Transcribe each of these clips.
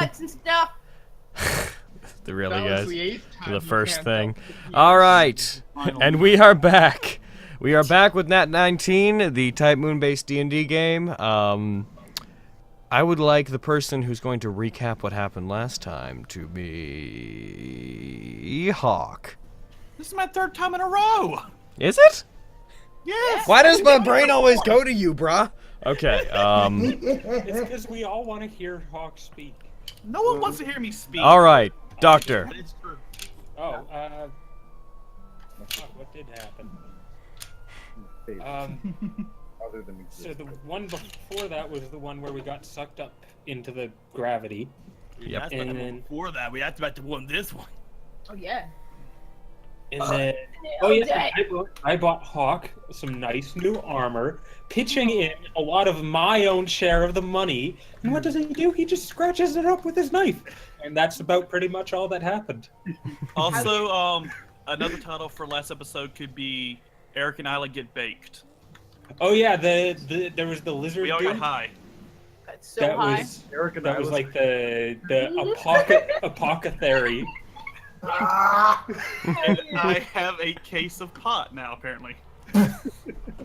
nuts and stuff. Really, guys? The first thing. Yes. Alright, and we are back. We are back with Nat19, the Typemoon-based D&D game. I would like the person who's going to recap what happened last time to be... Hawk. This is my 3rd time in a row. Is it? Yes. Why does my brain always go to you, bruh? Okay, It's because we all want to hear Hawk speak. No one wants to hear me speak. Alright, Doctor. But it's true. Oh, what did happen? Other than So the one before that was the one where we got sucked up into the gravity. Yep. And then Before that, we asked about the one. This one. Oh yeah. And then, oh yeah, I bought Hawk some nice new armor, pitching in a lot of my own share of the money. And what does he do? He just scratches it up with his knife. And that's about pretty much all that happened. Also, another title for last episode could be Eric and Isla Get Baked. Oh yeah, there was the lizard We all dude. got high. That's so high. That was like the apothecary. And I have a case of pot now, apparently.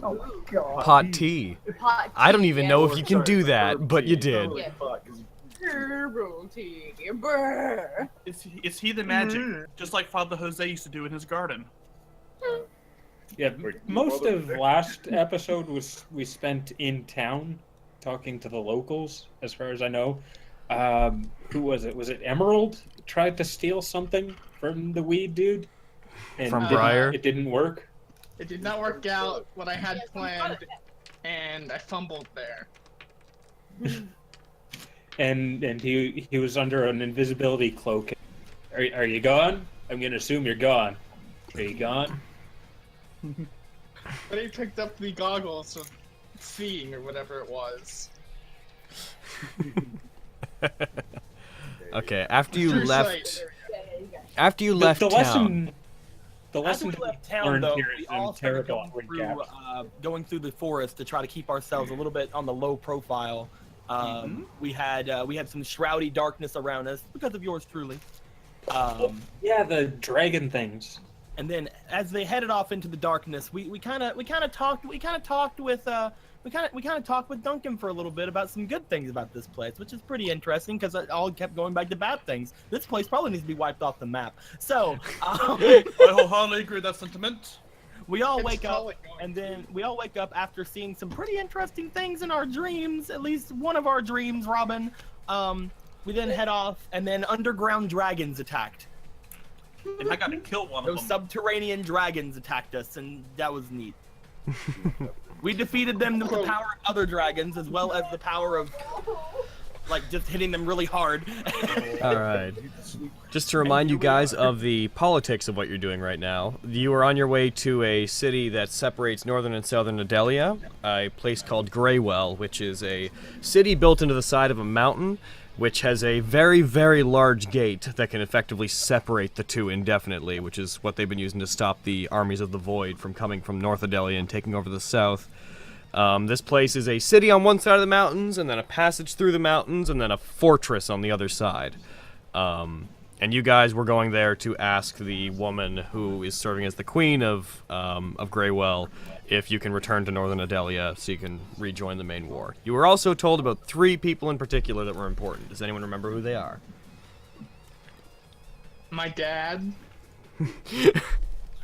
Oh god. Pot tea. Hot I don't tea, even yeah. know if you can do that, but you did. Yeah. Herbal tea. Brr. Is he the magic? Just like Father Jose used to do in his garden. Yeah, most of last episode we spent in town talking to the locals, as far as I know. Who was it? Was it Emerald? Tried to steal something from the weed dude? And From didn't- Briar? It didn't work. It did not work out what I had planned, and I fumbled there. And he was under an invisibility cloak. Are you gone? I'm gonna assume you're gone. Are you gone? But he picked up the goggles of seeing or whatever it was. Okay, after you True left, sight. after you left the town, The After lesson we left town, learned though, here we is all in started terrible going through the forest to try to keep ourselves a little bit on the low profile. We had some shroudy darkness around us because of yours truly. Yeah, the dragon things. And then as they headed off into the darkness, we kind of talked with Duncan for a little bit about some good things about this place, which is pretty interesting because it all kept going back to bad things. This place probably needs to be wiped off the map. So I wholeheartedly agree with that sentiment. we all It's wake up, totally going. and then we all wake up after seeing some pretty interesting things in our dreams. At least one of our dreams, Robin. We then head off, and then underground dragons attacked. And I got to kill one of Those them. subterranean dragons attacked us, and that was neat. We defeated them with the power of other dragons, as well as the power of, like, just hitting them really hard. alright. Just to remind you guys of the politics of what you're doing right now, you are on your way to a city that separates northern and southern Idelia, a place called Greywell, which is a city built into the side of a mountain, which has a very, very large gate that can effectively separate the two indefinitely, which is what they've been using to stop the armies of the Void from coming from North Idelia and taking over the south. This place is a city on one side of the mountains, and then a passage through the mountains, and then a fortress on the other side. And you guys were going there to ask the woman who is serving as the queen of Greywell if you can return to Northern Idelia so you can rejoin the main war. You were also told about 3 people in particular that were important. Does anyone remember who they are? My dad.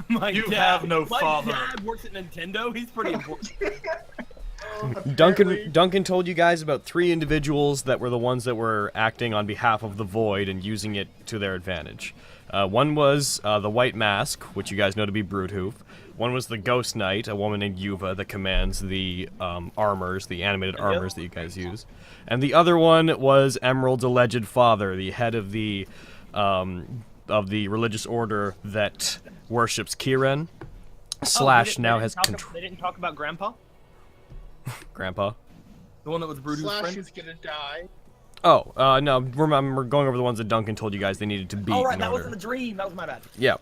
You have no My father. dad works at Nintendo. He's pretty important. Duncan told you guys about 3 individuals that were the ones that were acting on behalf of the Void and using it to their advantage. One was the White Mask, which you guys know to be bruudhuvv. One was the Ghost Knight, a woman named Yuva that commands the armors, the animated armors that you guys use. And the other one was Emerald's alleged father, the head of the religious order that worships Kiren, slash now has control. They didn't talk about Grandpa? Grandpa? The one that was Bruudhuvv's Slash friend? is gonna die. Oh, no, remember going over the ones that Duncan told you guys they needed to beat. Oh, right, in that was order. in the dream. That was my bad. Yeah.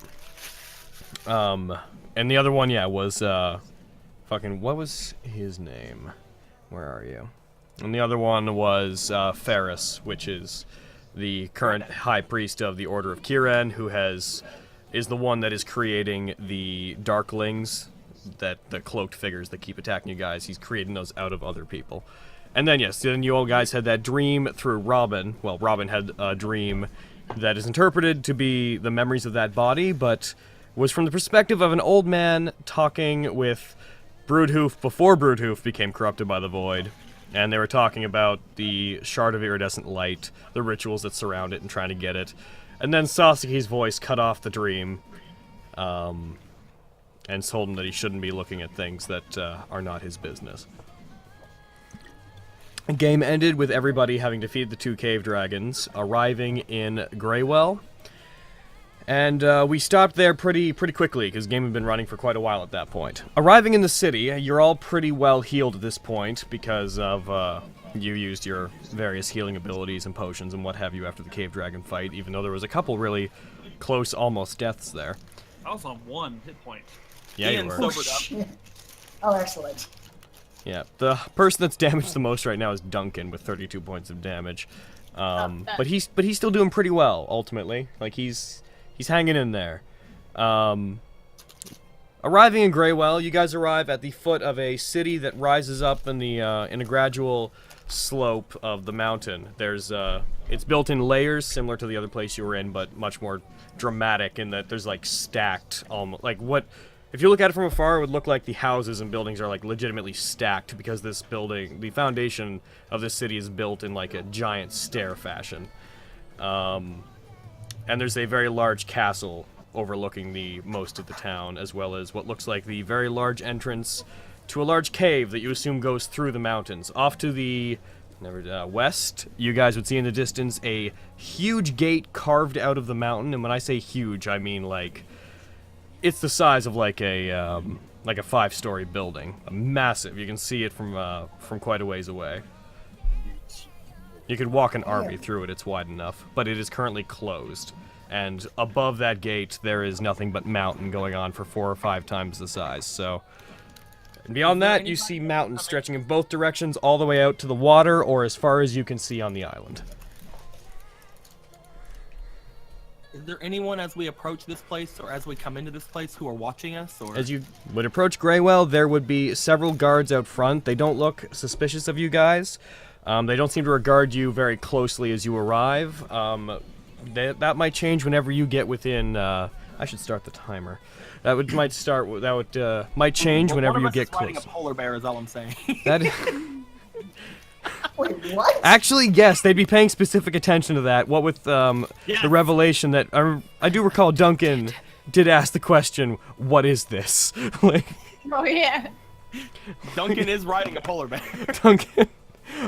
And the other one, yeah, was, fucking, what was his name? Where are you? And the other one was, Ferris, which is, the current High Priest of the Order of Kiran, who is the one that is creating the Darklings, that the cloaked figures that keep attacking you guys. He's creating those out of other people. And then, yes, then you all guys had that dream through Robin. Well, Robin had a dream that is interpreted to be the memories of that body, but was from the perspective of an old man talking with bruudhuvv before bruudhuvv became corrupted by the void. And they were talking about the shard of iridescent light, the rituals that surround it, and trying to get it. And then Sasaki's voice cut off the dream, and told him that he shouldn't be looking at things that are not his business. The game ended with everybody having defeated the 2 cave dragons, arriving in Greywell. And we stopped there pretty quickly, because the game had been running for quite a while at that point. Arriving in the city, you're all pretty well healed at this point, because of you used your various healing abilities and potions and what have you after the cave dragon fight, even though there was a couple really close almost deaths there. I was on 1 hit point. Yeah, you Ian were. sobered up. Shit. Oh, excellent. Yeah, the person that's damaged the most right now is Duncan with 32 points of damage. But he's still doing pretty well ultimately. Like he's hanging in there. Arriving in Greywell, you guys arrive at the foot of a city that rises up in the in a gradual slope of the mountain. There's it's built in layers similar to the other place you were in, but much more dramatic in that there's like stacked almost like what. If you look at it from afar, it would look like the houses and buildings are like legitimately stacked because this building, the foundation of this city is built in like a giant stair fashion. And there's a very large castle overlooking the most of the town, as well as what looks like the very large entrance to a large cave that you assume goes through the mountains. Off to the west, you guys would see in the distance a huge gate carved out of the mountain, and when I say huge, I mean like it's the size of like a 5-story building, massive. You can see it from quite a ways away. You could walk an army through it. It's wide enough, but it is currently closed. And above that gate, there is nothing but mountain going on for 4 or 5 times the size. So, and beyond that, you see mountains stretching in both directions, all the way out to the water, or as far as you can see on the island. Is there anyone as we approach this place or as we come into this place who are watching us? Or As you would approach Greywell, there would be several guards out front. They don't look suspicious of you guys. They don't seem to regard you very closely as you arrive. That might change whenever you get within. I should start the timer. Might change whenever you get riding close. a polar bear is all I'm saying. That. Wait, what? Actually, yes, they'd be paying specific attention to that. What with Yes. the revelation that I do recall Duncan did ask the question, "What is this?" Like, Oh yeah. Duncan is riding a polar bear. Duncan,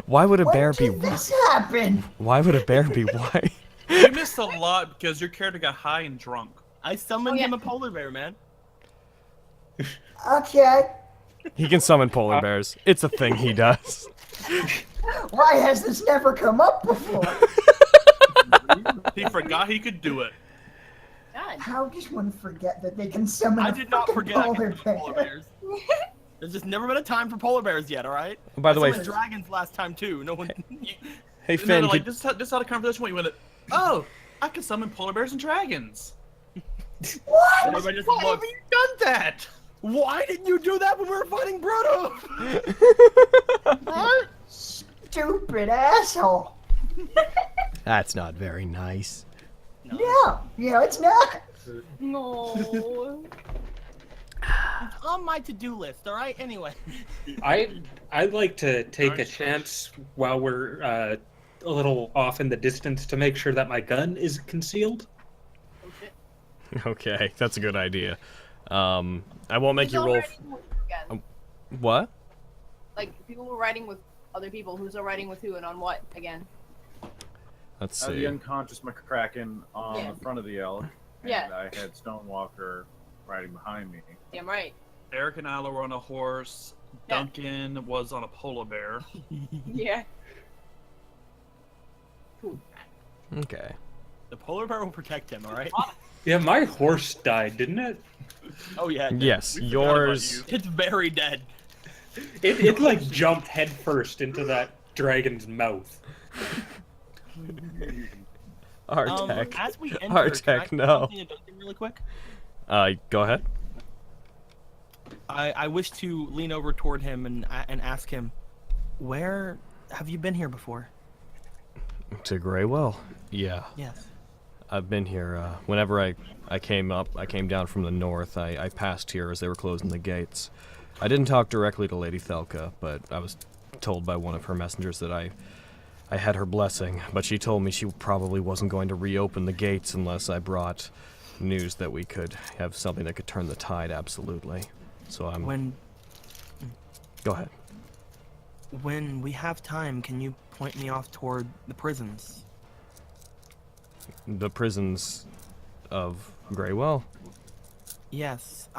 why would a When bear be? did this happen? Why would a bear be white? You missed a lot because your character got high and drunk. I summoned yeah. him a polar bear, man. Okay. He can summon polar bears. It's a thing he does. Why has this never come up before? He forgot he could do it. God. How does one forget that they can summon I a did not fucking forget I polar could summon polar bear? bears. There's just never been a time for polar bears yet, alright? By the I way, summoned dragons last time too. No one. hey No, Finn, no, like could- this had a conversation where you went, oh, I can summon polar bears and dragons. What? Everybody just Why have looked. you done that? Why didn't you do that when we were fighting Bruno? What? Stupid asshole. that's not very nice. No, it's not. No. It's on my to-do list, alright? Anyway. I'd like to take a chance while we're a little off in the distance to make sure that my gun is concealed. Oh, shit. Okay, that's a good idea. I won't make Who's you all roll. riding with you again? What? Like people were riding with other people. Who's all riding with who and on what again? Let's Oh, see. the unconscious McCraken on Yeah. the front of the elk. And Yeah. I had Stonewalker riding behind me. Damn right. Eric and Isla were on a horse. Yeah. Duncan was on a polar bear. Yeah. Okay. The polar bear will protect him, alright? Yeah, my horse died, didn't it? Oh yeah. Yes, We forgot about yours. you. It's very dead. It like jumped headfirst into that dragon's mouth. Artek. As we enter, Artek, can I say no. something to Duncan really quick? Go ahead. I wish to lean over toward him and ask him, where have you been here before? To Greywell? Yeah. Yes. I've been here, whenever I came down from the north, I passed here as they were closing the gates. I didn't talk directly to Lady Thelka, but I was told by one of her messengers that I had her blessing, but she told me she probably wasn't going to reopen the gates unless I brought news that we could have something that could turn the tide, absolutely. So I'm... Go ahead. When we have time, can you point me off toward the prisons? The prisons of Greywell? Yes,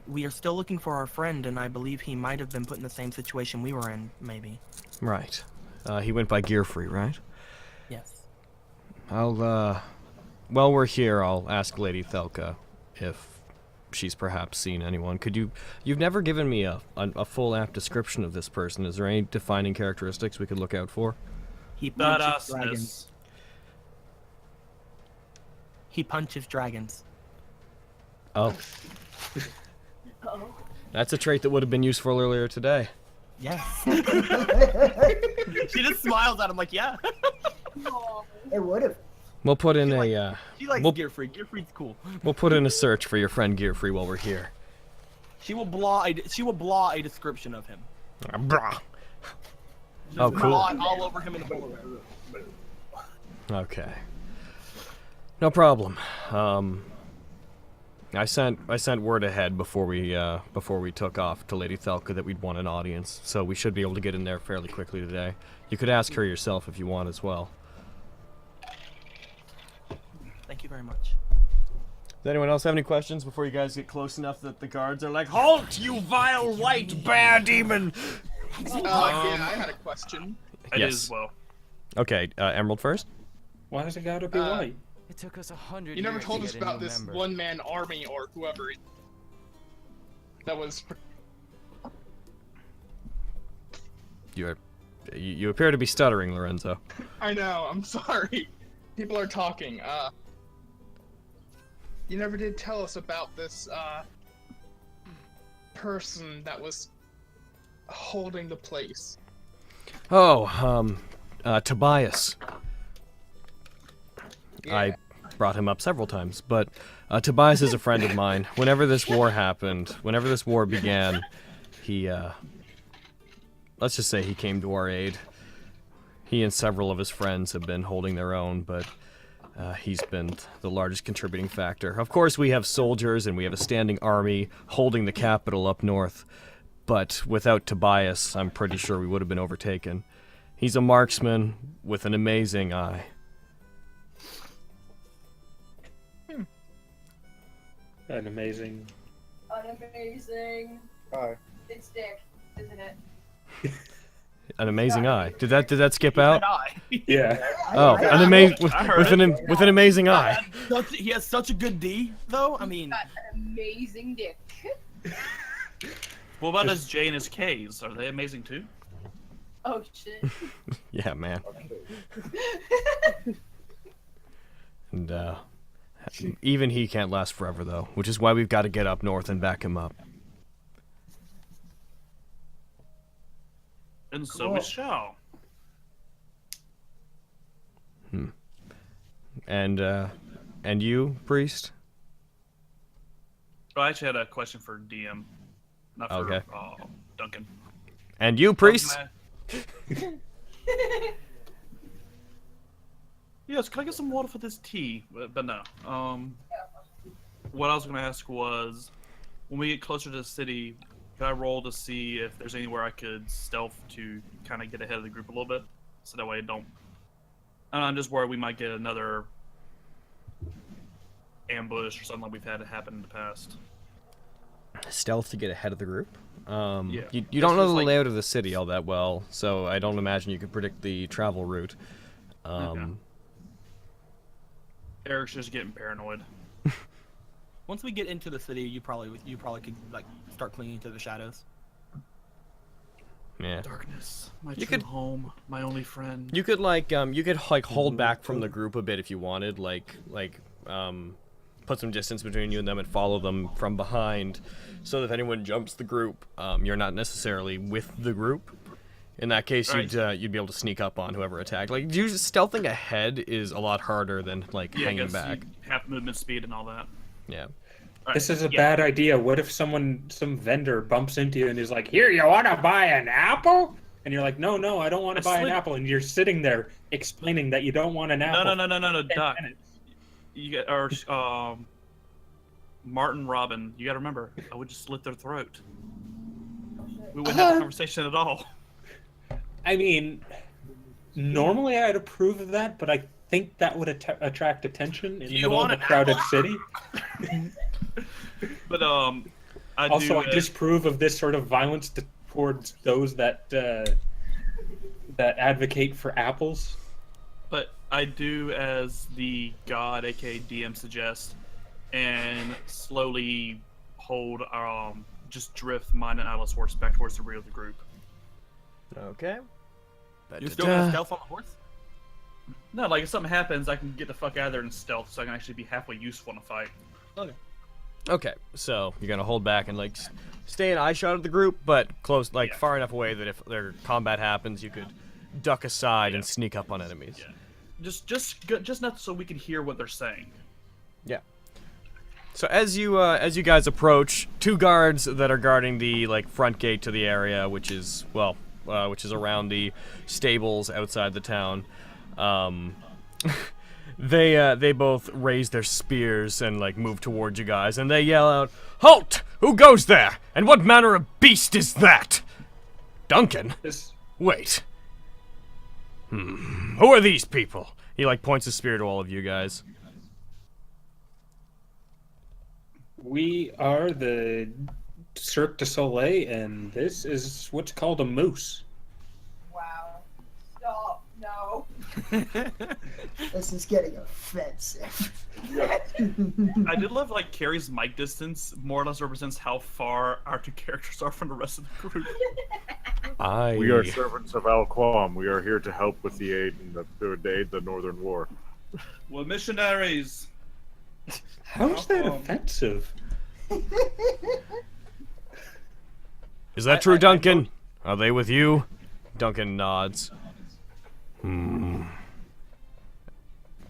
we are still looking for our friend, and I believe he might have been put in the same situation we were in, maybe. Right. He went by Gearfree, right? Yes. While we're here, I'll ask Lady Thelka if she's perhaps seen anyone. You've never given me a full apt description of this person. Is there any defining characteristics we could look out for? He punches dragons. He punches dragons. Oh. That's a trait that would have been useful earlier today. Yes. She just smiles at him like, yeah. It would have. We'll put in She likes Gearfree. Gearfree's cool. We'll put in a search for your friend Gearfree while we're here. She will blah a description of him. Oh, cool. All over him in the boulder. Okay. No problem. I sent word ahead before we took off to Lady Thelka that we'd want an audience, so we should be able to get in there fairly quickly today. You could ask her yourself if you want as well. Thank you very much. Does anyone else have any questions before you guys get close enough that the guards are like, "Halt, you vile white bear demon!" Yeah, I had a question. I did Yes. as well. Okay, Emerald first. Why does it gotta be white? It took us 100 You never years told to us get a about new this member. one-man army or whoever that was. You appear to be stuttering, Lorenzo. I know. I'm sorry. People are talking. You never did tell us about this person that was holding the place. Oh, Tobias. Yeah. I brought him up several times, but Tobias is a friend of mine. Whenever this war began, he, let's just say he came to our aid. He and several of his friends have been holding their own, but he's been the largest contributing factor. Of course, we have soldiers and we have a standing army holding the capital up north, but without Tobias, I'm pretty sure we would have been overtaken. He's a marksman with an amazing eye. An amazing. Unamazing. Hi. It's Dick, isn't it? An amazing eye. Did that skip out? Yeah. Oh, an with an amazing eye. He has such a good D, though. I mean, Got an amazing dick. What about his J and his K's? Are they amazing too? Oh shit. Yeah, man. And even he can't last forever, though, which is why we've got to get up north and back him up. And so we shall. And you, Priest? Oh, I actually had a question for DM, not for Okay. Duncan. And you, Priest? Yes, can I get some water for this tea? But no. What I was going to ask was, when we get closer to the city, can I roll to see if there's anywhere I could stealth to kind of get ahead of the group a little bit? So that way I don't... I'm just worried we might get another ambush or something like we've had it happen in the past. Stealth to get ahead of the group? Yeah. You don't know the layout of the city all that well, so I don't imagine you could predict the travel route. Okay. Eric's just getting paranoid. once we get into the city, you probably could like start clinging to the shadows. Yeah. Darkness, my You true could- home, my only friend. You could like hold back from the group a bit if you wanted, put some distance between you and them and follow them from behind, so that if anyone jumps the group, you're not necessarily with the group. In that case, Right. you'd be able to sneak up on whoever attacked. Like, stealthing ahead is a lot harder than Yeah, hanging back. half movement speed and all that. Yeah. All This right, is a yeah. bad idea. What if some vendor bumps into you and is like, "Here, you want to buy an apple?" And you're like, "No, I don't want to buy an apple." And you're sitting there explaining that you don't want an apple. No, 10 Doc. minutes. You get or Martin Robin. You got to remember, I would just slit their throat. We wouldn't have a conversation at all. I mean, normally I'd approve of that, but I think that would attract attention in the middle of a crowded city. But I Also, do, I disapprove of this sort of violence towards those that that advocate for apples. But I do, as the god, aka DM, suggests, and slowly hold, just drift mine and Isla's horse back towards the rear of the group. Okay. You're still gonna stealth on the horse? No, like if something happens, I can get the fuck out of there in stealth, so I can actually be halfway useful in a fight. Okay. Okay, so you're gonna hold back and like stay in eye shot of the group, but close, like Yeah. far enough away that if their combat happens, you could duck aside and sneak up on enemies. Yeah. Just enough so we can hear what they're saying. Yeah. So as you guys approach, two guards that are guarding the like front gate to the area, which is around the stables outside the town. They both raise their spears and like move towards you guys, and they yell out, "Halt! Who goes there? And what manner of beast is that?" Duncan? This Wait. Who are these people? He like points his spear to all of you guys. We are the Cirque du Soleil, and this is what's called a moose. Wow. Stop. No. This is getting offensive. I did love like Carrie's mic distance more or less represents how far our two characters are from the rest of the group. We are servants of Alquam. We are here to help with the aid in the Northern War. We're missionaries. How is that offensive? Is that true, Duncan? Are they with you? Duncan nods.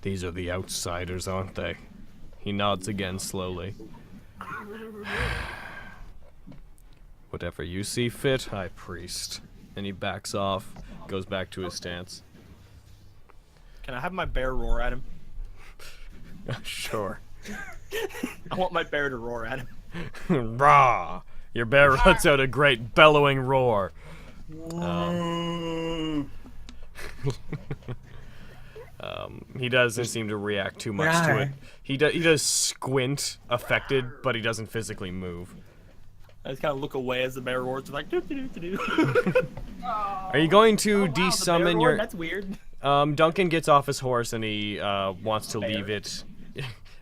These are the outsiders, aren't they? He nods again slowly. Whatever you see fit, High Priest. And he backs off, goes back to his stance. Can I have my bear roar at him? Sure. I want my bear to roar at him. Rah! Your bear lets out a great bellowing roar. He doesn't seem to react too much to it. He does squint, affected, but he doesn't physically move. I just kind of look away as the bear roars. It's like, do. Are you going to desummon your... That's weird. Duncan gets off his horse and he wants to leave it.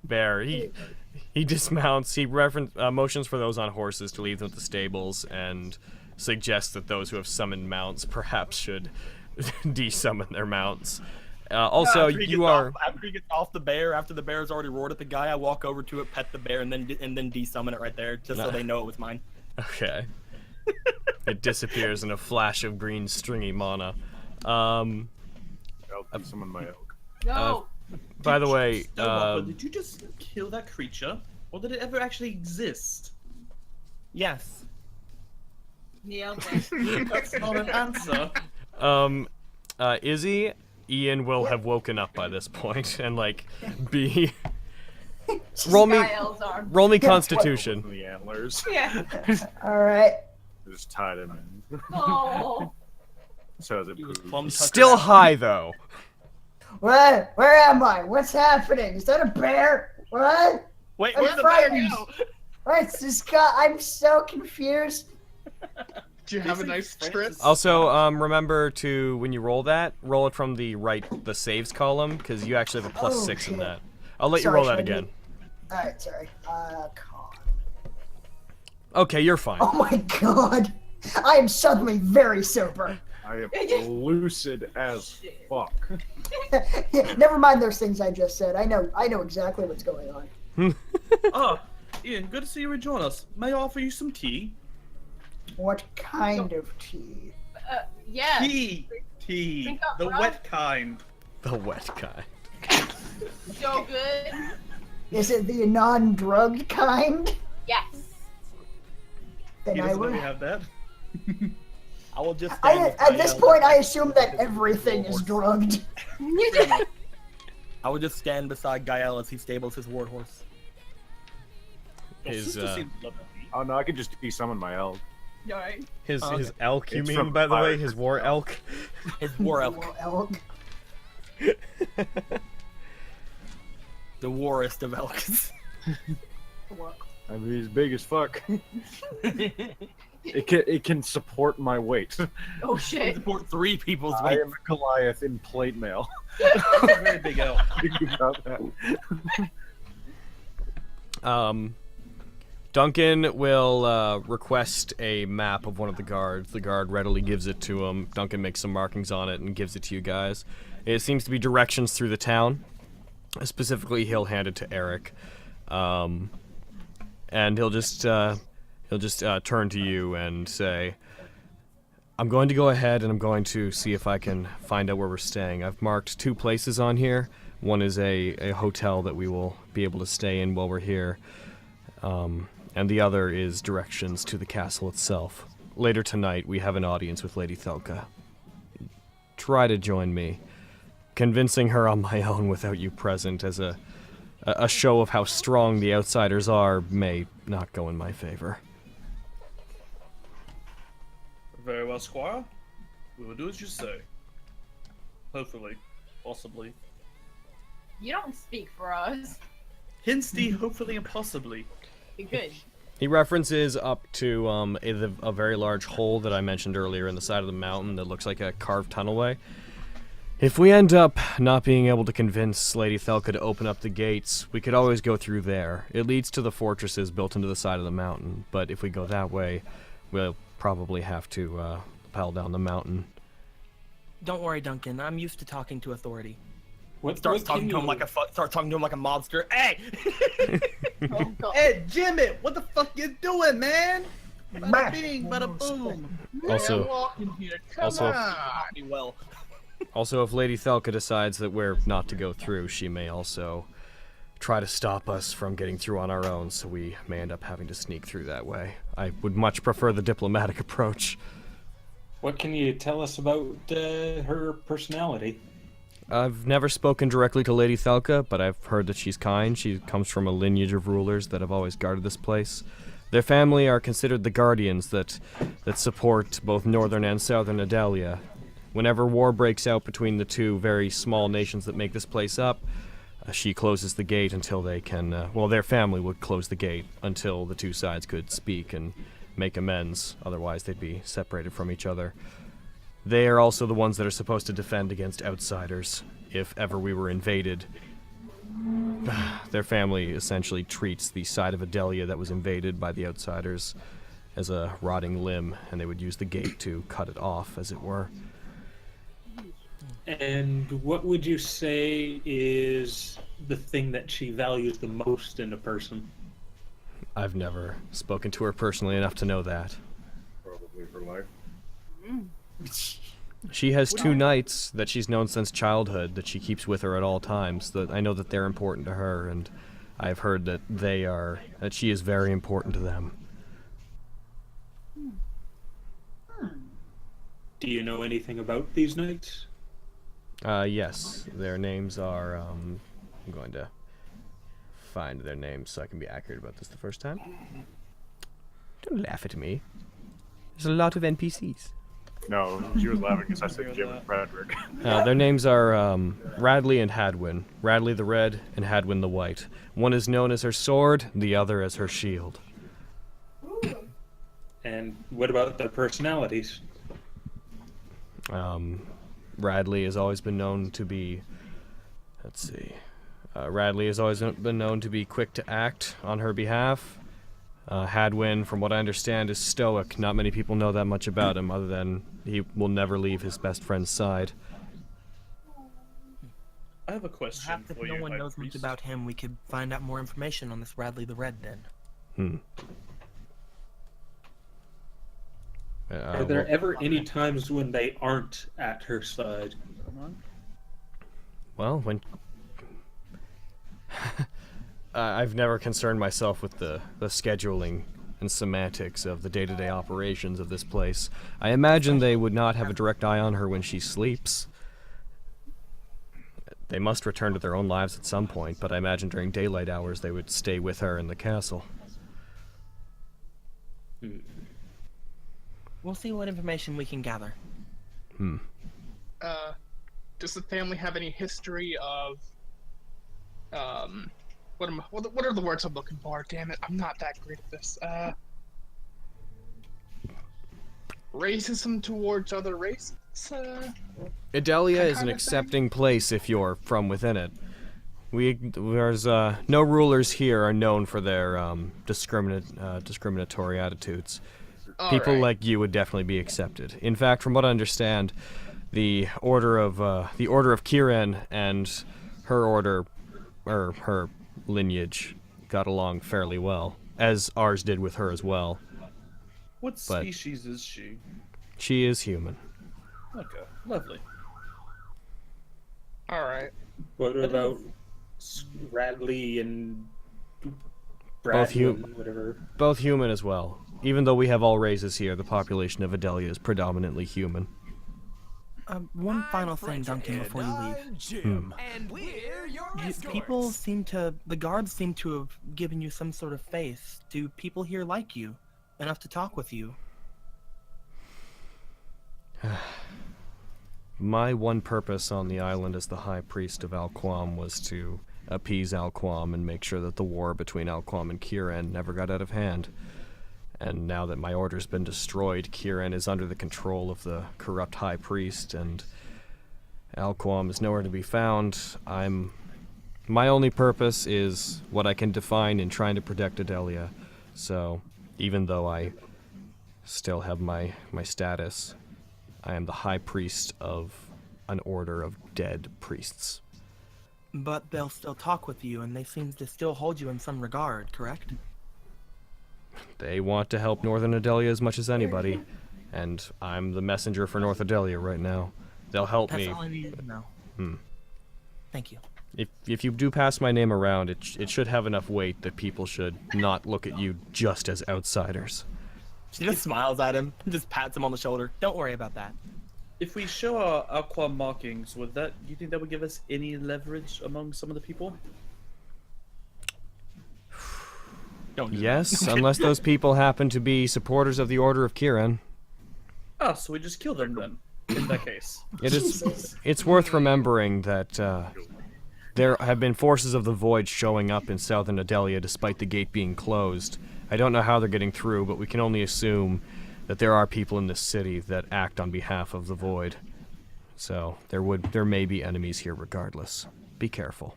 Bear. He dismounts. He motions for those on horses to leave them at the stables and suggests that those who have summoned mounts perhaps should desummon their mounts. Also, After he gets off the bear, after the bear's already roared at the guy, I walk over to it, pet the bear, and then desummon it right there, just so they know it was mine. Okay. It disappears in a flash of green stringy mana. I'll summon my elk. No. By the way, Stonewalker, did you just kill that creature, or did it ever actually exist? Yes. Nailed That's not an answer. Izzy, Ian will have woken up by this point and like be roll me Constitution. The antlers. Yeah. All right. Just tied him in. Oh. So as it proves. Still high though. What? Where am I? What's happening? Is that a bear? What? Wait, I'm where'd the bear frightened. go? What's this guy? I'm so confused. Do you have a nice strip? Also, remember to when you roll that, roll it from the saves column because you actually have a plus 6 in shit. that. I'll let you Sorry, roll that should I again. All right, sorry. Con. Okay, you're fine. Oh my god. I am suddenly very sober. I am lucid as fuck. Never mind those things I just said. I know exactly what's going on. Oh, Ian, good to see you rejoin us. May I offer you some tea? What kind of tea? Yeah. Tea! Drink up, The bro. wet kind. The wet guy. So good. Is it the non-drugged kind? Yes. Then He I doesn't know will. we have that. I will just. stand with At this Gael. point, I assume that everything is drugged. I will just stand beside Gael as he stables his warhorse. Your His, sister seems to love that tea. Oh no, I could just de-summon my elk. Alright. His elk, you It's mean, from by the way? Fire His war elk? His war elk. Well, elk. The warest of elks. I mean, he's big as fuck. It can support my weight. Oh shit. Support 3 people's I weight. am a Goliath in plate mail. That's a very big elk. Think about that. Duncan will request a map of one of the guards. The guard readily gives it to him. Duncan makes some markings on it and gives it to you guys. It seems to be directions through the town. Specifically, he'll hand it to Eric, and he'll just turn to you and say, "I'm going to go ahead and I'm going to see if I can find out where we're staying. I've marked 2 places on here. One is a hotel that we will be able to stay in while we're here." And the other is directions to the castle itself. Later tonight, we have an audience with Lady Thelka. Try to join me. Convincing her on my own without you present as a show of how strong the outsiders are may not go in my favor. Very well, Squire. We will do as you say. Hopefully. Possibly. You don't speak for us. Hence the hopefully and possibly. Be good. He references up to a very large hole that I mentioned earlier in the side of the mountain that looks like a carved tunnelway. If we end up not being able to convince Lady Thelka to open up the gates, we could always go through there. It leads to the fortresses built into the side of the mountain, but if we go that way, we'll probably have to rappel down the mountain. Don't worry, Duncan. I'm used to talking to authority. What Talking to him like a mobster. Hey! Oh, God. Hey, Jimmy! What the fuck you doing, man? Bah. Bada bing, bada boom. Also, Walk in here. Come also- on. Well, Also, if Lady Thelka decides that we're not to go through, she may also try to stop us from getting through on our own, so we may end up having to sneak through that way. I would much prefer the diplomatic approach. What can you tell us about her personality? I've never spoken directly to Lady Thelka, but I've heard that she's kind. She comes from a lineage of rulers that have always guarded this place. Their family are considered the guardians that support both northern and southern Idelia. Whenever war breaks out between the 2 very small nations that make this place up, she closes the gate until they can, their family would close the gate until the 2 sides could speak and make amends. Otherwise, they'd be separated from each other. They are also the ones that are supposed to defend against outsiders if ever we were invaded. Their family essentially treats the side of Idelia that was invaded by the outsiders as a rotting limb, and they would use the gate to cut it off, as it were. And what would you say is the thing that she values the most in a person? I've never spoken to her personally enough to know that. Probably her life. She has 2 knights that she's known since childhood that she keeps with her at all times. That I know that they're important to her, and I've heard that that she is very important to them. Do you know anything about these knights? Yes, their names are, I'm going to find their names so I can be accurate about this the first time. Don't laugh at me. There's a lot of NPCs. No, she was laughing because I said Jim and Frederick. Their names are Radley and Hadwin. Radley the red and Hadwin the white. One is known as her sword, the other as her shield. And what about their personalities? Radley has always been known to be, Radley has always been known to be quick to act on her behalf. Hadwin, from what I understand, is stoic. Not many people know that much about him, other than he will never leave his best friend's side. I have a question Perhaps if for no you, one High knows much Priest. about him, we could find out more information on this Radley the Red then. Are there ever any times when they aren't at her side? Well, when... I've never concerned myself with the scheduling and semantics of the day-to-day operations of this place. I imagine they would not have a direct eye on her when she sleeps. They must return to their own lives at some point, but I imagine during daylight hours they would stay with her in the castle. We'll see what information we can gather. Does the family have any history of what are the words I'm looking for? Damn it, I'm not that great at this. Racism towards other races? Idelia is an kind of accepting place if you're from within it. There's no rulers here are known for their discriminatory attitudes. People Alright. like you would definitely be accepted. In fact, from what I understand, the Order of Kieran and her order, or her lineage, got along fairly well, as ours did with her as well. What But- species is she? She is human. Okay, lovely. Alright. What about Radley and Both Bradley, whatever? Both human as well. Even though we have all races here, the population of Idelia is predominantly human. One final thing, Duncan, before you leave. The guards seem to have given you some sort of faith. Do people here like you? Enough to talk with you? My one purpose on the island as the High Priest of Alquam was to appease Alquam and make sure that the war between Alquam and Kieran never got out of hand. And now that my order's been destroyed, Kieran is under the control of the corrupt High Priest, and Alquam is nowhere to be found. My only purpose is what I can define in trying to protect Idelia. So, even though I still have my status, I am the High Priest of an order of dead priests. But they'll still talk with you, and they seem to still hold you in some regard, correct? They want to help Northern Idelia as much as anybody, and I'm the messenger for North Idelia right now. They'll help That's me. all I needed to know. Thank you. If you do pass my name around, it should have enough weight that people should not look at you just as outsiders. She just smiles at him, just pats him on the shoulder. Don't worry about that. If we show our Aqua markings, do you think that would give us any leverage among some of the people? Don't do Yes, unless those people happen to be supporters of the Order of Kieran. Ah, so we just kill them then, in that case. It's worth remembering that there have been forces of the Void showing up in southern Idelia despite the gate being closed. I don't know how they're getting through, but we can only assume that there are people in this city that act on behalf of the Void. So there may be enemies here regardless. Be careful.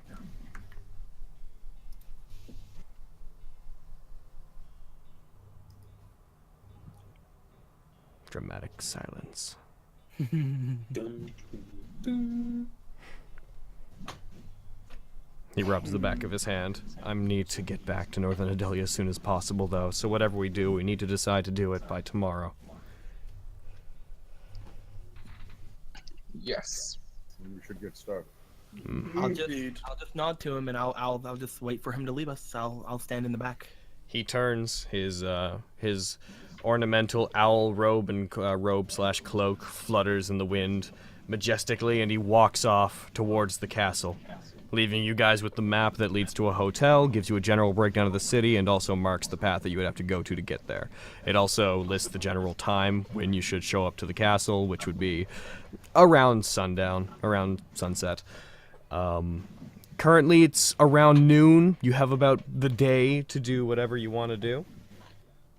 Dramatic silence. He rubs the back of his hand. I need to get back to Northern Idelia as soon as possible, though, so whatever we do, we need to decide to do it by tomorrow. Yes. We should get started. I'll just nod to him, and I'll just wait for him to leave us. I'll stand in the back. He turns, his ornamental owl robe and robe/cloak flutters in the wind majestically, and he walks off towards the castle, leaving you guys with the map that leads to a hotel, gives you a general breakdown of the city, and also marks the path that you would have to go to get there. It also lists the general time when you should show up to the castle, which would be around sundown, around sunset. Currently it's around noon. You have about the day to do whatever you want to do.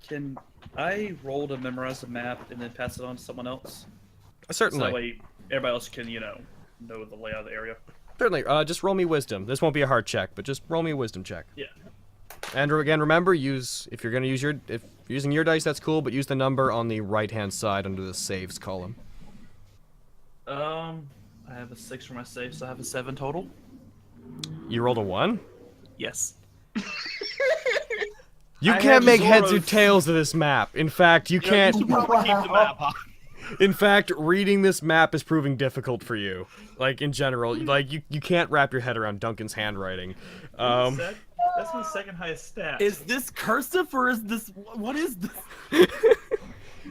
Can I roll to memorize the map and then pass it on to someone else? So Certainly. that way everybody else can, know the layout of the area. Certainly. Just roll me wisdom. This won't be a hard check, but just roll me a wisdom check. Yeah. And again, remember, if you're gonna use if you're using your dice, that's cool, but use the number on the right-hand side under the saves column. I have a 6 for my save, so I have a 7 total. You rolled a 1? Yes. You I can't have make heads or Zora's- tails of this map. In fact, you can't. You should probably keep the map, huh? In fact, reading this map is proving difficult for you. Like, in general. Like, you can't wrap your head around Duncan's handwriting. That's my second highest stat. Is this cursive or is this... What is this?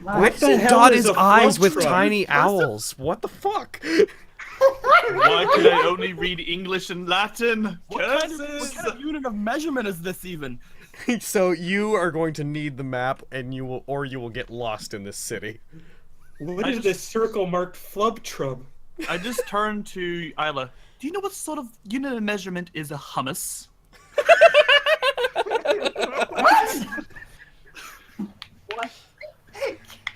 Why does he hell dot is his a flow eyes with truck? tiny owls? What the fuck? Why can I only read English and Latin? What kind of unit of measurement is this even? So you are going to need the map, and you will get lost in this city. What is this circle marked flub trub? I just turned to Isla. Do you know what sort of unit of measurement is a hummus? What?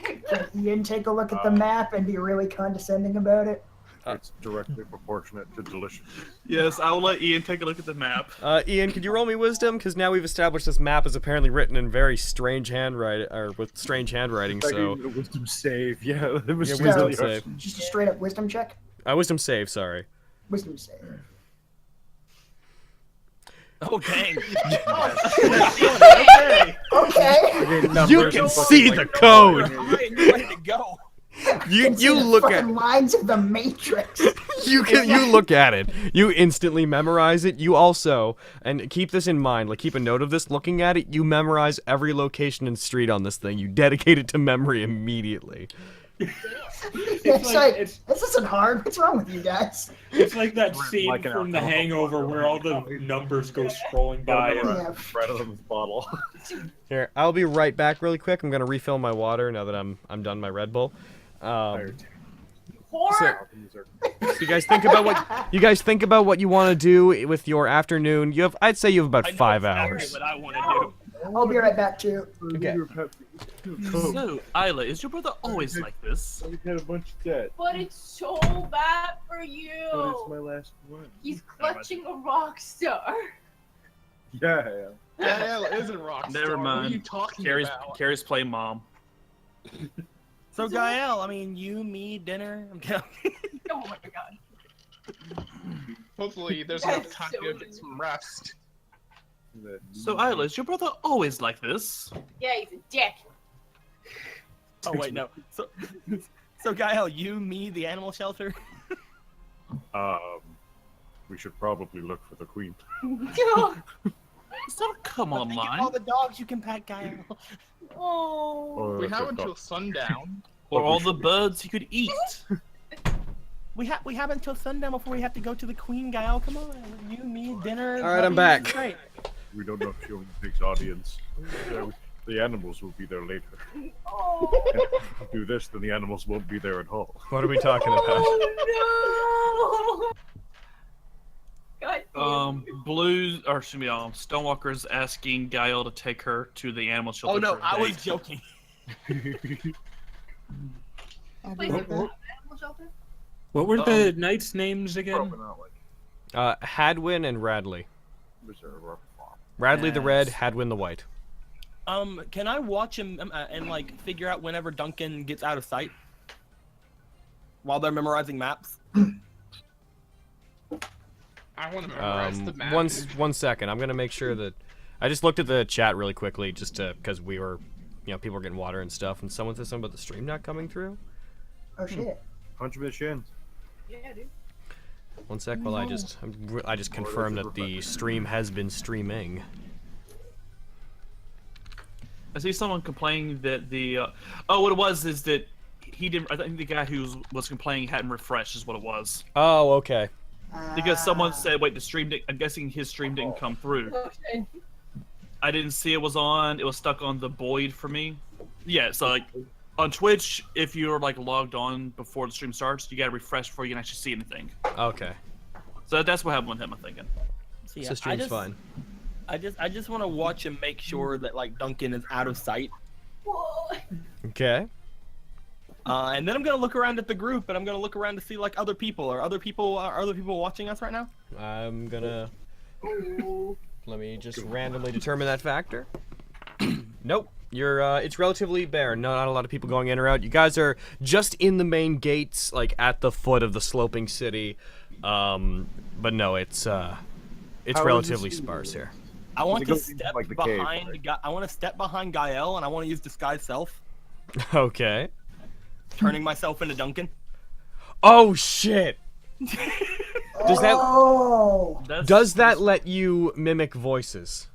Can Ian take a look at the map and be really condescending about it? It's directly proportionate to delicious. Yes, I will let Ian take a look at the map. Ian, could you roll me wisdom? Because now we've established this map is apparently written in very strange handwriting, or with strange handwriting. So Wisdom save, yeah. It was yeah, wisdom So- save. Just a straight up wisdom check? Wisdom save. Sorry. Wisdom save. Oh, dang. Okay. You can see the code. Alright, you're ready to go. You See the look at fucking lines of the Matrix. you look at it. You instantly memorize it. You also, and keep this in mind, like keep a note of this. Looking at it, you memorize every location and street on this thing. You dedicate it to memory immediately. This isn't hard. What's wrong with you guys? It's like that scene Like an from The alcohol Hangover where all the numbers go scrolling by. And Yeah. Right out of the bottle. Here, I'll be right back really quick. I'm gonna refill my water now that I'm done my Red Bull. So you guys think about what you want to do with your afternoon. I'd say you have about 5 hours. What I want to do. I'll be right back too. Okay. So, Isla, is your brother always like this? We had a bunch of debt. But it's so bad for you. But it's my last one. He's clutching a rock star. Yeah. GAE-EL isn't rock star. Never What are you mind. talking Carrie's about? playing mom. So, GAE-EL, I mean, you, me, dinner. I'm kidding. Oh my god. Hopefully, there's enough time to get some rest. So, Isla, is your brother always like this? Yeah, he's a dick. Oh, wait, no. So GAE-EL, you, me, the animal shelter. We should probably look for the queen. So, come on, Think of line. all the dogs you can pet, GAE-EL. Oh. We have until sundown. Or all the birds you could eat. We have until sundown before we have to go to the queen, GAE-EL. Come on, you, me, dinner. All right, I'm puppies, back. Great. We don't know if she only takes audience. The animals will be there later. Oh. If we do this, then the animals won't be there at all. What are we talking about? Oh no. God. Stonewalker's asking GAE-EL to take her to the animal shelter. Oh no, for a I was date. joking. Wait, is there an animal shelter? what were the knights' names again? Probably not like Hadwin and Radley. reserve or farm. Radley the red, Yes. Hadwin the white. Can I watch him and like figure out whenever Duncan gets out of sight while they're memorizing maps? I want to memorize the map. One second. I'm gonna make sure that I just looked at the chat really quickly, just to because we were, people were getting water and stuff, and someone said something about the stream not coming through. Oh shit. Punch him in the shins. Yeah, dude. One sec, while I just confirm that the stream has been streaming. I see someone complaining that what it was is that he didn't. I think the guy who was complaining hadn't refreshed, is what it was. Oh, okay. Because someone said, "Wait, the stream." I'm guessing his stream didn't come through. I didn't see it was on. It was stuck on the void for me. Yeah, so like on Twitch, if you're like logged on before the stream starts, you gotta refresh before you can actually see anything. Okay. So that's what happened with him, I'm thinking. So, So stream's fine. I just want to watch him make sure that like Duncan is out of sight. Whoa. Okay. And then I'm gonna look around at the group, and I'm gonna look around to see like other people. Are other people watching us right now? I'm gonna. Ooh. Let me just randomly determine that factor. Nope. You're, it's relatively barren. Not a lot of people going in or out. You guys are just in the main gates, like at the foot of the sloping city. But no, it's relatively sparse here. I want to goes step into, like, the behind. cave, I want to step behind GAE-EL, and I want to use disguise self, Okay. turning myself into Duncan. Oh shit! Does that Oh, let you mimic voices?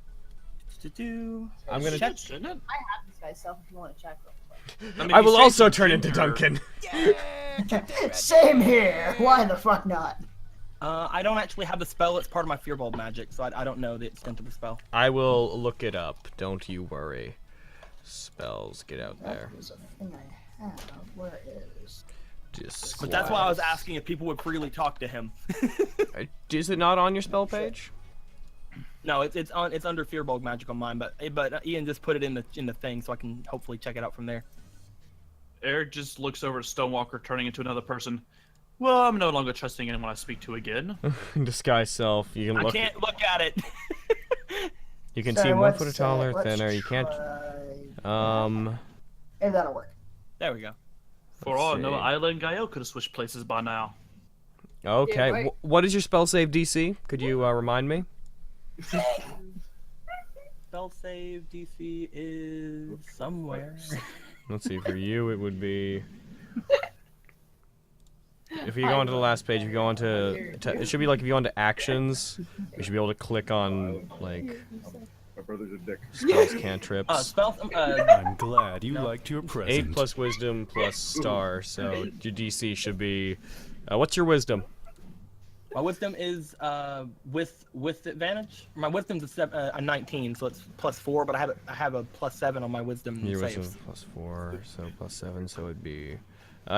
I'm gonna. check. Shouldn't it? I have this guy's self if you want to check real quick. I mean, I you will say also it's turn into ginger. Duncan. same here. Why the fuck not? I don't actually have the spell. It's part of my firbolg magic, so I don't know the extent of the spell. I will look it up. Don't you worry. Spells, get out there. That is a thing I have. Where is? But that's why I was asking if people would freely talk to him. Is it not on your spell page? No, it's under firbolg magic on mine, but Ian just put it in the thing, so I can hopefully check it out from there. Eric just looks over at Stonewalker, turning into another person. Well, I'm no longer trusting anyone I speak to again. Disguise self. You can I look. can't look at it. You can So see 1 let's, foot or taller, let's thinner. You can't. try- Maybe that'll work. There we go. For all I see. know, Isla and GAE-EL could have switched places by now. Okay. Yeah, right. What is your spell save DC? Could you remind me? Spell save DC is somewhere. Let's see. For you, it would be. If you go onto the last page, if you go onto, it should be like if you go onto actions, you should be able to click on like My brother's a dick. spells, cantrips. Spell. I'm glad you liked your 8 present. plus wisdom plus star, so your DC should be. What's your wisdom? My wisdom is with advantage. My wisdom's a 19, so it's +4, but I have a +7 on my wisdom Your saves. wisdom plus 4, so plus 7, so it'd be.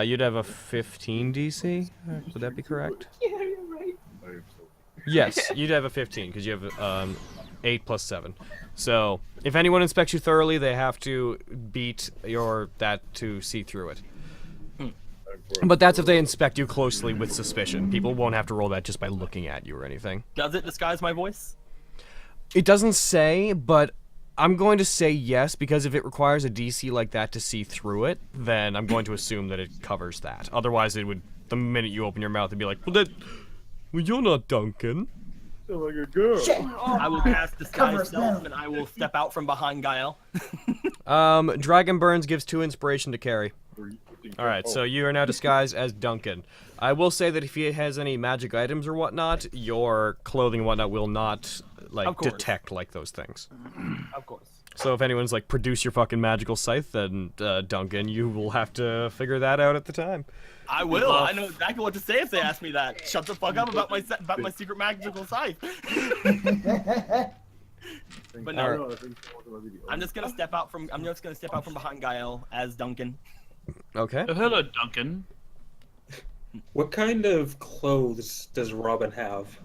You'd have a 15 DC. Would that be correct? Yeah, you're right. I am so- Yes, you'd have a 15 because you have 8 plus 7. So if anyone inspects you thoroughly, they have to beat that to see through it. But that's if they inspect you closely with suspicion. People won't have to roll that just by looking at you or anything. Does it disguise my voice? It doesn't say, but I'm going to say yes, because if it requires a DC like that to see through it, then I'm going to assume that it covers that. Otherwise, it would, the minute you open your mouth, it'd be like, well, you're not Duncan. Feel like a girl. I will cast disguise Covers self, them. and I will step out from behind GAE-EL. Dragon Burns gives 2 inspiration to carry. Alright, so you are now disguised as Duncan. I will say that if he has any magic items or whatnot, your clothing and whatnot will not, like, Of course. detect, like, those things. Of course. So if anyone's like, produce your fucking magical scythe, then, Duncan, you will have to figure that out at the time. I will. I know exactly what to say if they ask me that. Shut the fuck up about my secret magical scythe. But no, I'm just gonna step out from behind GAE-EL as Duncan. Okay. Oh, hello, Duncan. What kind of clothes does Robin have?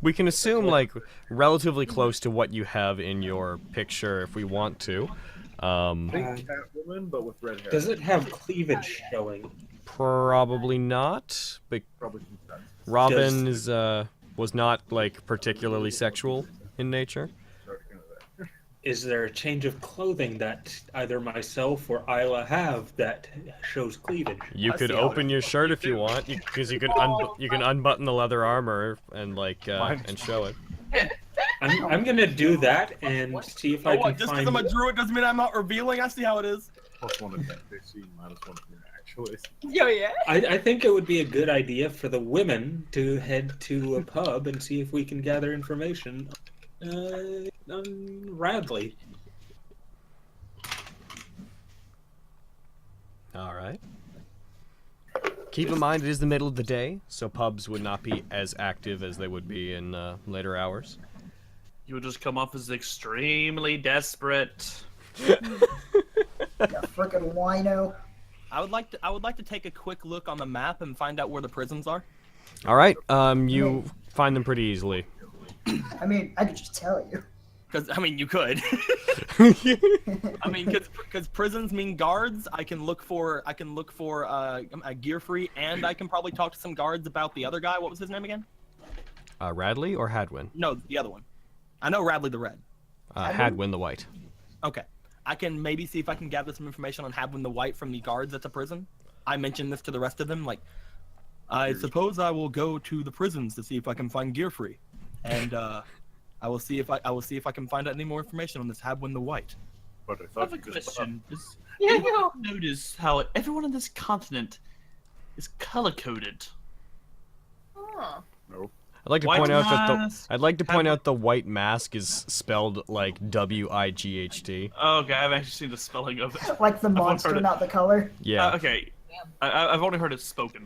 We can assume, like, relatively close to what you have in your picture if we want to. Think Catwoman, but with red hair. Does it have cleavage showing? Probably not, but Probably some sex. Robin is, was not, like, particularly sexual in nature. Sorry, kind of that. Is there a change of clothing that either myself or Isla have that shows cleavage? You I could see how open your shirt if you want, because you can unbutton the leather armor and like and show it. I'm gonna do that and see if I Oh, can just because find. I'm a druid doesn't mean I'm not revealing. I see how it is. +1 attack DC, -1 actually. Yo, yeah. I think it would be a good idea for the women to head to a pub and see if we can gather information on Radley. Alright. Keep in mind it is the middle of the day, so pubs would not be as active as they would be in later hours. You would just come off as extremely desperate. You frickin' wino. I would like to take a quick look on the map and find out where the prisons are. Alright, you find them pretty easily. I mean, I could just tell you. Because I mean, you could. I mean, because prisons mean guards. I can look for a gear free, and I can probably talk to some guards about the other guy. What was his name again? Radley or Hadwin? No, the other one. I know Radley the red. Hadwin the white. Okay. I can maybe see if I can gather some information on Hadwin the white from the guards at the prison. I mentioned this to the rest of them, like, I suppose I will go to the prisons to see if I can find gear free, and I will see if I can find out any more information on this Hadwin the white. But I I thought have a you just question. Does Yeah, anyone notice how everyone on this continent is color-coded? Huh. no. I'd like to White point out mask, the white mask is spelled like WIGHT. Oh, okay, I've actually seen the spelling of it. Like the I've only monster, heard it. not the color. Yeah. Okay. I've only heard it spoken.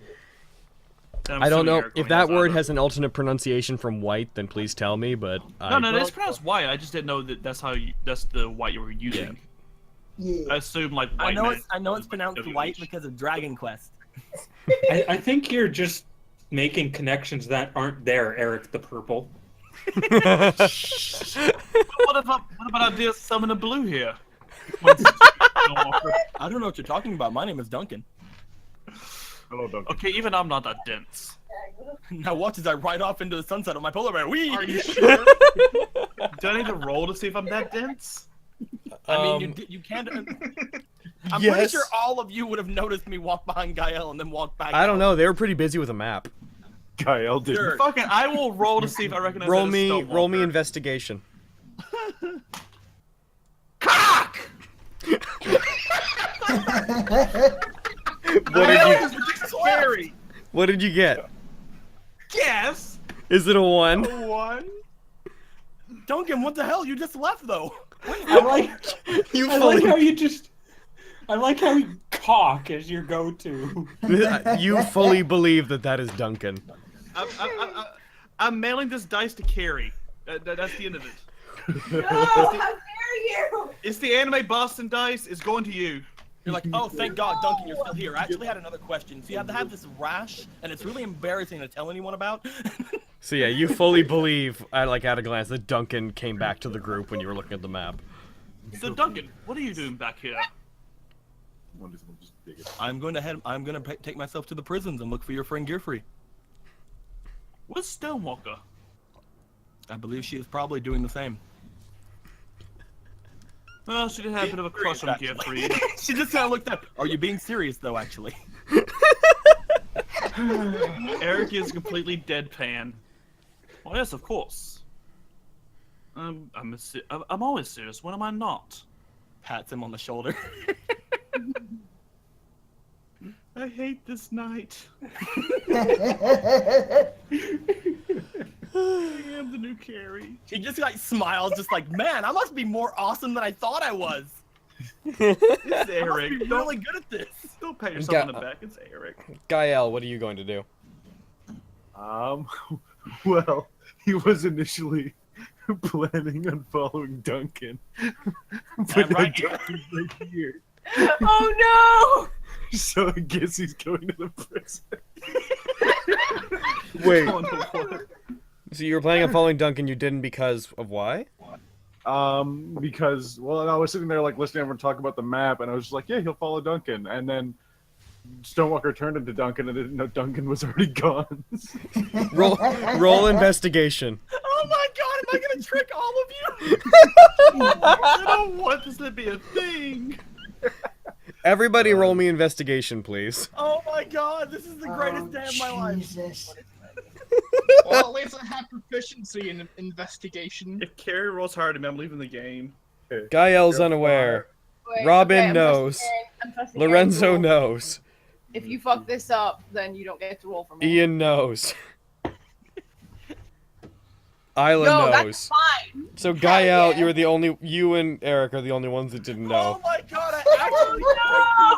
And I'm I don't assuming know Eric if only that word either. has an alternate pronunciation from white. Then please tell me. But No, it's pronounced white. I just didn't know that that's the white you were using. Yeah. I assume like I white. know man it's is pronounced WH. white because of Dragon Quest. I think you're just making connections that aren't there, Eric the Purple. What about our dear SummonerBlue here? I don't know what you're talking about. My name is Duncan. Hello, Duncan. Okay, even I'm not that dense. Now watch as I ride off into the sunset on my polar bear. Whee! Are you sure? Do I need to roll to see if I'm that dense? I mean, you can't. I'm pretty sure all of you would have noticed me walk behind GAE-EL and then walk back. I don't out. know. They were pretty busy with a map. GAE-EL did. Sure. Fucking, I will roll to see if I recognize Roll that as me STONEWALKER. investigation. Cock! Scary. What did you get? Yes. Is it a 1? One. Duncan, what the hell? You just left though. I like You I like how you just. I like how you cock as your go-to. You fully believe that is Duncan. I'm mailing this dice to Carrie. That's the end of it. No, how dare you! It's the anime Boston dice. It's going to you. You're like, oh, thank God, Duncan, you're still here. I actually had another question. So you have to have this rash, and it's really embarrassing to tell anyone about. So yeah, you fully believe, at a glance, that Duncan came back to the group when you were looking at the map. So Duncan, what are you doing back here? I'm going to take myself to the prisons and look for your friend Gearfree. What's STONEWALKER? I believe she is probably doing the same. Well, she did have a bit of a crush on Gearfree. She just kind of looked up. Are you being serious though? Actually. Eric is completely deadpan. Well, yes, of course. I'm always serious. When am I not? Pats him on the shoulder. I hate this night. I am the new Carrie. He just like smiles, just like, man, I must be more awesome than I thought I was. It's I Eric. must be really good at this. Don't pat yourself on the back. It's Eric. GAE-EL, what are you going to do? Well, he was initially planning on following Duncan, but right Duncan's right here, Oh so I guess he's going to the prison. Wait, Oh, no, what? so you were planning on following Duncan, you didn't because of why? Because, well, I was sitting there, like, listening to everyone talk about the map, and I was just like, yeah, he'll follow Duncan, and then STONEWALKER turned into Duncan, and I didn't know Duncan was already gone. Roll investigation. Oh my God, am I gonna trick all of you? I don't want this to be a thing. Everybody roll me investigation, please. Oh my God, this is the greatest day of my life. Jesus. Well, at least I have proficiency in investigation. If Carrie rolls hard at me, I'm leaving the game. GAE-EL's unaware. Wait, Robin I'm knows. trusting Lorenzo Eric. knows. If you fuck this up, then you don't get to roll for me. Ian knows. Isla No, knows. that's fine. So Hell GAE-EL, yeah. you and Eric are the only ones that didn't know. Oh my God, I actually tricked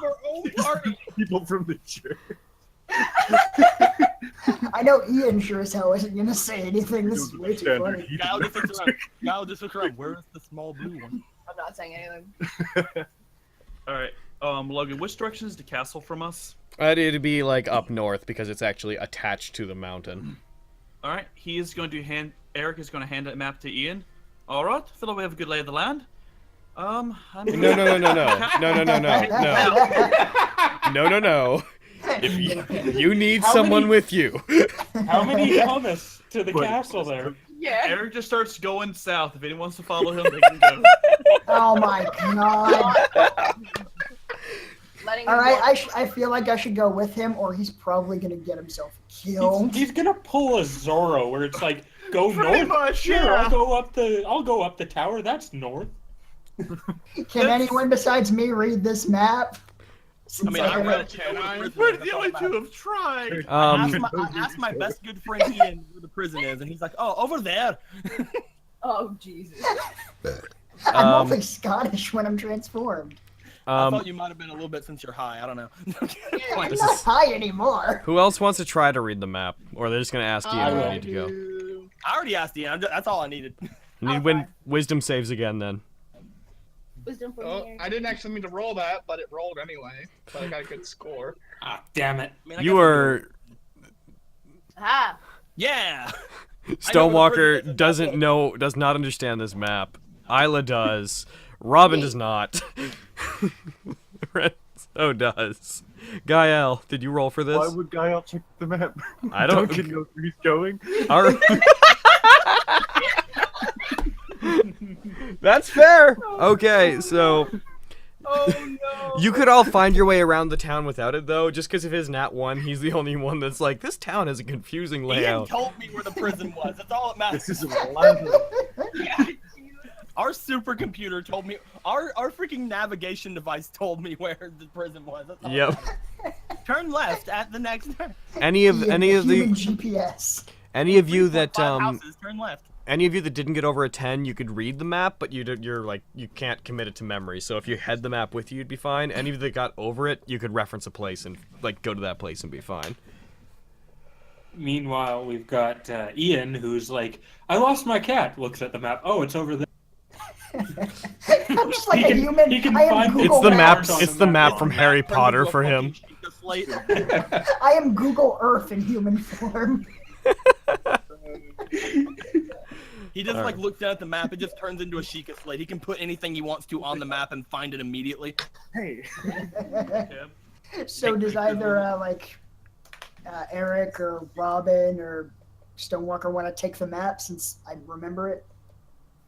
our own party. People from the church. I know Ian sure as hell isn't gonna say anything. This is way too funny. GAE-EL just looks around. GAE-EL just looks around. Where is the small blue one? I'm not saying anything. Alright, Logan, which direction is the castle from us? It'd be like up north because it's actually attached to the mountain. Alright, Eric is going to hand that map to Ian. Alright, feel like we have a good lay of the land. No. If you need How someone many- with you. How many hummus to the Wait. castle there? Yeah. Eric just starts going south. If anyone wants to follow him, they can go. Oh my god. Letting All him right, walk. I feel like I should go with him, or he's probably gonna get himself killed. He's gonna pull a Zorro where it's like, go Pretty north. much, Sure, yeah. I'll go up the tower. That's north. Can anyone besides me read this map? I mean, I read it. We're the only two have tried. I asked my best good friend Ian where the prison is, and he's like, "Oh, over there." Oh Jesus. I'm only Scottish when I'm transformed. I thought you might have been a little bit since you're high. I don't know. I'm This not is- high anymore. Who else wants to try to read the map? Or they're just going to ask Ian I where will. we need to go. I already asked Ian. That's all I needed. Need wisdom saves again then. Wisdom from Oh, here. I didn't actually mean to roll that, but it rolled anyway. But I got a good score. Ah, damn it. I mean, I You guess are... Ah. Yeah. Stonewalker does not understand this map. Isla does. Robin does not. So does. GAE-EL, did you roll for this? Why would GAE-EL check the map? I don't- Duncan knows where he's going. All right. That's fair. Okay, so Oh no. you could all find your way around the town without it, though. Just because of his Nat 1, he's the only one that's like, this town has a confusing Ian layout. told me where the prison was. That's all that matters. This is a labyrinth. Our supercomputer told me. Our freaking navigation device told me where the prison was. That's all Yep. that matters. Turn left at the next. Any of Human the GPS. any of you that 3.5 houses, turn left. any of you that didn't get over a 10, you could read the map, but you're like you can't commit it to memory. So if you had the map with you, you'd be fine. Any of you that got over it, you could reference a place and like go to that place and be fine. Meanwhile, we've got Ian, who's like, I lost my cat. Looks at the map. Oh, it's over there. I'm just like He a can- human. he can I am find- Google It's the map. Maps. on It's the the map. map from Harry Potter for him. I am Google Earth in human form. He just like looks down at the map. It just turns into a Sheikah slate. He can put anything he wants to on the map and find it immediately. Hey. So does either Eric or Robin or Stonewalker want to take the map since I remember it?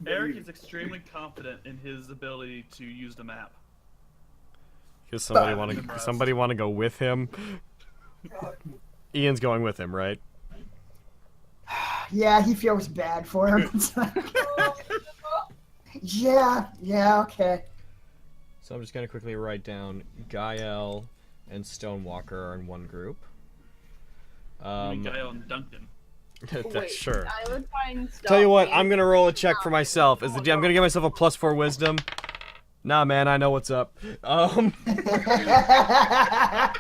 Eric is extremely confident in his ability to use the map. Does somebody want to go with him? Ian's going with him, right? Yeah, he feels bad for him. It's like- yeah, okay. So I'm just gonna quickly write down GAE-EL and Stonewalker are in one group. GAE-EL and Duncan. Wait, Sure. I would find stuff. Tell you what, I'm gonna roll a check for myself. I'm gonna give myself a +4 wisdom. Nah, man, I know what's up.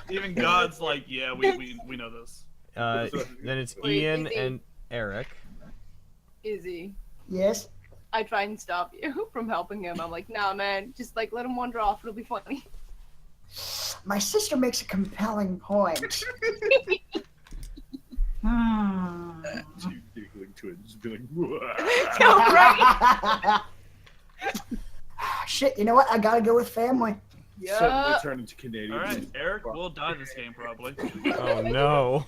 Even God's like, yeah, we know this. Then it's Wait, Ian is he- and Eric. Izzy, Yes? I try and stop you from helping him. I'm like, nah, man, just like let him wander off. It'll be funny. My sister makes a compelling point. Two giggling twins doing. Shit, you know what? I gotta go with family. Suddenly turn into Canadian. All right, Eric will die this game probably. Oh no, No,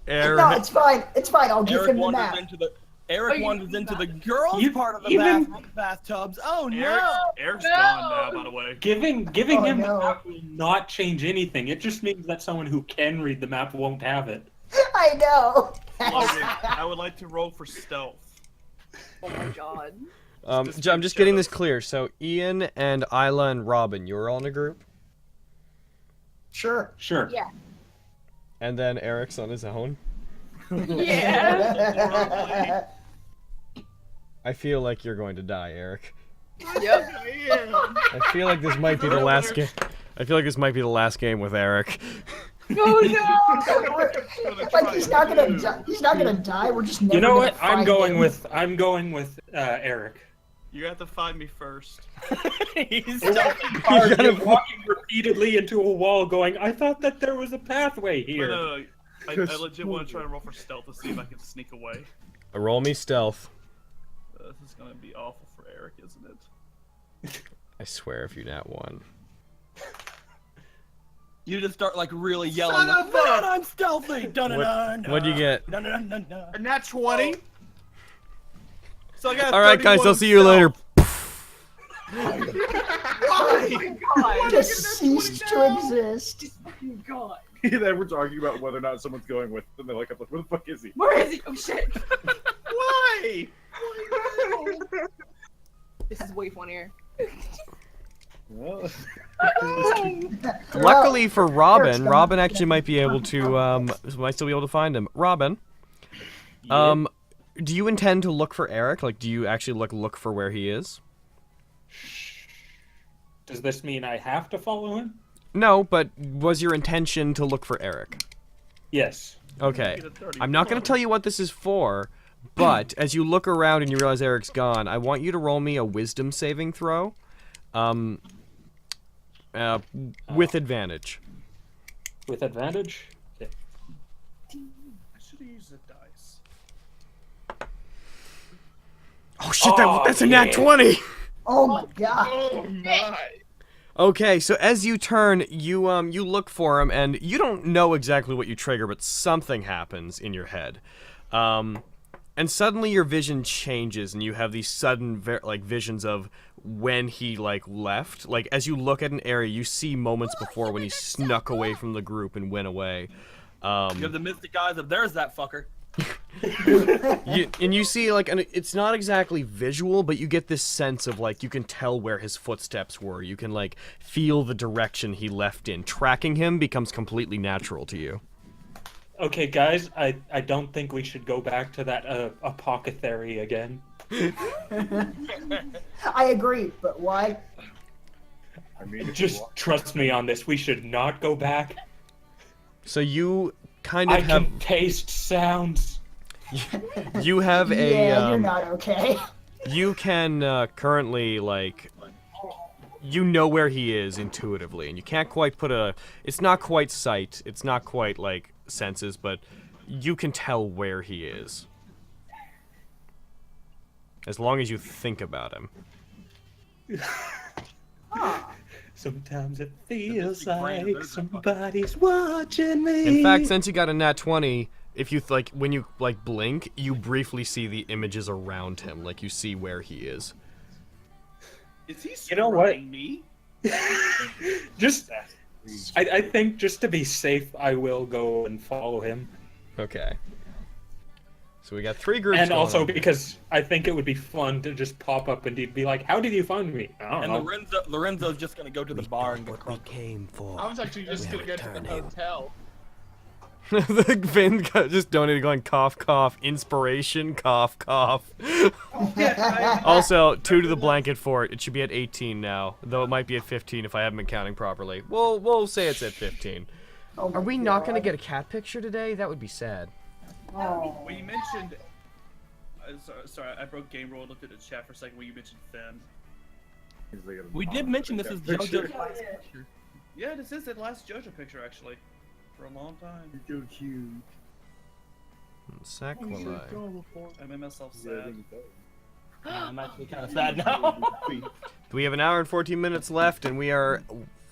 Eric. it's fine. It's fine. I'll give Eric him the wanders map. into the Oh, you wanders can into do the that. girls' You- part of the even- bathtubs. Oh no! Eric's No! gone now, by the way. Giving Oh, him no. the map will not change anything. It just means that someone who can read the map won't have it. I know. Logan, I would like to roll for stealth. Oh my god. I'm just getting this clear. So Ian and Isla and Robin, you're all in a group, Sure. Sure. Yeah. and then Eric's on his own. Yeah. I feel like you're going to die, Eric. Yep. I feel like this might be the last game. I feel like this might be the last game with Eric. Oh no. Like he's not gonna die. He's not gonna die. We're just never You know gonna what? I'm find going him. with Eric. You have to find me first. He's You're walking repeatedly into a wall, going, "I thought that there was a pathway here." No. I legit want to try and roll for stealth to see if I can sneak away. Roll me stealth. This is gonna be awful for Eric, isn't it? I swear if you nat 1. You just start like really yelling. Son Like, of Man, I'm stealthy. Dun-dun-dun, What'd you get? dun-dun-dun-dun. A nat 20. So I got. All right, guys. 31 I'll see you later. Why? God. Just cease to exist. Fucking God. Then we're talking about whether or not someone's going with them. They're like, where the fuck is he? Where is he? Oh shit. Why? This is way funnier. Well, Luckily for Robin, Eric's Robin gone. actually might be able to, might still be able to find him. Robin, do you intend to look for Eric? Like, do you actually look for where he is? Does this mean I have to follow him? No, but was your intention to look for Eric? Yes. Okay. I'm not going to tell you what this is for, but as you look around and you realize Eric's gone, I want you to roll me a wisdom saving throw. With advantage. With advantage? Okay. I should have used the dice. Oh shit, that's a yeah. nat 20! Oh my god. Oh my. Okay, so as you turn, you look for him, and you don't know exactly what you trigger, but something happens in your head. And suddenly your vision changes, and you have these sudden visions of when he left. Like, as you look at an area, you see moments before when he snuck away from the group and went away. You have the mystic eyes of there's that fucker. You see, it's not exactly visual, but you get this sense of, you can tell where his footsteps were. You can, feel the direction he left in. Tracking him becomes completely natural to you. Okay, guys, I don't think we should go back to that apothecary again. I agree, but why? I mean, Just trust me on this. We should not go back. So you kind of I have... can taste sounds. You have a... Yeah, you're not okay. You can currently, you know where he is intuitively, and you can't quite put a... It's not quite sight, it's not quite, senses, but you can tell where he is. As long as you think about him. Sometimes it feels like somebody's watching me. In fact, since you got a nat 20, if you, when you, blink, you briefly see the images around him, you see where he is. Is he You know what? spraying me? Just, I think just to be safe, I will go and follow him. Okay. So we got 3 groups And going also on. because I think it would be fun to just pop up and be like, "How did you find me?" I don't And know. Lorenzo's just gonna go to the bar and get What we crunk. came for. I was actually just gonna go to the hotel. Vin just donated going cough cough inspiration cough cough. Also 2 to the blanket fort. It should be at 18 now, though it might be at 15 if I haven't been counting properly. We'll say it's at 15. Oh my Are we not gonna God. get a cat picture today? That would be sad. Oh. When you mentioned, sorry, I broke game roll. Looked at the chat for a second when you mentioned Finn. We did mention this is JoJo's last picture. Yeah, this is the last JoJo picture actually, for a long time. so cute. Sacrilege. I made myself sad. I'm actually kind of sad now. We have an hour and 14 minutes left, and we are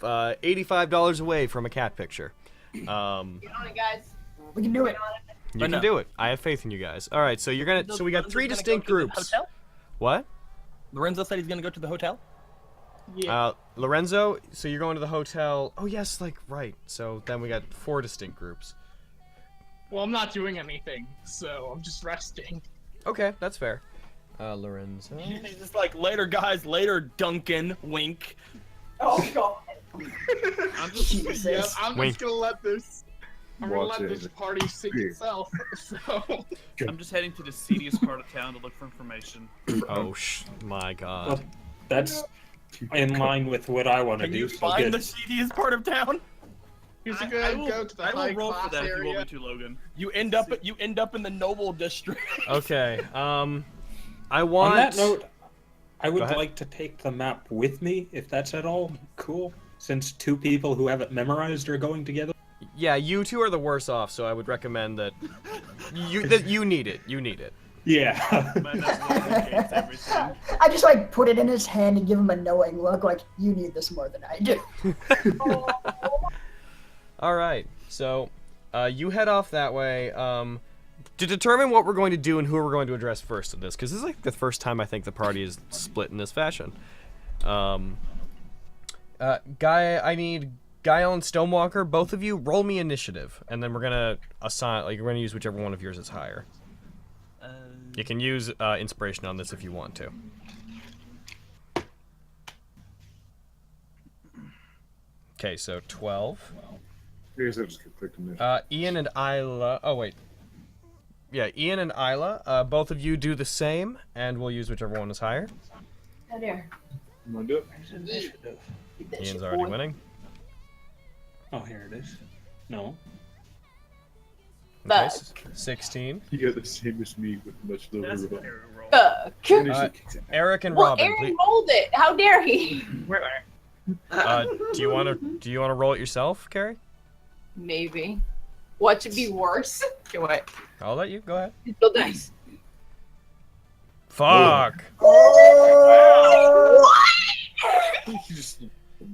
$85 away from a cat picture. Get on it, guys. We can do it. You can do it. I have faith in you guys. All right, so you're gonna. So we got 3 Lorenzo's distinct gonna go to the groups. hotel? What? Lorenzo said he's gonna go to the hotel. Yeah. Lorenzo, so you're going to the hotel. Oh yes, right. So then we got 4 distinct groups. Well, I'm not doing anything, so I'm just resting. Okay, that's fair. Lorenzo. He's just like, later guys, later Duncan, wink. Oh god. I'm just, Jesus. yeah, I'm Wait. just gonna let this. I'm gonna Watch let it. this party sink itself. So. I'm just heading to the seediest part of town to look for information. Oh my God. Well, that's in line with what I want to Can do. you So find good. the seediest part of town? Here's a I good will, go to the I will high roll for class that if you want area. me to, Logan. You end up in the noble district. Okay. I On want. that note, I would ahead. like to take the map with me, if that's at all cool. Since 2 people who have it memorized are going together. Yeah, you 2 are the worse off, so I would recommend that you need it. You need it. Yeah. Man, that's Logan hates everything. I just put it in his hand and give him a knowing look, you need this more than I do. All right, so you head off that way. To determine what we're going to do and who we're going to address first in this, because this is like the first time I think the party is split in this fashion. I need GAE-EL and STONEWALKER. Both of you roll me initiative, and then we're gonna assign. Like, we're gonna use whichever one of yours is higher. You can use inspiration on this if you want to. Okay, so 12. Ian and Isla. Oh wait. Yeah, Ian and Isla. Both of you do the same, and we'll use whichever one is higher. Oh dear. You want to do it? Initiative. Ian's already winning. Oh, here it is. No. Okay, 16. You got the same as me with much lower That's roll. very roll. Eric and Well, Robin. Aaron rolled it. How dare he? Do you want to roll it yourself, Carrie? Maybe. What should be worse? Okay, wait. I'll let you. Go ahead. Roll dice. Fuck.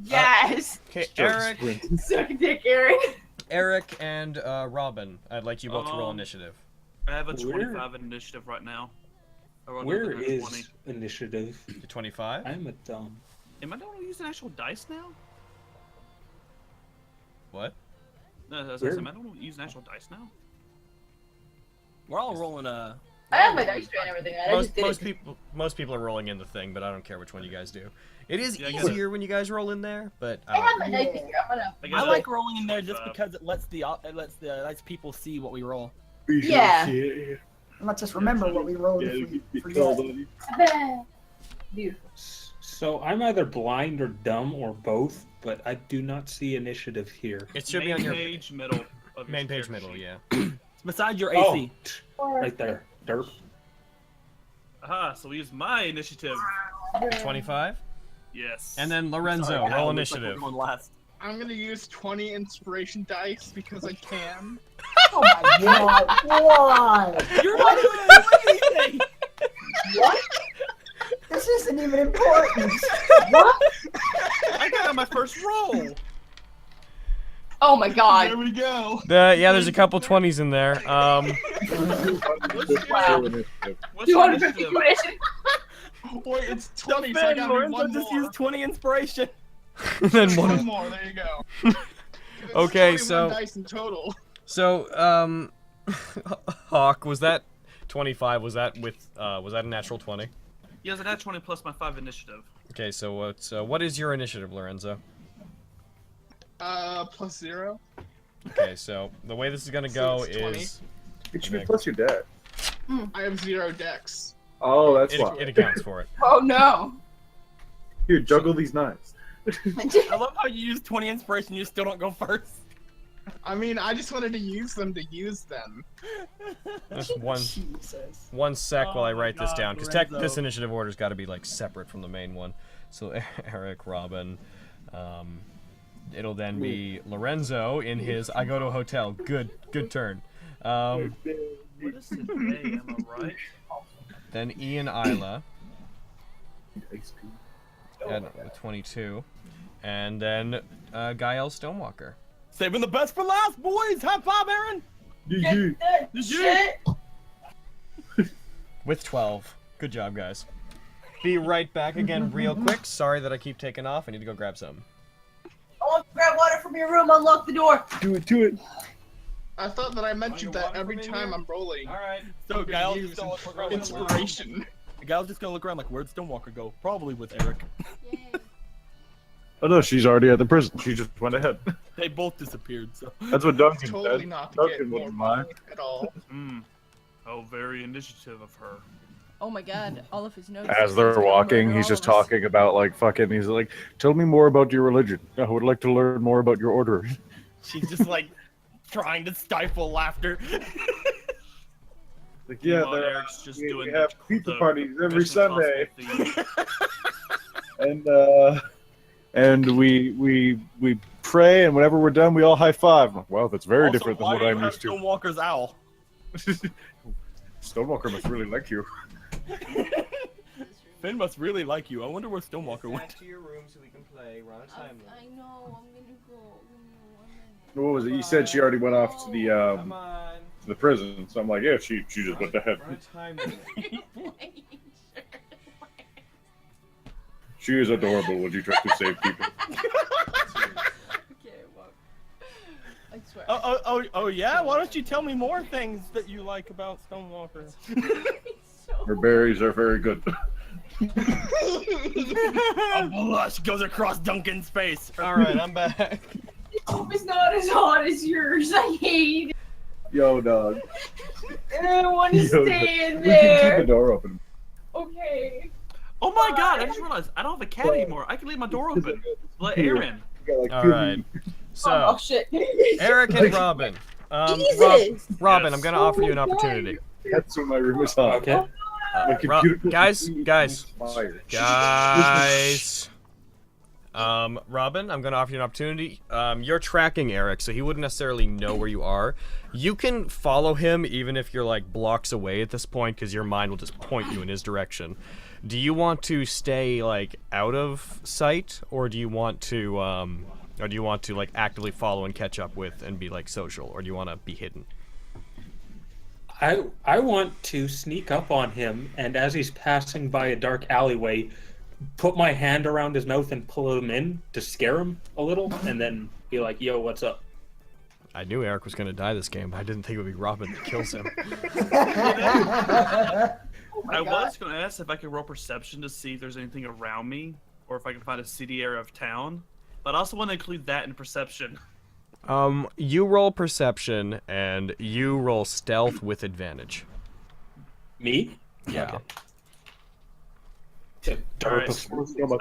Yes. Okay, Eric. Suck a dick, Aaron. Eric and Robin. I'd like you both to roll initiative. I have a 25 in initiative right now. Where is initiative? 25? I'm a dumb. Am I able to use an actual dice now? What? No, am I able to use an actual dice now? We're all rolling I have my dice tray and everything. Most people are rolling in the thing, but I don't care which one you guys do. It is Yeah, I easier when you guys roll in there, but I have my dice here. I'm gonna. I like rolling in there just because it lets people see what we roll. Yeah. Let's just remember what we rolled if we forget. Beautiful. So I'm either blind or dumb or both, but I do not see initiative here. it should be on your page middle. Of main your page middle, sheet. yeah. Besides your AC. Right there. Derp. Aha, so we use my initiative. 25? Yes. And then Lorenzo, Sorry, roll Al, looks like initiative. we're going last. I'm gonna use 20 inspiration dice because I can. Oh my god. Why? You're not even doing anything! What? This isn't even important. What? I got my first roll. Oh my god. There we go. Yeah, there's a couple 20s in there. Wow. What's your initiative? 250 inspiration. Wait, it's 20, so I Ben, gotta do Lorenzo one just more. used 20 inspiration. Then One one. more, there you go. It's Okay, 21 so- dice in total. So, Hawk, was that 25? Was that a natural 20? He has a nat 20 plus my 5 initiative. Okay, so what is your initiative, Lorenzo? +0. Okay, so the way this is gonna go So it's is It should be plus your dad. I have 0 dex. Oh, that's why. it accounts for it. Oh no. Here, juggle these knives. I love how you use 20 inspiration, you still don't go first. I mean, I just wanted to use them to use them. Just one Jesus. sec while I Oh my write this God, down, because Lorenzo. this initiative order's got to be like separate from the main one. So Eric, Robin, it'll then be Lorenzo in his I go to a hotel. Good turn. What is today? Am I right? Then Ian, Isla at 22, and then GAE-EL, STONEWALKER. Saving the best for last, boys! High five, Aaron! Shit. With 12. Good job, guys. Be right back again real quick. Sorry that I keep taking off. I need to go grab some. I want to grab water from your room. Unlock the door. Do it. I thought that I mentioned you that want every from in time here? I'm rolling. Alright. So, I'm gonna Gail's use just gonna look around. inspiration. Gail's just gonna look around like, where'd STONEWALKER go? Probably with Eric. Oh no, she's already at the prison. She just went ahead. They both disappeared, so. That's what Duncan Totally said. not to Duncan get more wouldn't mind. money at all. Oh, very initiative of her. Oh my god, all of his notes. As they're walking, he's just talking about like fucking. He's like, "Tell me more about your religion. I would like to learn more about your order." She's just like trying to stifle laughter. Like, yeah, Meanwhile, Eric's just we doing have the pizza parties every Mission Sunday, Impossible theme. and we pray, and whenever we're done, we all high five. Well, that's very Also, different than why what do you I'm have used to. STONEWALKER's owl. STONEWALKER must really like you. Finn must really like you. I wonder where STONEWALKER went. Back to your room so we can play. We're on a time limit. I know. I'm gonna go. What was it? You said she already went off to the prison. So I'm like, yeah, she just went ahead. She is adorable when you try to save people. Okay, well, I swear. Oh yeah? Why don't you tell me more things that you like about Stonewalker? Her berries are very good. A blush goes across Duncan's face. Alright, I'm back. Hope it's not as hot as yours. I hate it. Yo, dog. I don't want to stay in We can keep there. the door open. Okay. Oh my god, I just realized I don't have a cat anymore. I can leave my door open. Let Aaron. Alright. So, Oh shit. Eric and Robin. Jesus. Robin, I'm gonna offer you an opportunity. That's what my room is on. Okay. My computer Guys. Fire. Robin, I'm gonna offer you an opportunity. You're tracking Eric, so he wouldn't necessarily know where you are. You can follow him even if you're like blocks away at this point, because your mind will just point you in his direction. Do you want to stay like out of sight, or do you want to like actively follow and catch up with and be like social, or do you want to be hidden? I want to sneak up on him, and as he's passing by a dark alleyway, put my hand around his mouth and pull him in to scare him a little, and then be like, "Yo, what's up?" I knew Eric was gonna die this game. I didn't think it would be Robin that kills him. I was going to ask if I could roll perception to see if there's anything around me, or if I can find a city area of town. But I also want to include that in perception. You roll perception, and you roll stealth with advantage. Me? Yeah. Okay. Alright,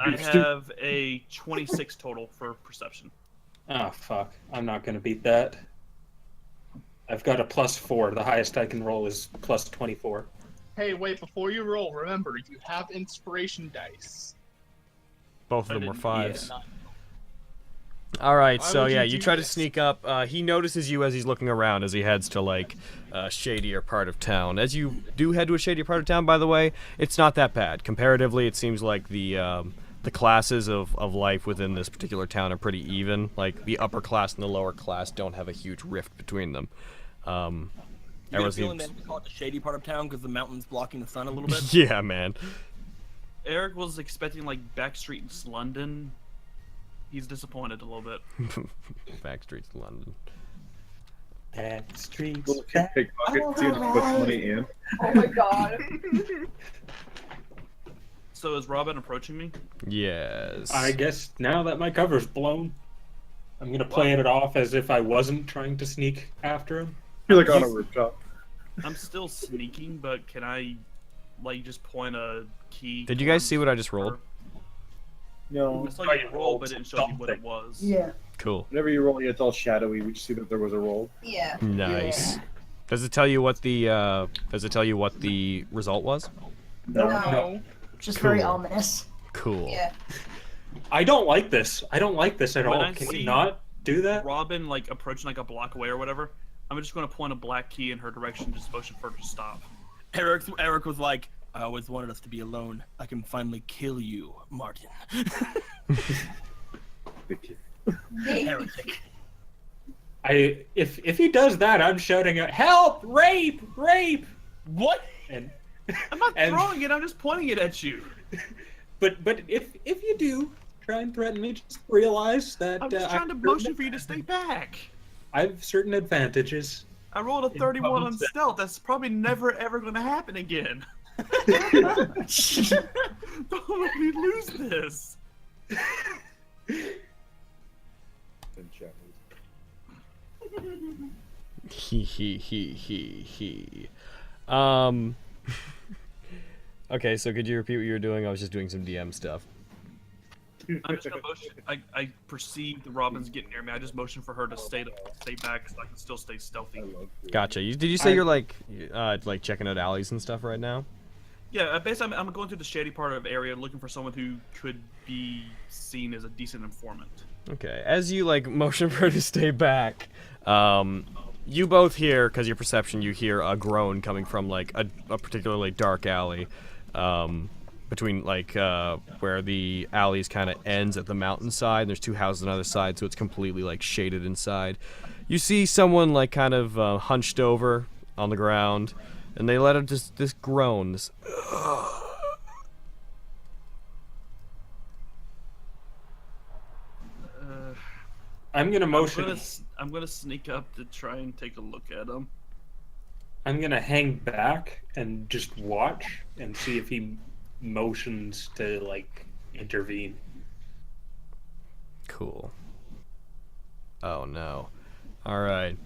I have a 26 total for perception. Oh, fuck. I'm not going to beat that. I've got a +4. The highest I can roll is +24. Hey, wait, before you roll, remember, you have inspiration dice. Both of them were didn't- 5s. Alright, Why so would you yeah, you do try to this? sneak up. He notices you as he's looking around as he heads to like a shadier part of town. As you do head to a shadier part of town, by the way, it's not that bad. Comparatively, it seems like the classes of life within this particular town are pretty even. Like the upper class and the lower class don't have a huge rift between them. You got a feeling they call it the shady part of town because the mountain's blocking the sun a little bit? Yeah, man. Eric was expecting like Backstreet's London. He's disappointed a little bit. Backstreet's London. Backstreets. Little kid pickpocket, see if he puts money in. Oh my god. So is Robin approaching me? Yes. I guess now that my cover's blown, I'm gonna play it off as if I wasn't trying to sneak after him. You're like on a rooftop. I'm still sneaking, but can I, like, just point a key? Did you guys see what I just rolled? No. I saw you roll, but it didn't show you what it was. Yeah. Cool. Whenever you roll, it's all shadowy. We just see that there was a roll. Yeah. Nice. Does it tell you what the result was? No. Just very Cool. ominous. Cool. Yeah. I don't like this. I don't like this at When all. I Can see we not do that? Robin, like, approaching like a block away or whatever, I'm just going to point a black key in her direction, just motion for her to stop. Eric was like, I always wanted us to be alone. I can finally kill you, Martin. Heretic. If he does that, I'm shouting out, "Help! Rape! Rape!" What? And I'm not And- throwing it, I'm just pointing it at you. but if you do try and threaten me, just realize that I'm just trying to motion for you to stay back. I have certain advantages. I rolled a 31 on stealth. That's probably never ever going to happen again. Don't let me lose this. He. Okay, so could you repeat what you were doing? I was just doing some DM stuff. I'm just gonna motion. I perceive the Robin's getting near me. I just motion for her to stay back so I can still stay stealthy. Gotcha. Did you say you're like checking out alleys and stuff right now? Yeah, basically I'm going through the shady part of the area looking for someone who could be seen as a decent informant. Okay. As you like motion for her to stay back, you both hear, because your perception, you hear a groan coming from like a particularly dark alley. between like where the alleys kind of ends at the mountainside. There's 2 houses on the other side, so it's completely like shaded inside. You see someone like kind of hunched over on the ground, and they let out this groan. This. I'm gonna motion. I'm gonna sneak up to try and take a look at him. I'm gonna hang back and just watch and see if he motions to like intervene. Cool. Oh no. All right.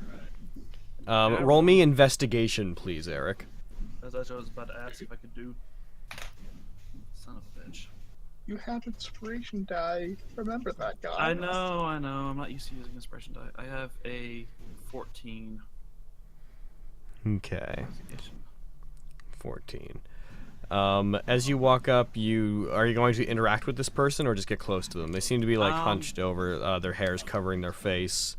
Roll me investigation, please, Eric. That's what I was about to ask if I could do. Son of a bitch. You have inspiration die. Remember that, guy. I know. I'm not used to using inspiration die. I have a 14. Okay. 14. As you walk up, are you going to interact with this person or just get close to them? They seem to be like hunched over. Their hair's covering their face.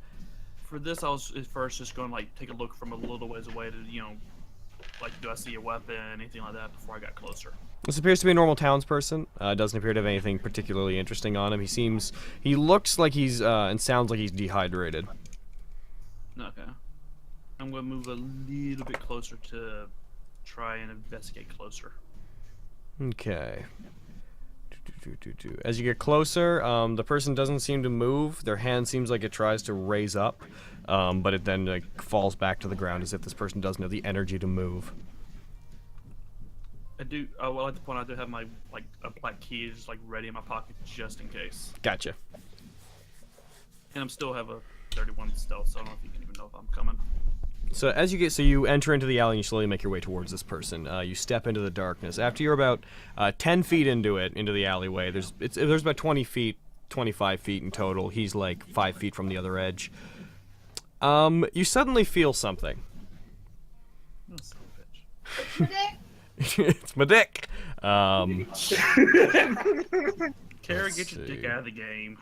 For this, I was at first just going to like take a look from a little ways away to, you know, like do I see a weapon, anything like that before I got closer. This appears to be a normal townsperson. Doesn't appear to have anything particularly interesting on him. He looks like he's and sounds like he's dehydrated. Okay. I'm going to move a little bit closer to try and investigate closer. Okay. As you get closer, the person doesn't seem to move. Their hand seems like it tries to raise up, but it then like falls back to the ground as if this person doesn't have the energy to move. I do. Well, at the point I do have my like a black key just like ready in my pocket just in case. Gotcha. And I'm still have a 31 stealth, so I don't know if you can even know if I'm coming. So as you enter into the alley and you slowly make your way towards this person. You step into the darkness. After you're about 10 feet into the alleyway, there's about 20 feet, 25 feet in total. He's like 5 feet from the other edge. You suddenly feel something. Oh, son of a bitch. It's my dick. Kara, get your dick out of the game.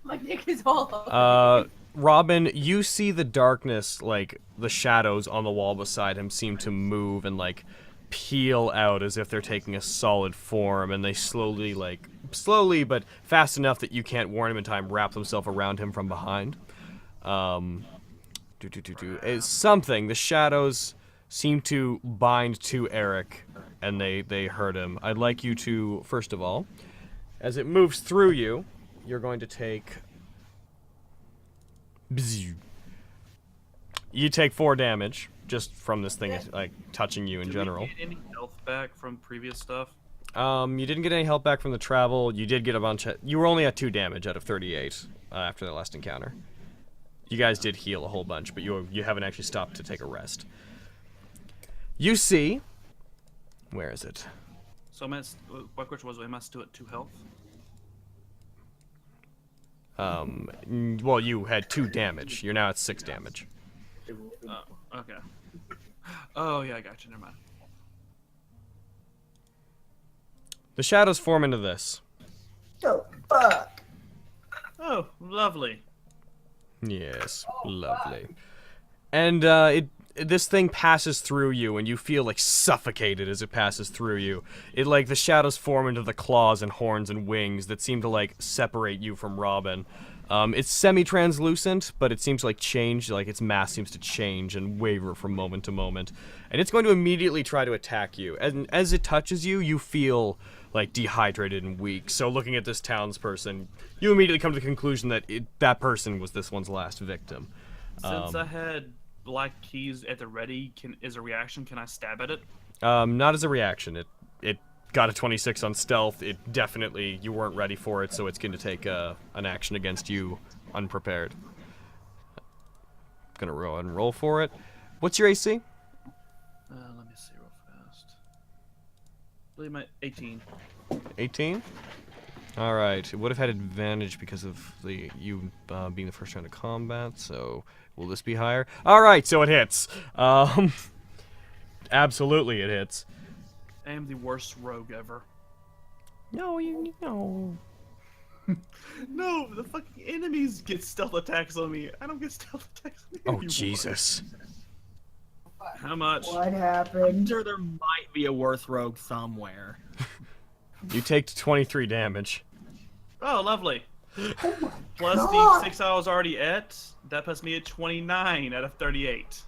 My dick is all. Robin, you see the darkness, like the shadows on the wall beside him seem to move and like peel out as if they're taking a solid form, and they slowly but fast enough that you can't warn him in time, wrap themselves around him from behind. It's something. The shadows seem to bind to Eric, and they hurt him. I'd like you to, first of all, as it moves through you, you're going to take... You take 4 damage just from this thing like touching you in general. Did we get any health back from previous stuff? You didn't get any health back from the travel. You did get a bunch of... You were only at 2 damage out of 38 after the last encounter. You guys did heal a whole bunch, but you haven't actually stopped to take a rest. You see... Where is it? So my question was, am I still at 2 health? Well, you had 2 damage. You're now at 6 damage. Oh, okay. Oh, yeah, I got you. Never mind. The shadows form into this. Oh, fuck. Oh, lovely. Yes, lovely. And, this thing passes through you, and you feel, like, suffocated as it passes through you. It, like, the shadows form into the claws and horns and wings that seem to, like, separate you from Robin. It's semi-translucent, but it seems to, like, change, like, its mass seems to change and waver from moment to moment. And it's going to immediately try to attack you. And as it touches you, you feel, like, dehydrated and weak. So looking at this townsperson, you immediately come to the conclusion that that person was this one's last victim. Since I had black keys at the ready, as a reaction, can I stab at it? Not as a reaction. It got a 26 on stealth. It definitely, you weren't ready for it, so it's going to take an action against you unprepared. Gonna roll for it. What's your AC? Let me see real fast. I believe my 18. 18? Alright, it would have had advantage because of you being the first round of combat, so will this be higher? Alright, so it hits. Absolutely it hits. I am the worst rogue ever. No, you know. No, the fucking enemies get stealth attacks on me. I don't get stealth attacks on me. Oh, Jesus. How much? What I'm happened? sure there might be a worse rogue somewhere. You take 23 damage. Oh, lovely. Plus God. the 6 I was already at, that puts me at 29 out of 38.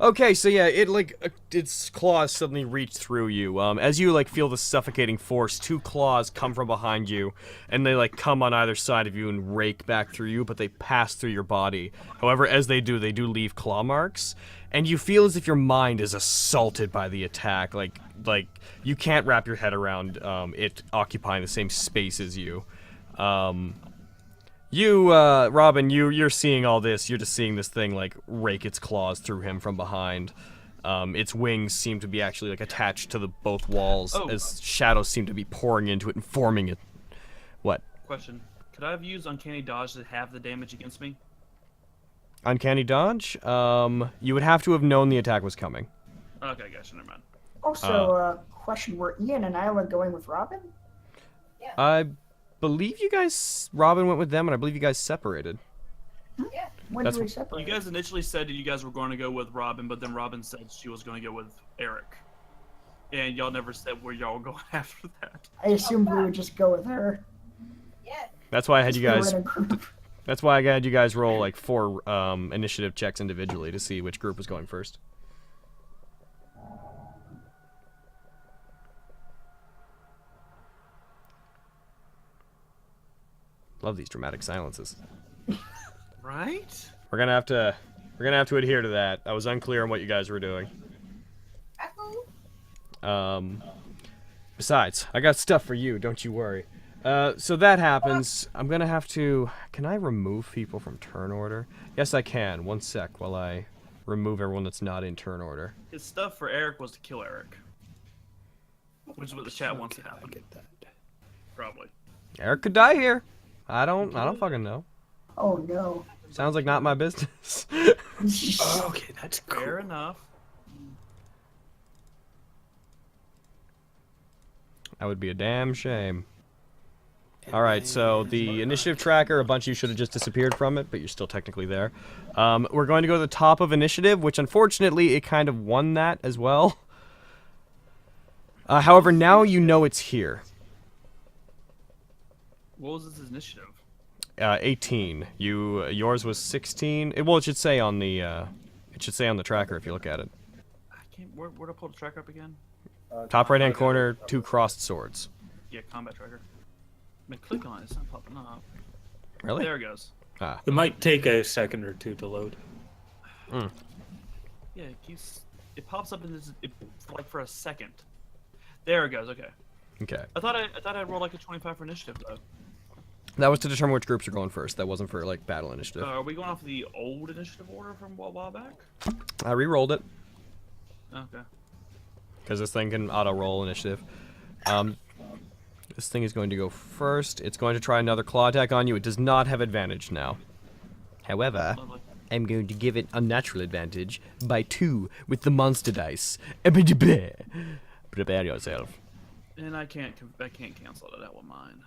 Okay, so yeah, its claws suddenly reach through you. As you feel the suffocating force, 2 claws come from behind you, and they come on either side of you and rake back through you, but they pass through your body. However, as they do leave claw marks, and you feel as if your mind is assaulted by the attack. Like you can't wrap your head around it occupying the same space as you. Robin, you're seeing all this. You're just seeing this thing rake its claws through him from behind. Its wings seem to be actually attached to both walls as shadows seem to be pouring into it and forming it. What? Question. Could I have used Uncanny Dodge to have the damage against me? Uncanny Dodge? You would have to have known the attack was coming. Okay, gotcha, never mind. Also, question: were Ian and Isla going with Robin? I believe Robin went with them, and I believe you guys separated. When That's did we what- separate? You guys initially said that you guys were going to go with Robin, but then Robin said she was going to go with Eric. And y'all never said where y'all were going after that. I assumed we would just go with her. That's why I had you We were guys. in a group. That's why I had you guys roll 4 initiative checks individually to see which group was going first. Love these dramatic silences. Right? We're gonna have to adhere to that. I was unclear on what you guys were doing. Besides, I got stuff for you. Don't you worry. So that happens. I'm gonna have to. Can I remove people from turn order? Yes, I can. One sec while I remove everyone that's not in turn order. His stuff for Eric was to kill Eric. Which is what the chat wants to happen. Probably. Eric could die here. I don't fucking know. Oh no. Sounds like not my business. Okay, that's Fair enough. That would be a damn shame. Alright, so the initiative tracker, a bunch of you should have just disappeared from it, but you're still technically there. We're going to go to the top of initiative, which unfortunately it kind of won that as well. However, now you know it's here. What was this initiative? 18. Yours was 16. Well, it should say on the tracker if you look at it. I can't. Where to pull the tracker up again? Top right-hand corner, 2 crossed swords. Yeah, combat tracker. I mean, click on it. It's not popping up. Really? There it goes. Ah. It might take a second or two to load. Mm. Yeah, it pops up in this for a second. There it goes. Okay. Okay. I thought I rolled a 25 for initiative though. That was to determine which groups are going first. That wasn't for battle initiative. Are we going off the old initiative order from a while back? I re-rolled it Okay. because this thing can auto-roll initiative. This thing is going to go first. It's going to try another claw attack on you. It does not have advantage now. However, Lovely. I'm going to give it unnatural advantage by 2 with the monster dice. Prepare yourself. And I can't cancel it out with mine.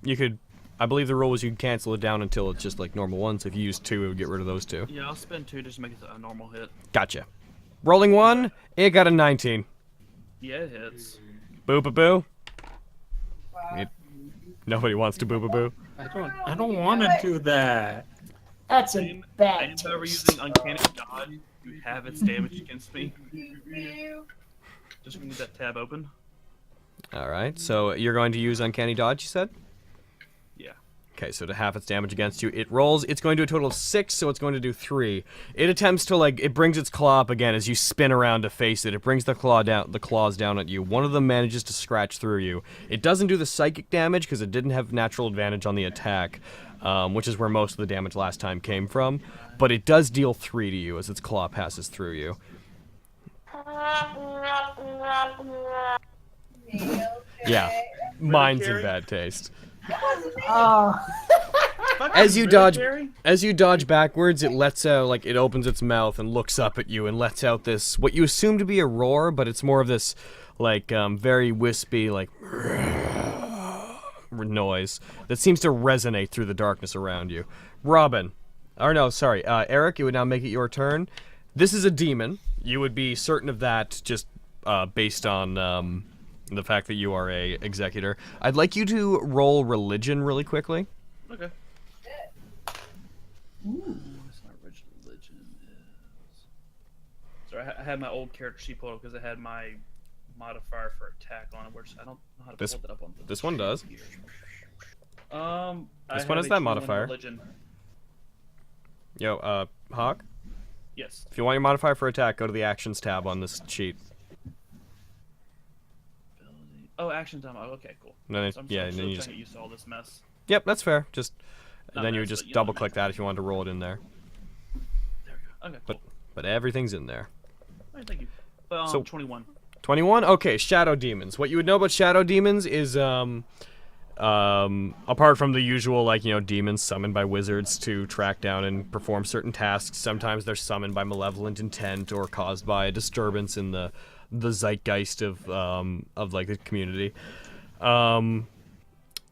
You could. I believe the rule was you could cancel it down until it's just normal ones. If you use 2, it would get rid of those 2. Yeah, I'll spend 2 just to make it a normal hit. Gotcha. Rolling 1, it got a 19. Yeah, it hits. Boo-ba-boo. Nobody wants to boo-ba-boo. I don't want to do that. That's a I'm bad never taste. using Uncanny Dodge to have its damage against me. Just need that tab open. Alright, so you're going to use Uncanny Dodge, you said? Yeah. Okay, so to half its damage against you, it rolls. It's going to do a total of 6, so it's going to do 3. It attempts to it brings its claw up again as you spin around to face it. It brings the claws down at you. One of them manages to scratch through you. It doesn't do the psychic damage because it didn't have natural advantage on the attack, which is where most of the damage last time came from. But it does deal 3 to you as its claw passes through you. Yeah, mine's in bad taste. Oh. As you dodge backwards, it lets out it opens its mouth and looks up at you and lets out this what you assume to be a roar, but it's more of this very wispy noise that seems to resonate through the darkness around you. Robin, Or no, sorry, Eric, it would now make it your turn. This is a demon. You would be certain of that just based on the fact that you are a executor. I'd like you to roll religion really quickly. Okay. Ooh, what's my religion is? Sorry, I had my old character sheet pulled up because it had my modifier for attack on it, which I don't know how to pull that up on this one does. This one has that modifier. Religion. Yo, Hawk? Yes. If you want your modifier for attack, go to the actions tab on this sheet. Oh, actions. Okay, cool. And then So I'm yeah, still and then you trying just. to get used to all this mess. Yep, that's fair. Just Not then you would mess, just but you know double what I click that if you wanted to roll it in there. There we go. Okay, cool. But everything's in there. All right, thank you. So 21. 21? Okay, shadow demons. What you would know about shadow demons is apart from the usual, like, demons summoned by wizards to track down and perform certain tasks, sometimes they're summoned by malevolent intent or caused by a disturbance in the zeitgeist of like the community.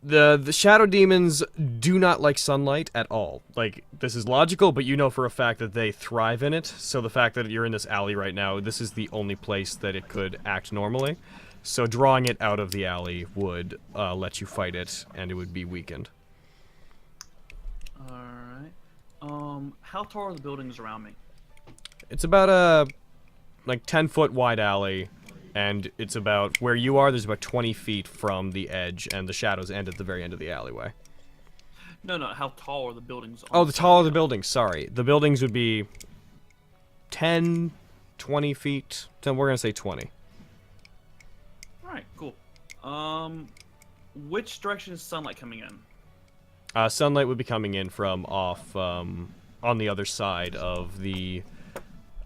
The shadow demons do not like sunlight at all. Like, this is logical, but you know for a fact that they thrive in it. So the fact that you're in this alley right now, this is the only place that it could act normally. So drawing it out of the alley would let you fight it, and it would be weakened. Alright. How tall are the buildings around me? It's about a, 10-foot wide alley, and it's about, where you are, there's about 20 feet from the edge, and the shadows end at the very end of the alleyway. No, how tall are the buildings? Oh, the taller the buildings, sorry. The buildings would be 10, 20 feet, then we're going to say 20. Alright, cool. Which direction is sunlight coming in? Sunlight would be coming in from off, on the other side of the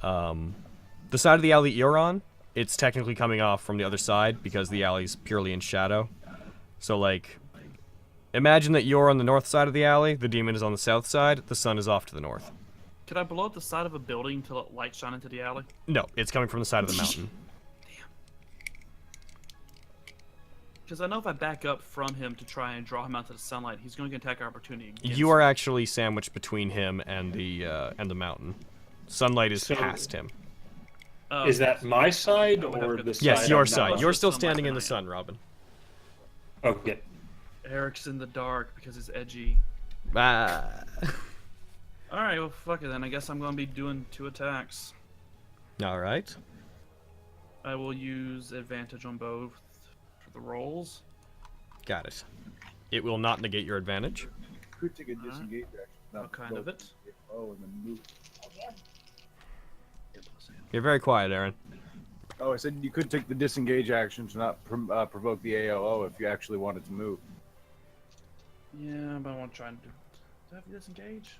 side of the alley you're on. It's technically coming off from the other side because the alley's purely in shadow. So, like, imagine that you're on the north side of the alley, the demon is on the south side, the sun is off to the north. Could I blow up the side of a building to let light shine into the alley? No, it's coming from the side of the mountain. Because I know if I back up from him to try and draw him out to the sunlight, he's going to get an attack opportunity. You are actually sandwiched between him and the mountain. Sunlight is past him. Is that my side or the side? Yes, your I'm side. not You're on? still standing in the sun, Robin. Okay. Eric's in the dark because it's edgy. Ah. Alright, well, fuck it then. I guess I'm going to be doing 2 attacks. Alright. I will use advantage on both for the rolls. Got it. It will not negate your advantage. Could take a disengage action. What kind of it? Oh, and then move. You're very quiet, Aaron. Oh, I said you could take the disengage action to not provoke the AOO if you actually wanted to move. Yeah, but I want to try and do I have to disengage?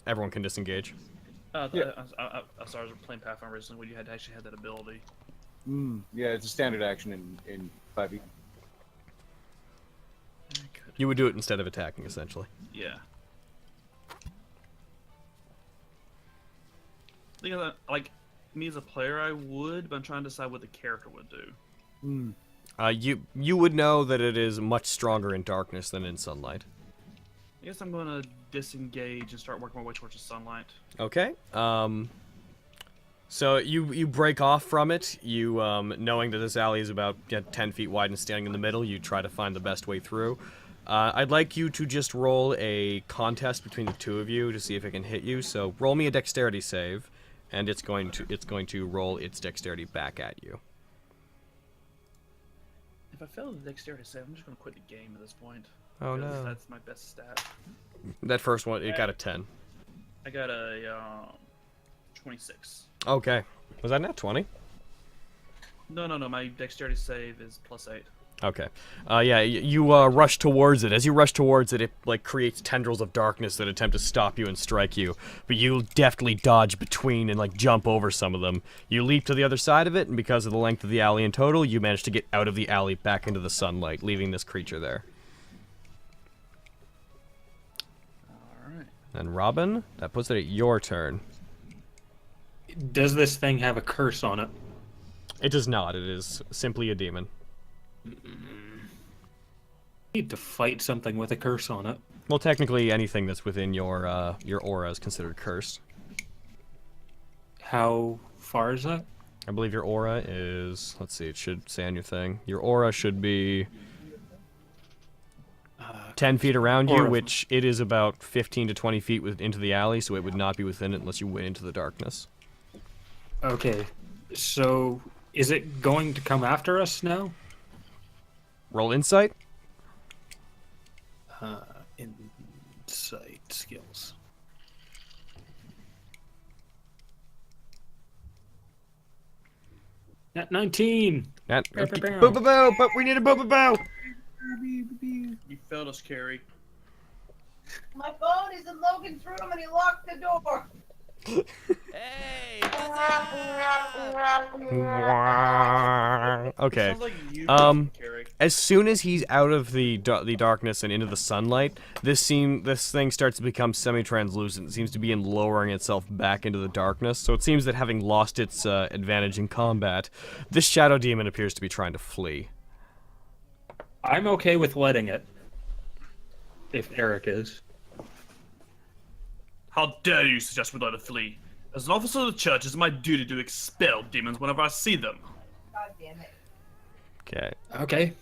Everyone can disengage. Yeah. I was playing Pathfinder recently when you had actually had that ability. Yeah, it's a standard action in 5e. You would do it instead of attacking, essentially. Yeah. I think like me as a player, I would, but I'm trying to decide what the character would do. You would know that it is much stronger in darkness than in sunlight. I guess I'm going to disengage and start working my way towards the sunlight. Okay. So you break off from it. You knowing that this alley is about 10 feet wide and standing in the middle, you try to find the best way through. I'd like you to just roll a contest between the two of you to see if it can hit you. So roll me a dexterity save, and it's going to roll its dexterity back at you. If I fail the dexterity save, I'm just going to quit the game at this point. Oh no. That's my best stat. That first one, it got a 10. I got a 26. Okay. Was that not 20? No. My dexterity save is +8. Okay. Yeah, you rush towards it. As you rush towards it, it like creates tendrils of darkness that attempt to stop you and strike you. But you deftly dodge between and like jump over some of them. You leap to the other side of it, and because of the length of the alley in total, you manage to get out of the alley back into the sunlight, leaving this creature there. Alright. And Robin, that puts it at your turn. Does this thing have a curse on it? It does not. It is simply a demon. Need to fight something with a curse on it. Well, technically, anything that's within your aura is considered cursed. How far is that? I believe your aura is... Let's see, it should say on your thing. Your aura should be 10 feet around you, which it is about 15 to 20 feet into the alley, so it would not be within it unless you went into the darkness. Okay, so is it going to come after us now? Roll insight. Insight skills. Nat19! Nat Bow, bow, bow. bow, bow, bow, but we need a bow, bow, bow. You failed us, Carrie. My phone is in Logan's room and he locked the door. Hey! Okay. Sounds like you, Carrie. As soon as he's out of the darkness and into the sunlight, this thing starts to become semi-translucent. It seems to be lowering itself back into the darkness. So it seems that having lost its advantage in combat, this shadow demon appears to be trying to flee. I'm okay with letting it. If Eric is. How dare you suggest we let it flee? As an officer of the church, it is my duty to expel demons whenever I see them. God damn it. Okay. Okay.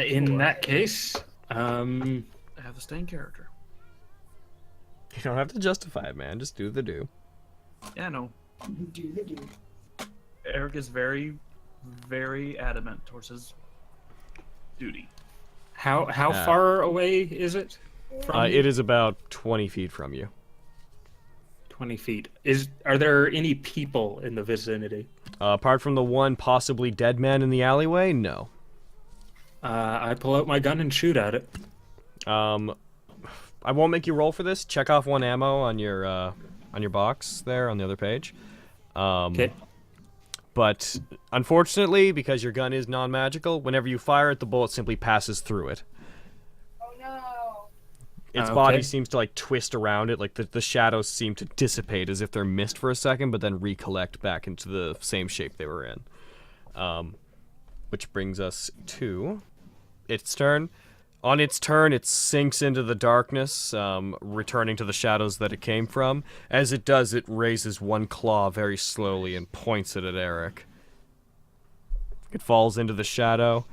In that case, I have the staying character. You don't have to justify it, man. Just do the do. Yeah, no. Do the do. Eric is very, very adamant towards his duty. how far away is it? From you? It is about 20 feet from you. 20 feet. Are there any people in the vicinity? Apart from the one possibly dead man in the alleyway, no. I pull out my gun and shoot at it. I won't make you roll for this. Check off 1 ammo on your box there on the other page. Okay. But unfortunately, because your gun is non-magical, whenever you fire it, the bullet simply passes through it. Oh no. Its Okay. body seems to like twist around it, like the shadows seem to dissipate as if they're mist for a second, but then recollect back into the same shape they were in. Which brings us to its turn. On its turn, it sinks into the darkness, returning to the shadows that it came from. As it does, it raises one claw very slowly and points it at Eric. It falls into the shadow.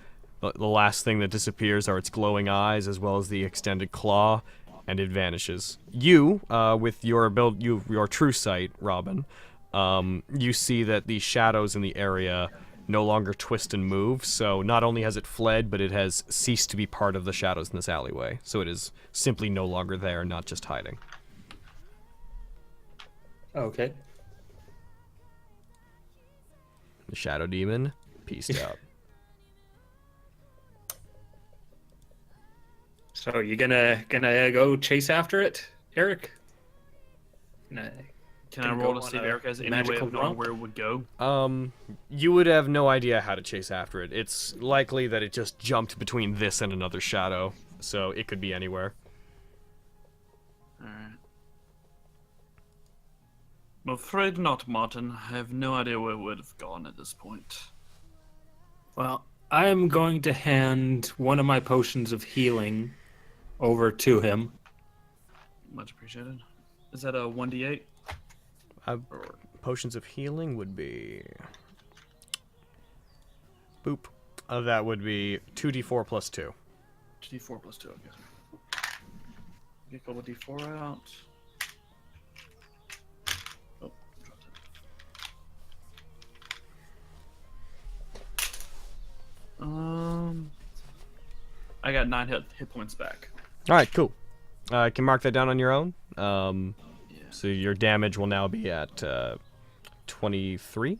The last thing that disappears are its glowing eyes, as well as the extended claw, and it vanishes. You, with your your true sight, Robin, you see that the shadows in the area no longer twist and move, so not only has it fled, but it has ceased to be part of the shadows in this alleyway. So it is simply no longer there, not just hiding. Okay. The shadow demon peaced out. So you gonna go chase after it, Eric? Can I roll to see if Eric has any way magical of knowing romp? where it would go? You would have no idea how to chase after it. It's likely that it just jumped between this and another shadow, so it could be anywhere. Alright. I'm afraid not, Martin. I have no idea where it would have gone at this point. Well, I am going to hand one of my potions of healing over to him. Much appreciated. Is that a 1d8? Potions of healing would be... Boop. That would be 2d4 plus 2. 2d4 plus 2, okay. Get a couple of d4 out. Oh, dropped it. I got 9 hit points back. Alright, cool. I can mark that down on your own. Yeah. So your damage will now be at 23?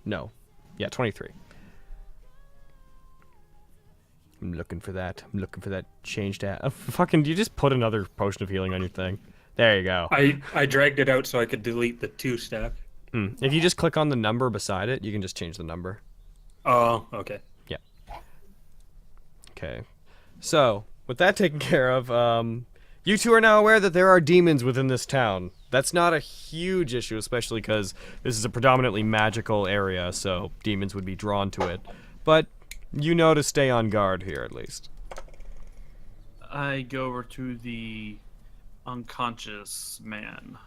No. Yeah, 23. I'm looking for that. I'm looking for that changed at. Fucking, you just put another potion of healing on your thing. There you go. I dragged it out so I could delete the 2 stack. If you just click on the number beside it, you can just change the number. Oh, okay. Yeah. Okay. So, with that taken care of, you two are now aware that there are demons within this town. That's not a huge issue, especially because this is a predominantly magical area, so demons would be drawn to it. But you know to stay on guard here, at least. I go over to the unconscious man.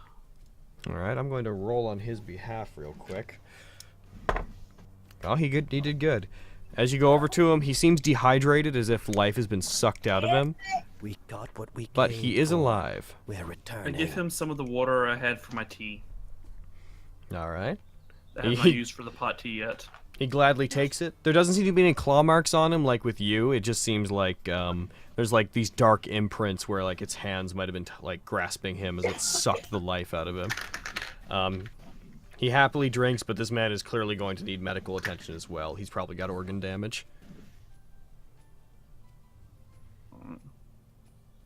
All right, I'm going to roll on his behalf real quick. Oh, he did good. As you go over to him, he seems dehydrated, as if life has been sucked out of him. We got what we But came he is for. alive. We're I returning. give him some of the water I had for my tea. All right. I have not used for the pot tea yet. He gladly takes it. There doesn't seem to be any claw marks on him like with you. It just seems like there's like these dark imprints where like its hands might have been like grasping him as it sucked the life out of him. He happily drinks, but this man is clearly going to need medical attention as well. He's probably got organ damage.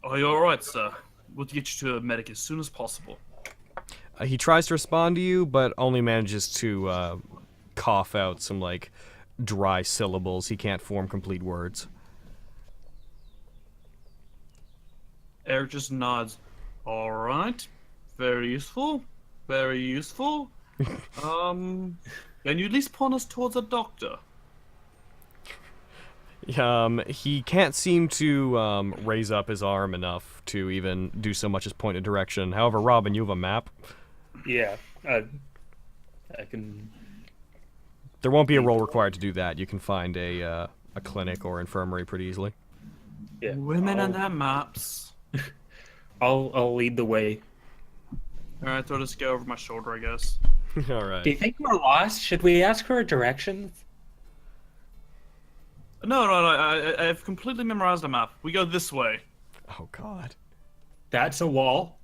Are you alright, sir? We'll get you to a medic as soon as possible. He tries to respond to you, but only manages to cough out some like dry syllables. He can't form complete words. Eric just nods. Alright. Very useful. Very useful. Can you at least point us towards a doctor? He can't seem to raise up his arm enough to even do so much as point a direction. However, Robin, you have a map. Yeah, I can. There won't be a roll required to do that. You can find a clinic or infirmary pretty easily. Yeah, Women and their maps. I'll lead the way. Alright, throw this guy over my shoulder, I guess. All right. Do you think we're lost? Should we ask her directions? No, I've completely memorized the map. We go this way. Oh God. That's a wall.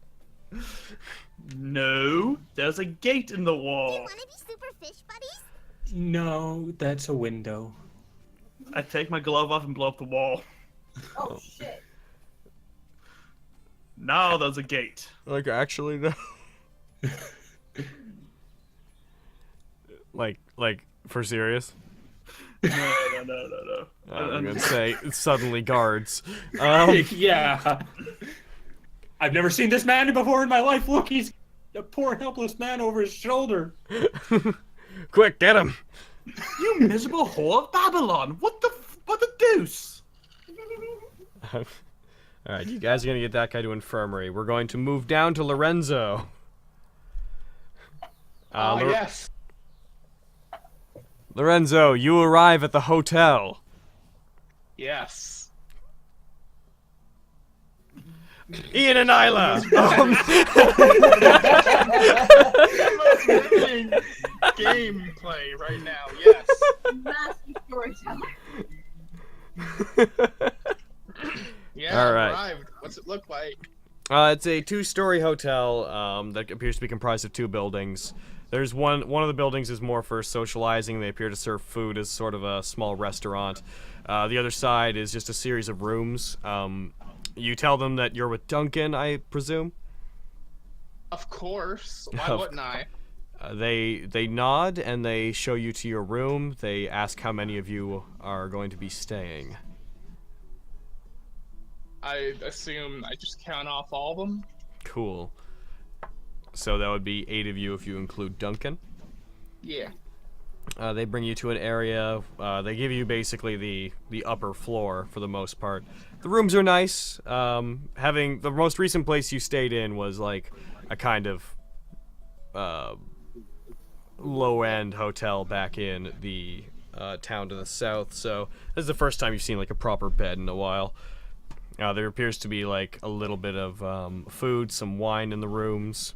No, there's a gate in the wall. Wanna be super fish buddies? No, that's a window. I take my glove off and blow up the wall. Oh shit. Now there's a gate. Like actually though. like for serious? No. I'm gonna say suddenly guards. Yeah. I've never seen this man before in my life. Look, he's a poor helpless man over his shoulder. Quick, get him! You miserable whore of Babylon! What the deuce? Alright, you guys are gonna get that guy to infirmary. We're going to move down to Lorenzo. Yes. Lorenzo, you arrive at the hotel. Yes. Ian and Isla! Most riveting gameplay right now, yes. Massive storytelling. Yeah, All right. arrived. What's it look like? It's a two-story hotel that appears to be comprised of two buildings. There's one of the buildings is more for socializing. They appear to serve food as sort of a small restaurant. The other side is just a series of rooms. You tell them that you're with Duncan, I presume? Of course. Why wouldn't I? They nod and they show you to your room. They ask how many of you are going to be staying. I assume I just count off all of them. Cool. So that would be 8 of you if you include Duncan. Yeah. They bring you to an area. They give you basically the upper floor for the most part. The rooms are nice. Having the most recent place you stayed in was like a kind of low-end hotel back in the town to the south. So this is the first time you've seen like a proper bed in a while. There appears to be like a little bit of food, some wine in the rooms,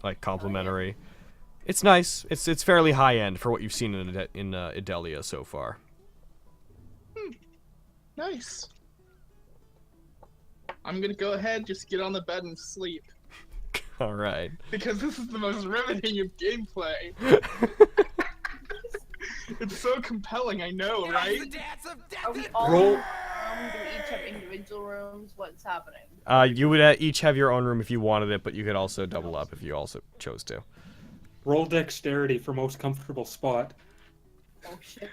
like complimentary. It's nice. It's fairly high end for what you've seen in Idelia so far. Nice. I'm gonna go ahead, just get on the bed and sleep. All right. Because this is the most riveting of gameplay. It's so compelling, I know, right? Are we all Roll. do we each have individual rooms? What's happening? You would each have your own room if you wanted it, but you could also double up if you also chose to. Roll dexterity for most comfortable spot. Oh shit.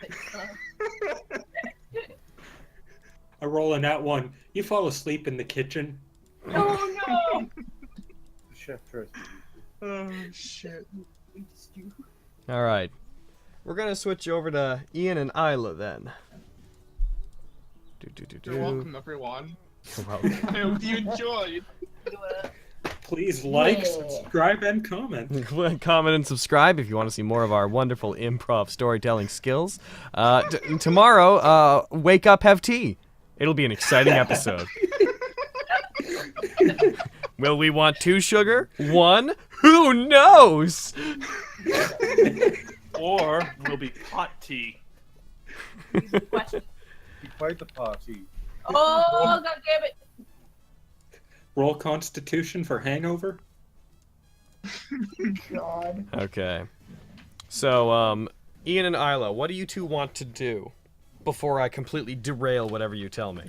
I roll a nat 1. You fall asleep in the kitchen. Oh no! Chef first. Oh, shit. All right. We're gonna switch over to Ian and Isla then. You're welcome, everyone. You're welcome. I hope you enjoyed. Please like, Yeah. subscribe, and comment. Comment and subscribe if you want to see more of our wonderful improv storytelling skills. Tomorrow, wake up, have tea. It'll be an exciting episode. Will we want 2 sugar? 1? Who knows? Or will be hot tea. Easy question. Quite the party. Oh, God damn it. Roll Constitution for hangover. God. Okay. So, Ian and Isla, what do you two want to do before I completely derail whatever you tell me?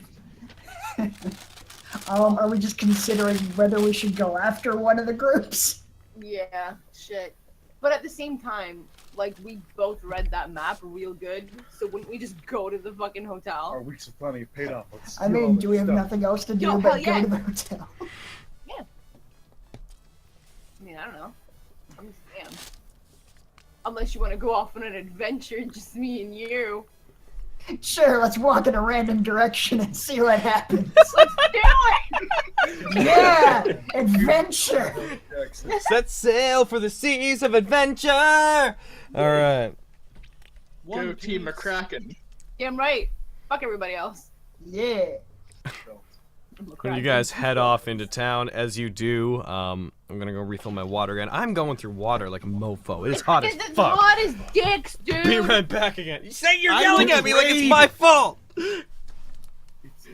Are we just considering whether we should go after one of the groups? Yeah, shit. But at the same time, like, we both read that map real good, so wouldn't we just go to the fucking hotel? Our weeks of planning have paid off. Let's I do all mean, this do we have stuff. nothing else to do Yo, but hell go yeah. to the hotel? Yeah. I mean, I don't know. I'm just saying. Unless you want to go off on an adventure, just me and you. Sure, let's walk in a random direction and see what happens. Let's do it! Yeah! Adventure! Set sail for the seas of adventure! Alright. Go Team McCraken. Damn right. Fuck everybody else. Yeah. When you guys head off into town, as you do, I'm gonna go refill my water again. I'm going through water like a mofo. It is hot as It's fuck. hot as dicks, dude! Be right back again. You say you're I yelling was at me like it's raised- my fault!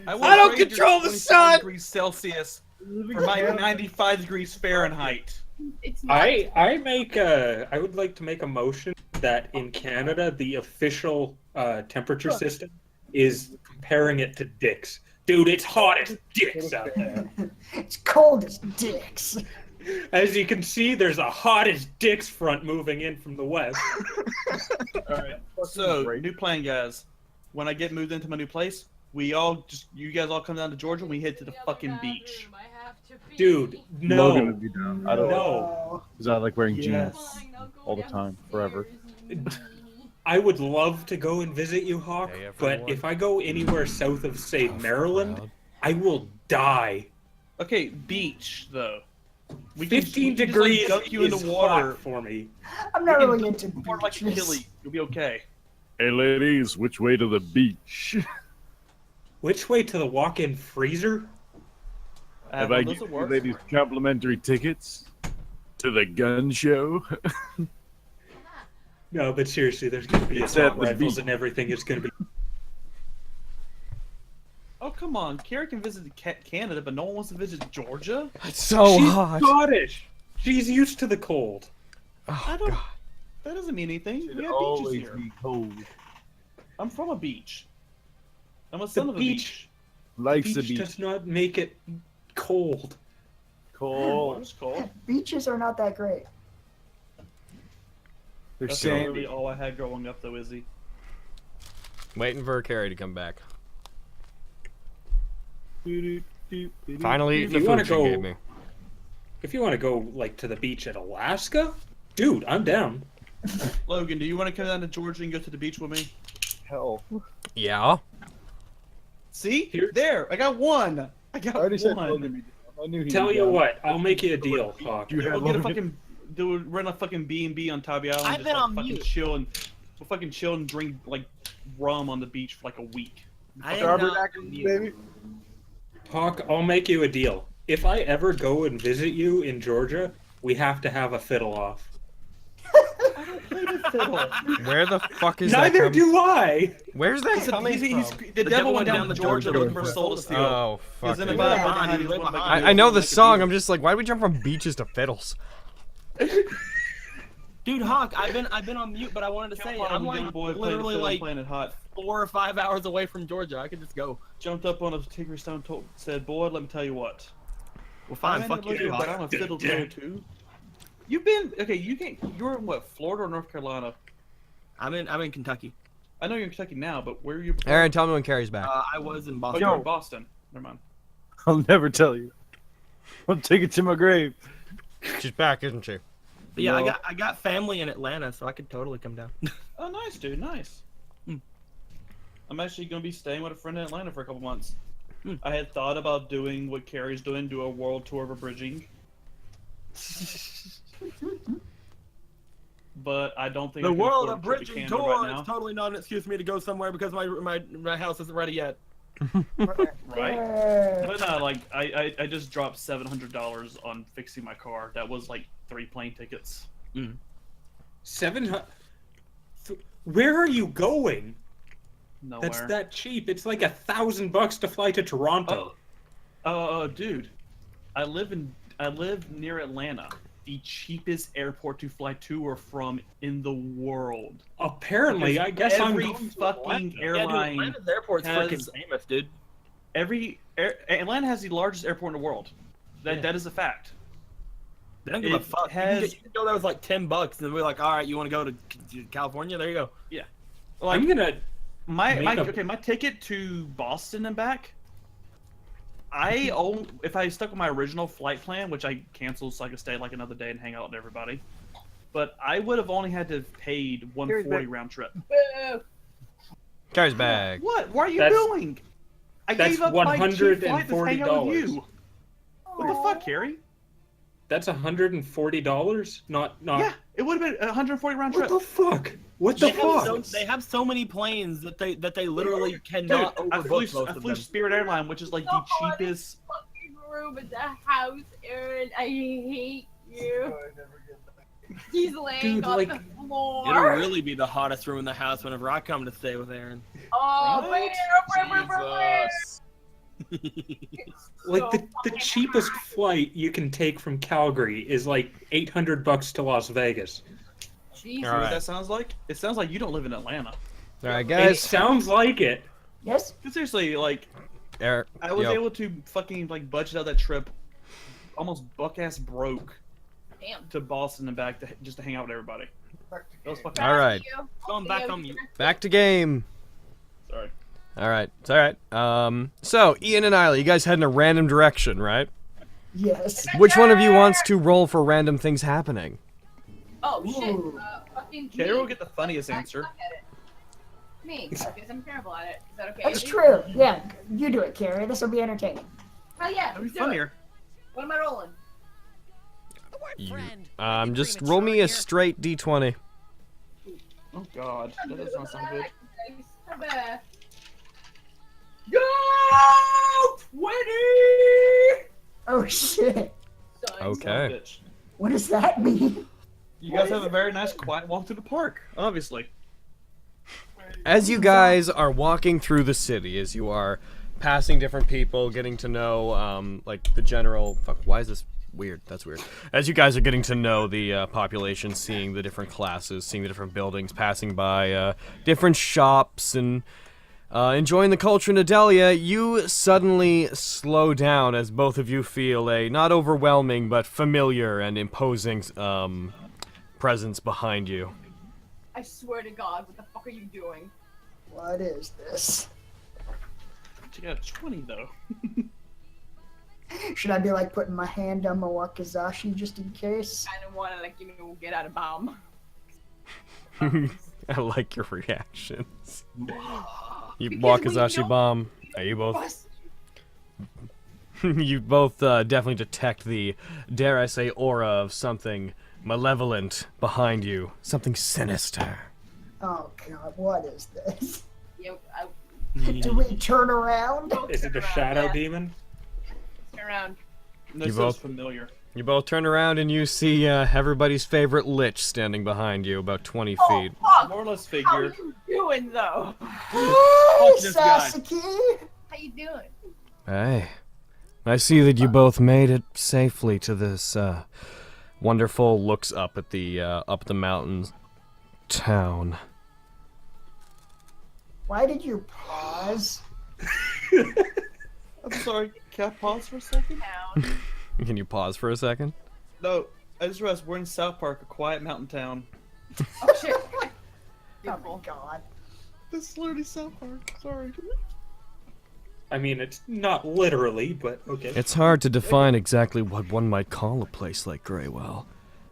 I don't control the sun! Degrees Celsius for my 95 degrees Fahrenheit. It's not. I would like to make a motion that in Canada the official temperature system is comparing it to dicks. Dude, it's hot as dicks out there. It's cold as dicks. As you can see, there's a hot as dicks front moving in from the west. Alright, so, new plan, guys. When I get moved into my new place, you guys all come down to Georgia and we head to the fucking beach. Dude, Logan no. would be down. I don't know. No. Because I like wearing Yes. jeans all the time, forever. I would love to go and visit you, Hawk, Hey, but everyone. if I go anywhere south of, say, Maryland, I will die. Okay, beach, though. 15 we can degrees just, like, dunk you is into water. hot for me. I'm not We can really dunk into you in water like beaches. Achilles. You'll be okay. Hey ladies, which way to the beach? Which way to the walk-in freezer? Have Well, I those given will you work. ladies complimentary tickets to the gun show? No, but seriously, there's going to be It's at assault the rifles beach. and everything. It's going to be... Oh, come on. Carrie can visit Canada, but no one wants to visit Georgia? It's so She's hot. Scottish. She's used to the cold. I don't... That doesn't mean anything. We have beaches always here. be cold. I'm from a beach. I'm a The son of a beach, beach. Likes the beach beach. does not make it cold. Cold. It's cold. Beaches are not that great. They're That's sandy. literally all I had growing up, though, Izzy. Waiting for Carrie to come back. Finally, If the you wanna food she go- gave me. If you want to go like to the beach at Alaska, dude, I'm down. Logan, do you want to come down to Georgia and go to the beach with me? Hell. Yeah. See? Here- There! I got one! I got I already said one! Logan be down. I knew he Tell was you down. what, I'll make you a deal, Hawk. You We'll had get a Logan. fucking... Dude, rent a fucking B&B on Tabby Island. I've just, been like, on fucking mute. chill and... We'll fucking chill and drink, like, rum on the beach for, like, a week. I am Robert not Atkins, mute. baby. Hawk, I'll make you a deal. If I ever go and visit you in Georgia, we have to have a fiddle off. I don't play the fiddle. Where the fuck is that Neither coming? do I. Where's that He's, coming he's, from? the devil went down to Georgia looking for a soul to steal. Oh, fuck He's in it. a Yeah, behind. he He's went one behind. I know the song, I'm just like, why do we jump from beaches to fiddles? Dude, Hawk, I've been on mute, but I wanted to say I'm like literally like Planet Hot. 4 or 5 hours away from Georgia. I could just go. Jumped up on a Tigger Stone, said, "Boy, let me tell you what. Well, fine, I'm fuck in you, but Hawk. I'm a fiddle player too. You've been okay. You're in what? Florida or North Carolina? I'm in Kentucky. I know you're in Kentucky now, but where are you? Before? Aaron, tell me when Carrie's back. I was in Oh, Boston. you're in Boston. Never mind. I'll never tell you. I'll take it to my grave. She's back, isn't she? But yeah, No. I got family in Atlanta, so I could totally come down. Oh, nice, dude. Nice. I'm actually gonna be staying with a friend in Atlanta for a couple months. I had thought about doing what Carrie's doing, do a world tour of abridging. But I don't think The I can world afford of a trip to bridging Canada tour right now. is totally not an excuse for me to go somewhere because my house isn't ready yet. Right? But no, like I just dropped $700 on fixing my car. That was like 3 plane tickets. 700. Where are you going? Nowhere. That's that cheap. It's like $1,000 to fly to Toronto. Dude, I live near Atlanta, the cheapest airport to fly to or from in the world. Apparently, Because I guess I'm every going to fucking Atlanta. airline. Atlanta's airport's freaking has- famous, dude. Atlanta has the largest airport in the world. That is a fact. They don't give a It fuck. has- You can go there with like $10, and we're like, all right, you want to go to California? There you go. Yeah. Like, I'm gonna. my ticket to Boston and back. If I stuck with my original flight plan, which I canceled so I could stay like another day and hang out with everybody, but I would have only had to have paid $140 round trip. Boo! Carrie's bag. What? What are you That's- doing? I that's gave up my cheap flight to hang out with $140. you. What the fuck, Carrie? That's $140. Not. Yeah, it would have been a 140 round What trip. the fuck? What the fuck? They have so many planes that they literally cannot Dude, I overbook flew, most I of flew them. Spirit Airline, which is like the cheapest. Fucking room in the house, Aaron. I hate you. He's laying Dude, on like- the floor. It'll really be the hottest room in the house whenever I come to stay with Aaron. Oh, Right? Jesus. Like the cheapest flight you can take from Calgary is like $800 to Las Vegas. Jesus. You know what that sounds like? It sounds like you don't live in Atlanta. All right, It guys. sounds like it. Yes? But seriously, like Eric, I was yo. able to fucking like budget out that trip, almost buck ass broke Damn. to Boston and back just to hang out with everybody. That was fucking. All right. Going back on mute. Back to game. Sorry. All right, it's all right. So Ian and Isla, you guys head in a random direction, right? Yes. Which one of you wants to roll for random things happening? Oh shit. Ooh. Fucking Carrie me. will get the funniest answer. Suck at it. Me, because I'm terrible at it. Is that okay? That's with you? true. Yeah, you do it, Carrie. This will be entertaining. Hell yeah. That'd be let's do it. funnier. What am I rolling? Just roll me a straight d20. Oh god, that does not sound good. Go 20. Oh shit. Son. Okay. Bitch. What does that mean? You guys have a very nice, quiet walk through the park. Obviously. As you guys are walking through the city, as you are passing different people, getting to know, like the general. Fuck, why is this weird? That's weird. As you guys are getting to know the population, seeing the different classes, seeing the different buildings, passing by different shops, and enjoying the culture in Idelia, you suddenly slow down as both of you feel a not overwhelming but familiar and imposing presence behind you. I swear to God, what the fuck are you doing? What is this? You got a 20 though. Should I be like putting my hand on my wakizashi just in case? I don't want to, like, get out of bomb. I like your reactions. You Wakizashi bomb. You both. You both definitely detect the, dare I say, aura of something malevolent behind you. Something sinister. Oh god, what is this? Yeah, Do we turn around? Is it a shadow demon? turn around. This You is both- familiar. You both turn around and you see everybody's favorite lich standing behind you, about 20 Oh, feet. fuck! More or less How figure. you doing, though? Hi, this guy. Sasuke! How you doing? Hey. I see that you both made it safely to this wonderful looks up at the mountains town. Why did you pause? I'm sorry. Can I pause for a second? Town. Can you pause for a second? No, I just realized we're in South Park, a quiet mountain town. Oh shit. Oh my Beautiful. god. This is literally South Park. Sorry. I mean, it's not literally, but okay. It's hard to define exactly what one might call a place like Greywell.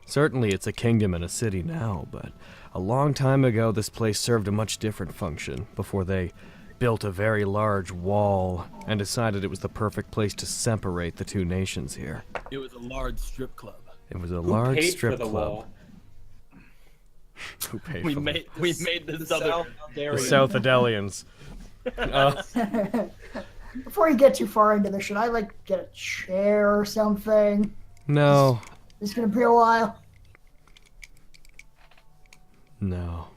Certainly it's a kingdom and a city now, but a long time ago this place served a much different function before they built a very large wall and decided it was the perfect place to separate the two nations here. It was a large strip club. It was a Who large paid strip for the club. wall? Who paid We for made the the South South Idelians? Before you get too far into this, should I like get a chair or something? No. It's gonna be a while. No.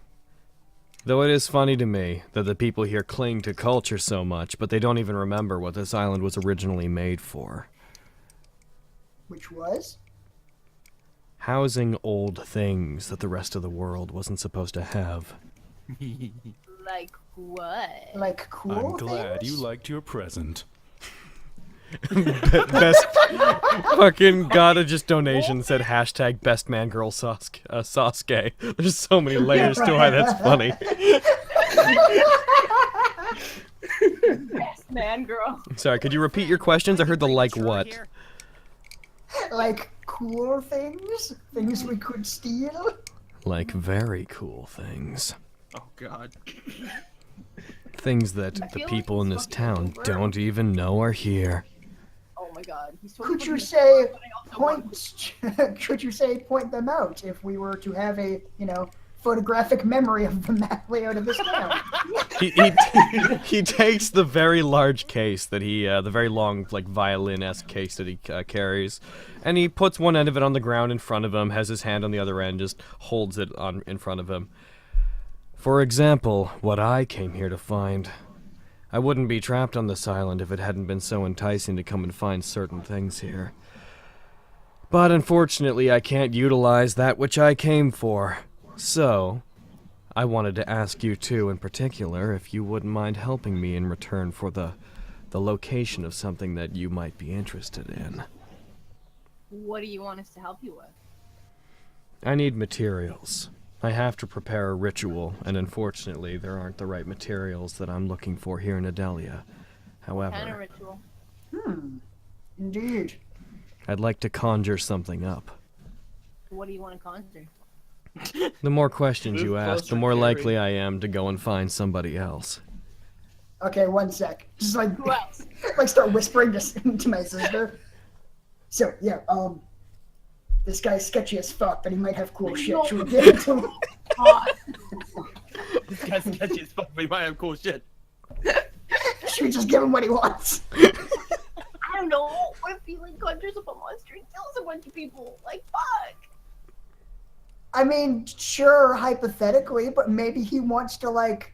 Though it is funny to me that the people here cling to culture so much, but they don't even remember what this island was originally made for. Which was? Housing old things that the rest of the world wasn't supposed to have. Like what? Like cool I'm glad things? you liked your present. Best fucking gotta just donation said hashtag best man girl Sasuke. There's so many layers to why that's funny. Best man, girl. Sorry, could you repeat your questions? I heard the like what. Like cool things? Things we could steal? Like very cool things. Oh God. Things that the people in this town don't even know are here. Oh my god. He's totally Could you fucking- say but I also want- point them out if we were to have a, photographic memory of the map layout of this town? He takes the very large case that the very long, like, violin-esque case that he carries, and he puts one end of it on the ground in front of him, has his hand on the other end, just holds it in front of him. For example, what I came here to find. I wouldn't be trapped on this island if it hadn't been so enticing to come and find certain things here. But unfortunately, I can't utilize that which I came for. So, I wanted to ask you two in particular if you wouldn't mind helping me in return for the location of something that you might be interested in. What do you want us to help you with? I need materials. I have to prepare a ritual, and unfortunately, there aren't the right materials that I'm looking for here in Idelia. Kind of However, ritual. Indeed. I'd like to conjure something up. What do you want to conjure? The more questions you Move ask, the closer, more Gary. likely I am to go and find somebody else. Okay, one sec. Just like, Who else? like start whispering to my sister. So, yeah, this guy's sketchy as fuck, but he might have cool shit. Should we give it to him? This guy's sketchy as fuck, but he might have cool shit. Should we just give him what he wants? I don't know. What if he like conjures up a monster and kills a bunch of people? Like, fuck. I mean, sure, hypothetically, but maybe he wants to, like,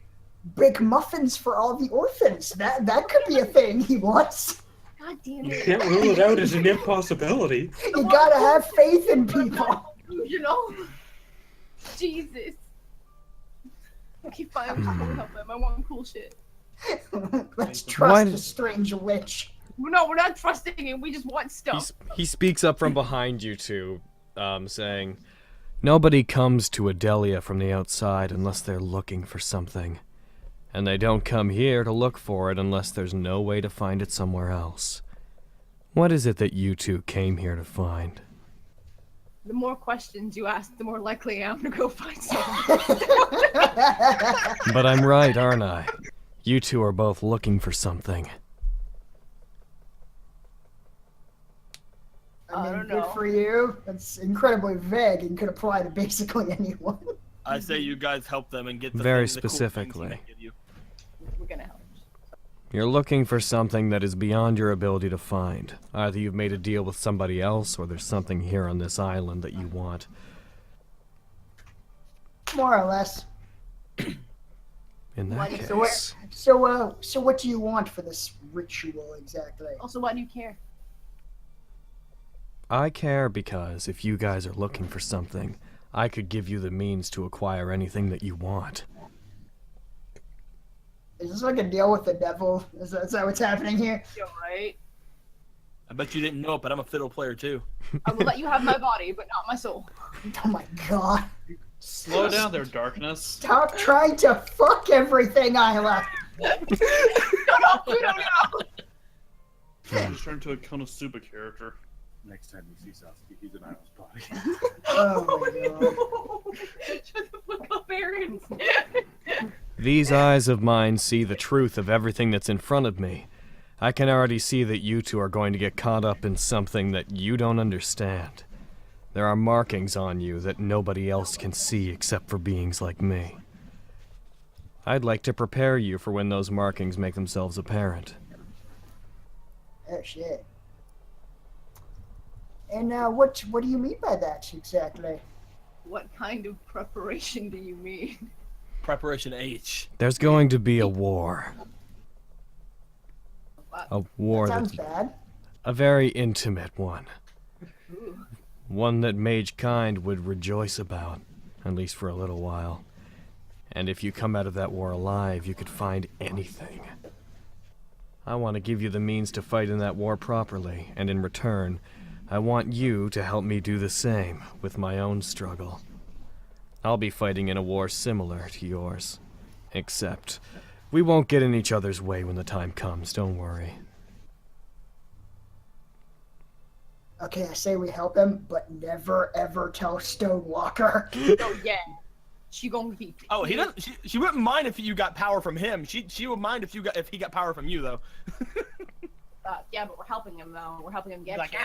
bake muffins for all the orphans. That could be a thing he wants. God damn You it. can't rule it out as an impossibility. You gotta have faith in people. You know? Jesus. Okay, fine. I'm just gonna help him. I want cool shit. Let's Why trust did- the strange witch. No, we're not trusting him. We just want stuff. He speaks up from behind you two, saying, "Nobody comes to Idelia from the outside unless they're looking for something. And they don't come here to look for it unless there's no way to find it somewhere else. What is it that you two came here to find?" The more questions you ask, the more likely I am to go find something. But I'm right, aren't I? You two are both looking for something. I mean, don't good know. for you. That's incredibly vague and could apply to basically anyone. I say you guys help them and get the Very thing, the cool things specifically. they give you. We're gonna help. You're looking for something that is beyond your ability to find. Either you've made a deal with somebody else, or there's something here on this island that you want. More or less. In that Why do you- case, So what do you want for this ritual exactly? Also, why do you care? I care because if you guys are looking for something, I could give you the means to acquire anything that you want. Is this like a deal with the devil? Is that what's happening here? You're right. I bet you didn't know it, but I'm a fiddle player too. I will let you have my body, but not my soul. Oh my god. Slow down there, darkness. Stop trying to fuck everything, Isla. Shut up, we don't know. Just turn into a Konosuba character. Next time you see Sasuke, he's in Isla's body. Oh my god. Shut the fuck up, Aaron. These eyes of mine see the truth of everything that's in front of me. I can already see that you two are going to get caught up in something that you don't understand. There are markings on you that nobody else can see except for beings like me. I'd like to prepare you for when those markings make themselves apparent. Oh shit. And what do you mean by that exactly? What kind of preparation do you mean? Preparation H. There's going to be a war. A war Sounds that's bad. a very intimate one. Ooh. One that Mage Kind would rejoice about, at least for a little while. And if you come out of that war alive, you could find anything. I want to give you the means to fight in that war properly, and in return, I want you to help me do the same with my own struggle. I'll be fighting in a war similar to yours. Except, we won't get in each other's way when the time comes, don't worry. Okay, I say we help him, but never ever tell Stonewalker. Oh yeah. She gonna be. Oh, he doesn't. She wouldn't mind if you got power from him. She would mind if he got power from you though. Yeah, but we're helping him though. We're helping him get Like,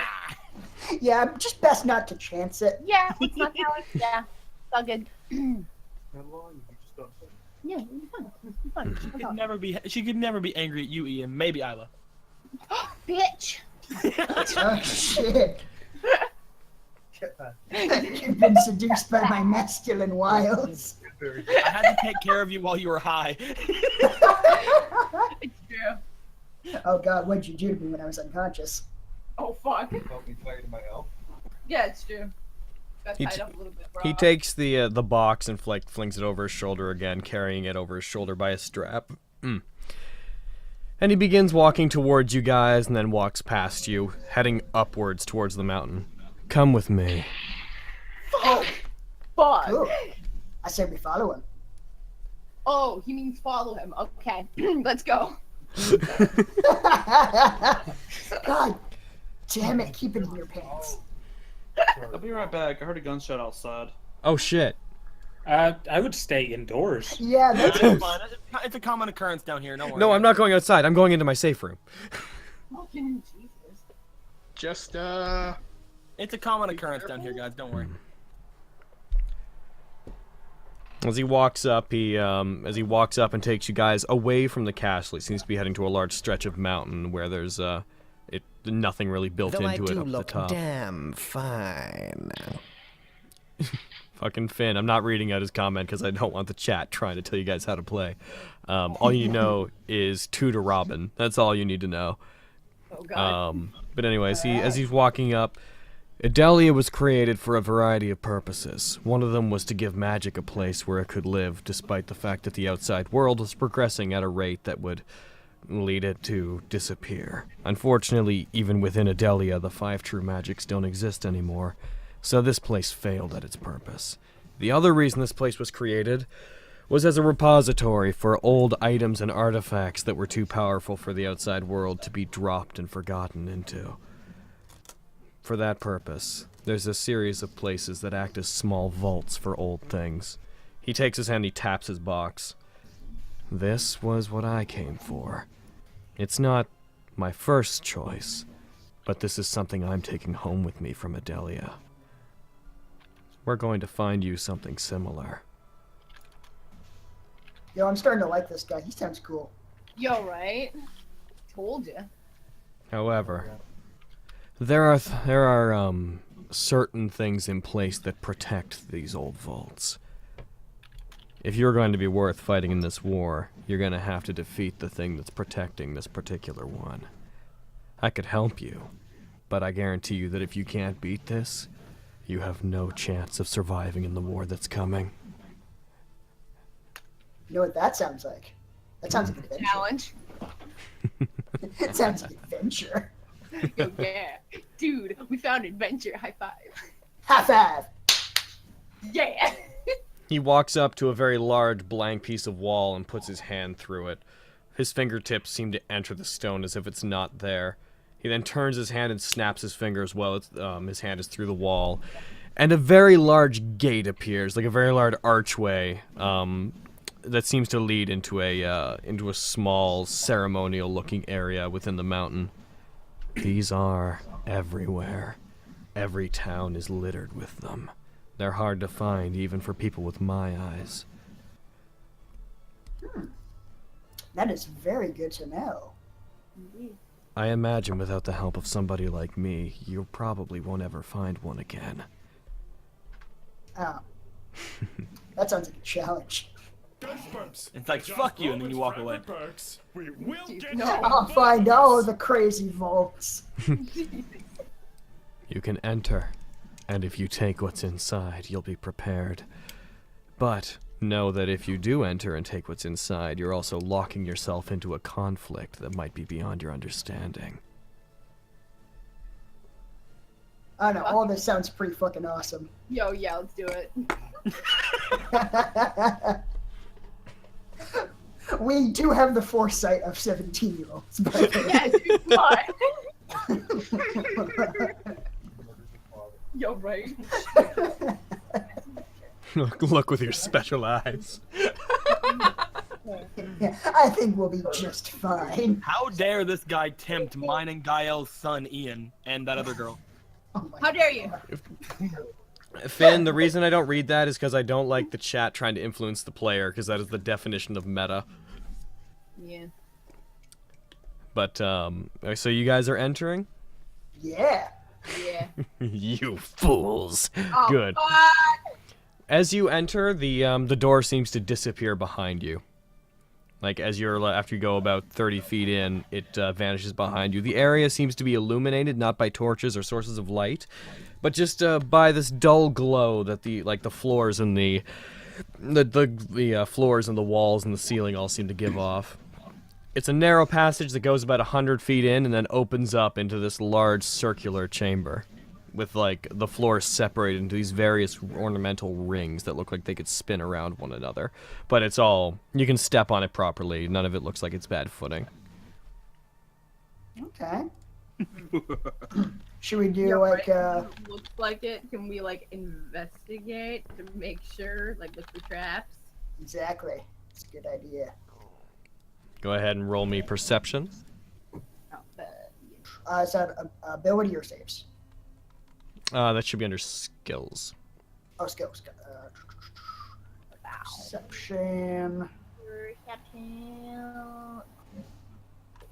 shit. Yeah, just best not to chance it. Yeah, let's not tell her. Yeah, it's all good. Yeah, it'll be fun. It'll be fun. She could never be angry at you, Ian. Maybe Isla. Bitch. Oh shit. You've been seduced by my masculine wiles. I had to take care of you while you were high. It's true. Oh god, what'd you do to me when I was unconscious? Oh fuck. Help me fight my elf. Yeah, it's true. Got He tied t- up a little bit, bro. He takes the box and flings it over his shoulder again, carrying it over his shoulder by a strap. And he begins walking towards you guys and then walks past you, heading upwards towards the mountain. Come with me. Fuck. Fuck. Cool. I say we follow him. Oh, he means follow him. Okay, let's go. God damn it, keep it in your pants. I'll be right back. I heard a gunshot outside. Oh shit. I would stay indoors. Yeah, that's It's fine. It's a common occurrence down here. Don't worry. No, I'm not going outside. I'm going into my safe room. Fucking Jesus. Just It's a common occurrence down here, guys. Don't worry. As he walks up, and takes you guys away from the castle, he seems to be heading to a large stretch of mountain where there's nothing really built Though into I it do up the look top. damn fine. Fucking Finn. I'm not reading out his comment because I don't want the chat trying to tell you guys how to play. All you know is Tutor Robin. That's all you need to know. Oh god. But anyways, as he's walking up, Idelia was created for a variety of purposes. One of them was to give magic a place where it could live, despite the fact that the outside world was progressing at a rate that would lead it to disappear. Unfortunately, even within Idelia, the 5 true magics don't exist anymore, so this place failed at its purpose. The other reason this place was created was as a repository for old items and artifacts that were too powerful for the outside world to be dropped and forgotten into. For that purpose, there's a series of places that act as small vaults for old things. He takes his hand, he taps his box. This was what I came for. It's not my first choice, but this is something I'm taking home with me from Idelia. We're going to find you something similar. Yo, I'm starting to like this guy. He sounds cool. Yo, right? Told you. However, there are certain things in place that protect these old vaults. If you're going to be worth fighting in this war, you're going to have to defeat the thing that's protecting this particular one. I could help you, but I guarantee you that if you can't beat this, you have no chance of surviving in the war that's coming. You know what that sounds like? That sounds like an adventure. Challenge. It sounds like adventure. Yo, yeah. Dude, we found adventure. High five. High five. Yeah. He walks up to a very large blank piece of wall and puts his hand through it. His fingertips seem to enter the stone as if it's not there. He then turns his hand and snaps his fingers while his hand is through the wall. And a very large gate appears, like a very large archway, that seems to lead into a small ceremonial-looking area within the mountain. These are everywhere. Every town is littered with them. They're hard to find even for people with my eyes. That is very good to know. I imagine without the help of somebody like me, you probably won't ever find one again. Oh. That sounds like a challenge. It's like, fuck you, and then you walk away. We will get I'll find all the crazy vaults. You can enter, and if you take what's inside, you'll be prepared. But know that if you do enter and take what's inside, you're also locking yourself into a conflict that might be beyond your understanding. I don't know, all this sounds pretty fucking awesome. Yo, yeah, let's do it. We do have the foresight of 17-year-olds. Yes, you Yo, right. Look with your special eyes. Yeah, I think we'll be just fine. How dare this guy tempt mine and GAE-EL's son, Ian, and that other girl? How dare you? Finn, the reason I don't read that is because I don't like the chat trying to influence the player, because that is the definition of meta. Yeah. But, so you guys are entering? Yeah. Yeah. You fools. Oh, Good. fuck! As you enter, the door seems to disappear behind you. Like, after you go about 30 feet in, it vanishes behind you. The area seems to be illuminated, not by torches or sources of light, but just by this dull glow that the floors and the floors and the walls and the ceiling all seem to give off. It's a narrow passage that goes about 100 feet in and then opens up into this large circular chamber with, like, the floor separated into these various ornamental rings that look like they could spin around one another. But it's all... you can step on it properly. None of it looks like it's bad footing. Okay. Should we do, Yeah, like, right. Looks like it. Can we, like, investigate to make sure, like, look for traps? Exactly. It's a good idea. Go ahead and roll me perception. Is that ability or saves? That should be under skills. Oh, skills. Perception.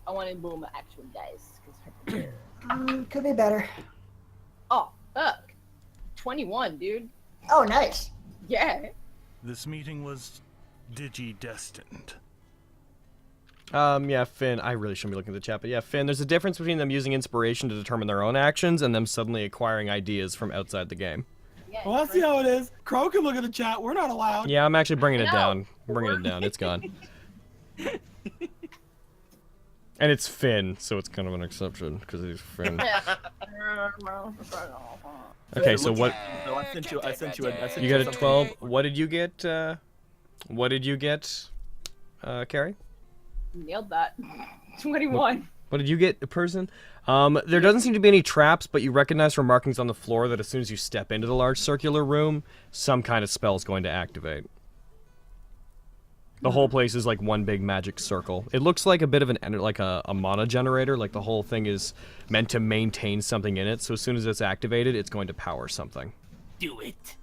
I want to boom actual dice. Could be better. Oh, fuck. 21, dude. Oh, nice. Yeah. This meeting was digi-destined. Yeah, Finn, I really shouldn't be looking at the chat, but yeah, Finn, there's a difference between them using inspiration to determine their own actions and them suddenly acquiring ideas from outside the game. Yeah, Well, I see how it is. Crow can look at the chat. We're not allowed. Yeah, I'm actually bringing it No. down. I'm bringing it down. It's gone. And it's Finn, so it's kind of an exception, because he's Finn. Okay, so what... So I sent you You got a something. 12. What did you get, Carrie? Nailed that. 21. What did you get, a person? There doesn't seem to be any traps, but you recognize from markings on the floor that as soon as you step into the large circular room, some kind of spell is going to activate. The whole place is like one big magic circle. It looks like a bit of a mana generator, like the whole thing is meant to maintain something in it, so as soon as it's activated, it's going to power something. Do it.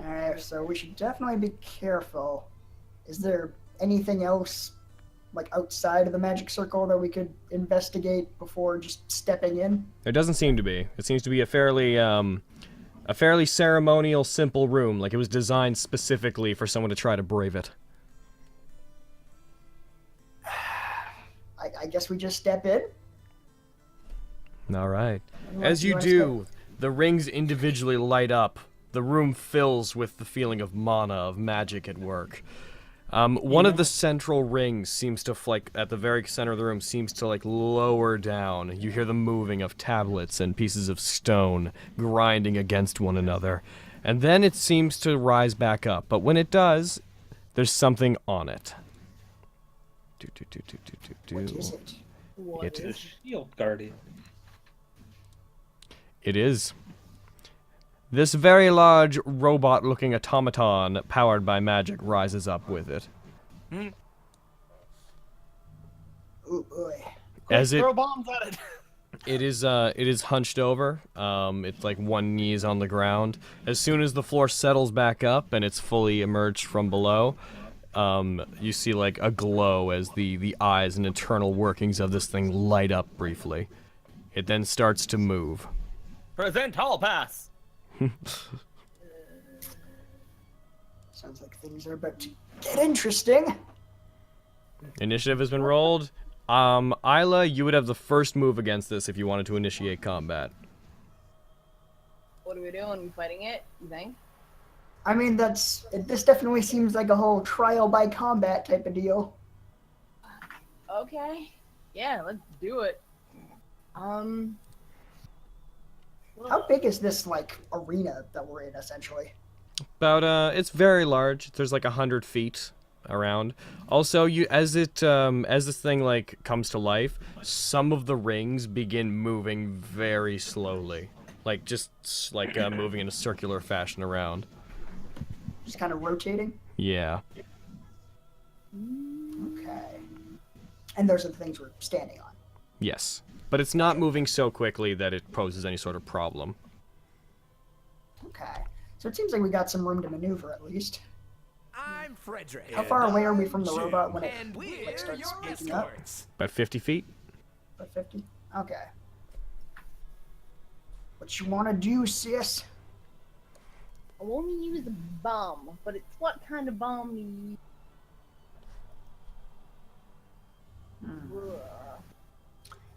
Alright, so we should definitely be careful. Is there anything else, like, outside of the magic circle that we could investigate before just stepping in? There doesn't seem to be. It seems to be a fairly ceremonial, simple room, like it was designed specifically for someone to try to brave it. I guess we just step in? All right. You As you wanna do, the rings individually light up. The room fills with the feeling of mana, of magic at work. One of the central rings seems to, like, at the very center of the room, seems to, like, lower down. You hear the moving of tablets and pieces of stone grinding against one another. And then it seems to rise back up. But when it does, there's something on it. What is it? What It The shield guardian. It is. This very large robot-looking automaton powered by magic rises up with it. Ooh, boy. As it Throw bombs at it. it is hunched over. It's like one knee is on the ground. As soon as the floor settles back up and it's fully emerged from below, you see like a glow as the eyes and internal workings of this thing light up briefly. It then starts to move. Present hall pass. Sounds like things are about to get interesting. Initiative has been rolled. Isla, you would have the first move against this if you wanted to initiate combat. What are we doing? We fighting it? You think? I mean, this definitely seems like a whole trial by combat type of deal. Okay. Yeah, let's do it. How big is this, like, arena that we're in, essentially? About, it's very large. There's like 100 feet around. Also, as this thing, like, comes to life, some of the rings begin moving very slowly. Like, just, like, moving in a circular fashion around. Just kind of rotating? Yeah. Okay. And those are the things we're standing on. Yes. But it's not moving so quickly that it poses any sort of problem. Okay. So it seems like we got some room to maneuver, at least. I'm Frederick. How far away are we from the robot when it And we're like, starts your waking up? escorts. About 50 feet? About 50? Okay. What you want to do, sis? I want to use a bomb, but it's what kind of bomb you use?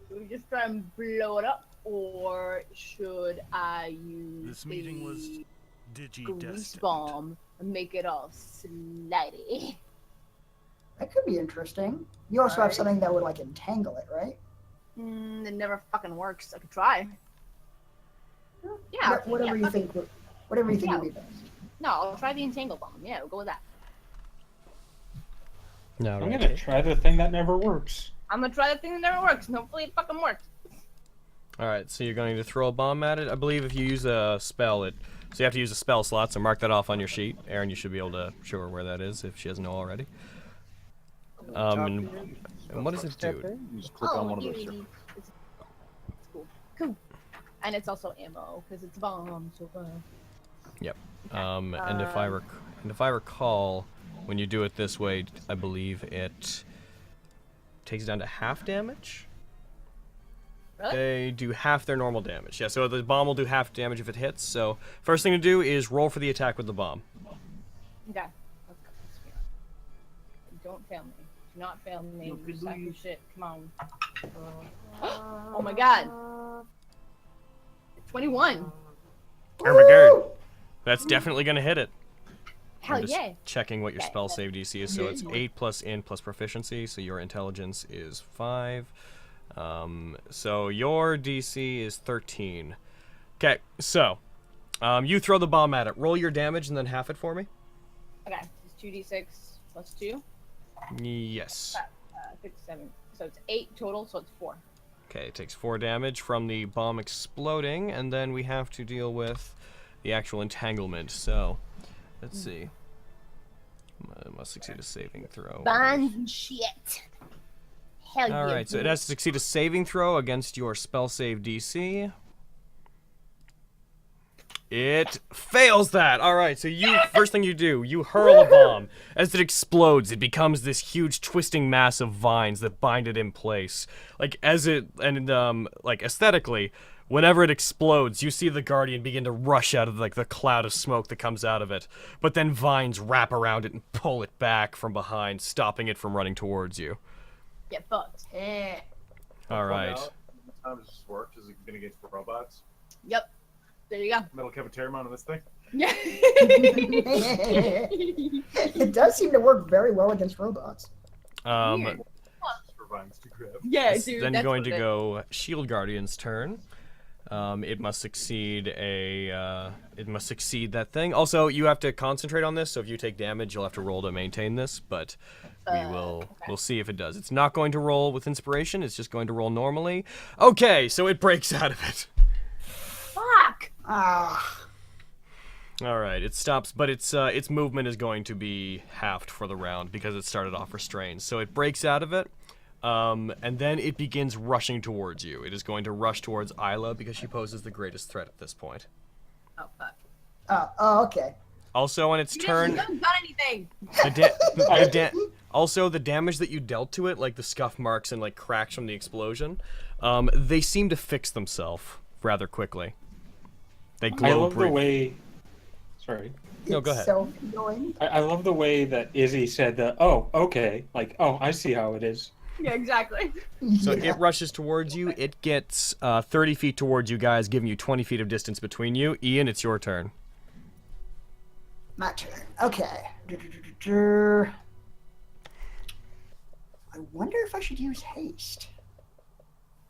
Should we just try and blow it up, or should I use This meeting was grease digi-destined. bomb and make it all slidey? That could be interesting. You also have something that would, like, entangle it, right? It never fucking works. I could try. Yeah. Whatever you think would be best. No, I'll try the entangle bomb. Yeah, we'll go with that. No, I'm gonna try the thing that never works. I'm gonna try the thing that never works, and hopefully it fucking works. Alright, so you're going to throw a bomb at it. I believe if you use a spell, so you have to use a spell slot, so mark that off on your sheet. Aaron, you should be able to show her where that is if she doesn't know already. And what does it do? You just click on one of those. It's cool. Cool. And it's also ammo, because it's a bomb, so Yep. And if I recall, when you do it this way, I believe it takes it down to half damage. Really? They do half their normal damage. Yeah, so the bomb will do half damage if it hits. So first thing to do is roll for the attack with the bomb. Okay. Don't fail me. Do not fail me. You sack of shit. Come on. Oh my god. 21. Oh my god. That's definitely gonna hit it. Hell I'm just yeah. checking what your spell save DC is. So it's 8 plus in plus proficiency. So your intelligence is 5. So your DC is 13. Okay, so you throw the bomb at it. Roll your damage and then half it for me. Okay. It's 2d6 plus 2. Yes. 6, 7. So it's 8 total, so it's 4. Okay, it takes 4 damage from the bomb exploding, and then we have to deal with the actual entanglement. So, let's see. I must succeed a saving throw. Bonds and shit. Hell yeah. Alright, so it has to succeed a saving throw against your spell save DC. It fails that! Alright, so first thing you do, you hurl a bomb. As it explodes, it becomes this huge twisting mass of vines that bind it in place. Like, aesthetically, whenever it explodes, you see the Guardian begin to rush out of, like, the cloud of smoke that comes out of it. But then vines wrap around it and pull it back from behind, stopping it from running towards you. Get fucked. Alright. How does this work? Is it been against robots? Yep. There you go. Metal cafeteria mount on this thing? Yeah. It does seem to work very well against robots. Weird. For vines to grab. Yeah, dude. Then that's going what to it- go Shield Guardian's turn. It must succeed that thing. Also, you have to concentrate on this, so if you take damage, you'll have to roll to maintain this, but we'll see if it does. It's not going to roll with inspiration, it's just going to roll normally. Okay, so it breaks out of it. Fuck. All right, it stops, but its movement is going to be halved for the round because it started off restrained. So it breaks out of it, and then it begins rushing towards you. It is going to rush towards Isla because she poses the greatest threat at this point. Oh fuck. Oh, okay. Also, on its turn, You haven't done anything. Also, the damage that you dealt to it, like the scuff marks and like cracks from the explosion, they seem to fix themselves rather quickly. They glow. I love the way. Sorry. No, go ahead. Self-healing. I love the way that Izzy said that. Oh, okay. Like, oh, I see how it is. Yeah, exactly. So Yeah. it rushes towards you. It gets 30 feet towards you guys, giving you 20 feet of distance between you. Ian, it's your turn. My turn. Okay. I wonder if I should use haste.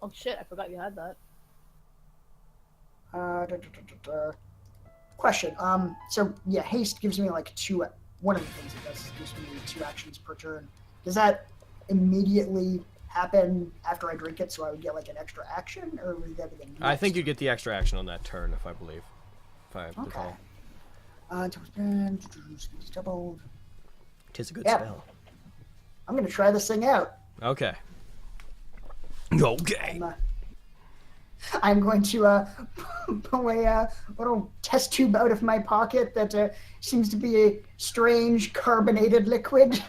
Oh shit! I forgot you had that. Question. So yeah, haste gives me like two. One of the things it does is gives me 2 actions per turn. Does that immediately happen after I drink it, so I would get like an extra action, or would that be the next? I think you get the extra action on that turn, if I believe. If I Okay. recall. Doubled. Tis a good Yeah. spell. I'm gonna try this thing out. Okay. Okay. I'm going to pull a little test tube out of my pocket that seems to be a strange carbonated liquid.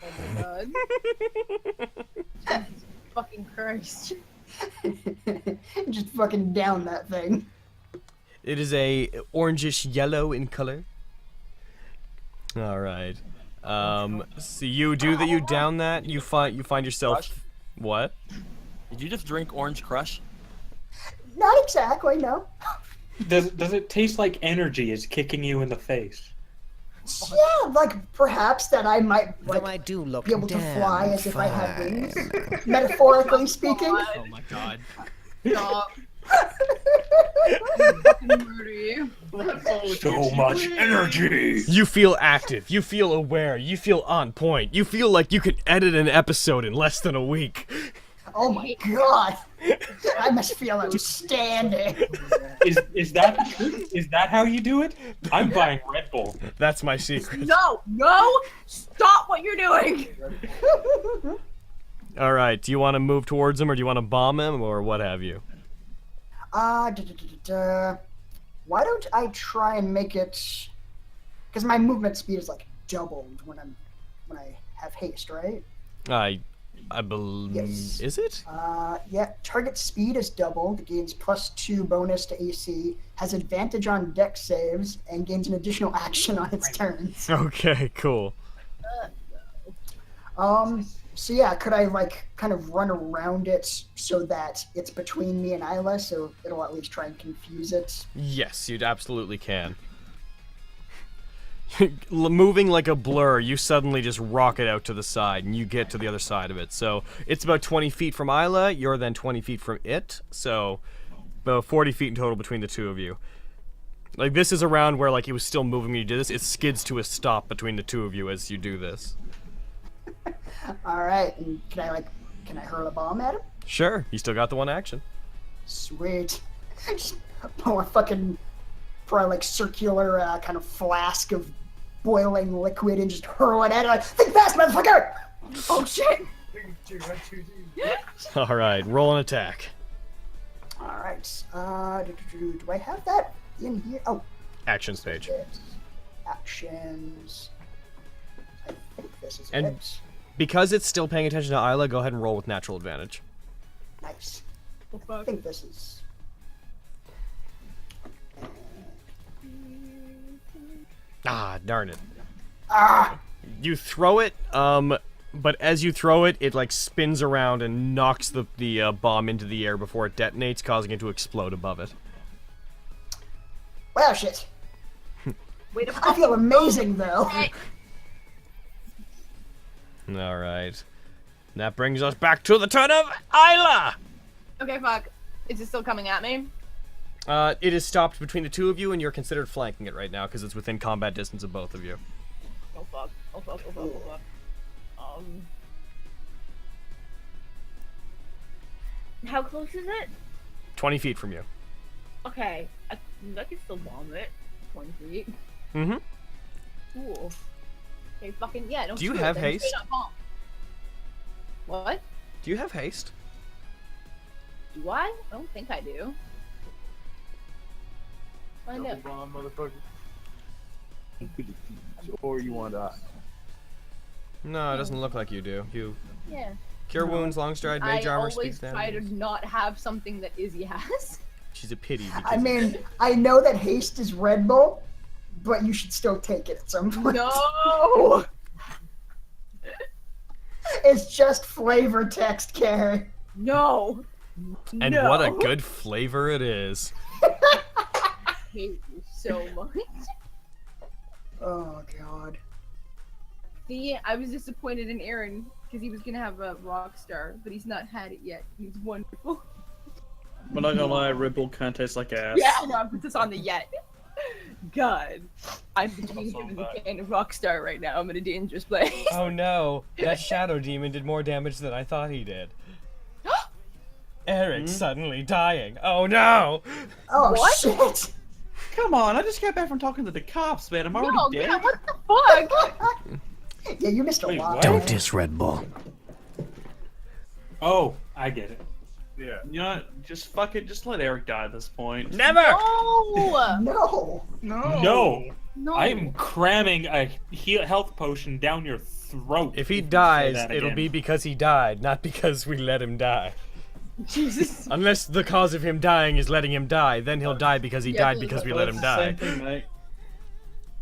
Oh my god. Jesus fucking Christ. Just fucking down that thing. It is a orangish yellow in color. All right. So you down that. You find yourself. Crush? What? Did you just drink Orange Crush? Not exactly, no. Does it taste like energy is kicking you in the face? Yeah, like perhaps that I might Though I do look be able to fly damn as if I had fine. wings. Metaphorically speaking. Oh my god. Stop. Fucking murder you. So much energy. You feel active. You feel aware. You feel on point. You feel like you could edit an episode in less than a week. Oh my god. I must feel outstanding. Is that the truth? Is that how you do it? I'm buying Red Bull. That's my secret. No, stop what you're doing. All right. Do you want to move towards him, or do you want to bomb him, or what have you? Why don't I try and make it? Because my movement speed is like doubled when I have haste, right? I believe. Yes. Is it? Yeah. Target speed is doubled. Gains +2 bonus to AC. Has advantage on dex saves and gains an additional action on its turns. Okay. Cool. So yeah, could I like kind of run around it so that it's between me and Isla, so it'll at least try and confuse it? Yes, you'd absolutely can. Moving like a blur, you suddenly just rocket out to the side, and you get to the other side of it. So it's about 20 feet from Isla, you're then 20 feet from it, so about 40 feet in total between the two of you. Like, this is a round where, like, it was still moving when you did this. It skids to a stop between the two of you as you do this. Alright, and can I hurl a bomb at him? Sure, you still got the one action. Sweet. Just pull a fucking, probably like circular kind of flask of boiling liquid and just hurl it at it like, think fast, motherfucker! Oh shit. Alright, roll an attack. Alright, do I have that in here? Oh. Actions page. Actions. I think this is And it. because it's still paying attention to Isla, go ahead and roll with natural advantage. Nice. I think this is. Ah, darn it. Ah! You throw it, but as you throw it, it like spins around and knocks the bomb into the air before it detonates, causing it to explode above it. Well, shit. Way to I feel amazing, though. Alright. That brings us back to the turn of Isla! Okay, fuck. Is it still coming at me? It is stopped between the two of you, and you're considered flanking it right now, because it's within combat distance of both of you. Oh fuck. Oh fuck. Oh fuck. Oh fuck. How close is it? 20 feet from you. Okay. I can still bomb it. 20 feet. Mm-hmm. Cool. Okay, fucking yeah. Don't Do you screw it, have then haste? straight up bomb. What? Do you have haste? Do I? I don't think I do. Find out. Double bomb, motherfucker. Or you want to? No, it doesn't look like you do. You Yeah. cure wounds, long stride, mage I armor, always speed try to damage. not have something that Izzy has. She's a pity. I Because mean, I know that haste is Red Bull, but you should still take it at some point. No. It's just flavor text, Carrie. No. and no. what a good flavor it is. I hate you so much. Oh god. See, I was disappointed in Aaron because he was gonna have a rock star, but he's not had it yet. He's wonderful. I'm not gonna lie, Red Bull kind of tastes like ass. Yeah, no, I put this on the yet. God, I'm between Also him and back. the rock star right now. I'm in a dangerous place. Oh no, that shadow demon did more damage than I thought he did. Eric's suddenly dying. Oh no! Oh What? shit! Come on, I just got back from talking to the cops, man. I'm already No, dead. man, what the fuck? Yeah, you missed a Wait, lot. what? Don't diss Red Bull. Oh, I get it. Yeah. You know what? Just fuck it. Just let Eric die at this point. Never! No, No. No, no. I am cramming a health potion down your throat. If he you say dies, that it'll again. be because he died, not because we let him die. Jesus. Unless the cause of him dying is letting him die, then he'll die because he Yeah, died but because we Well, let it's him the die. Same thing, mate.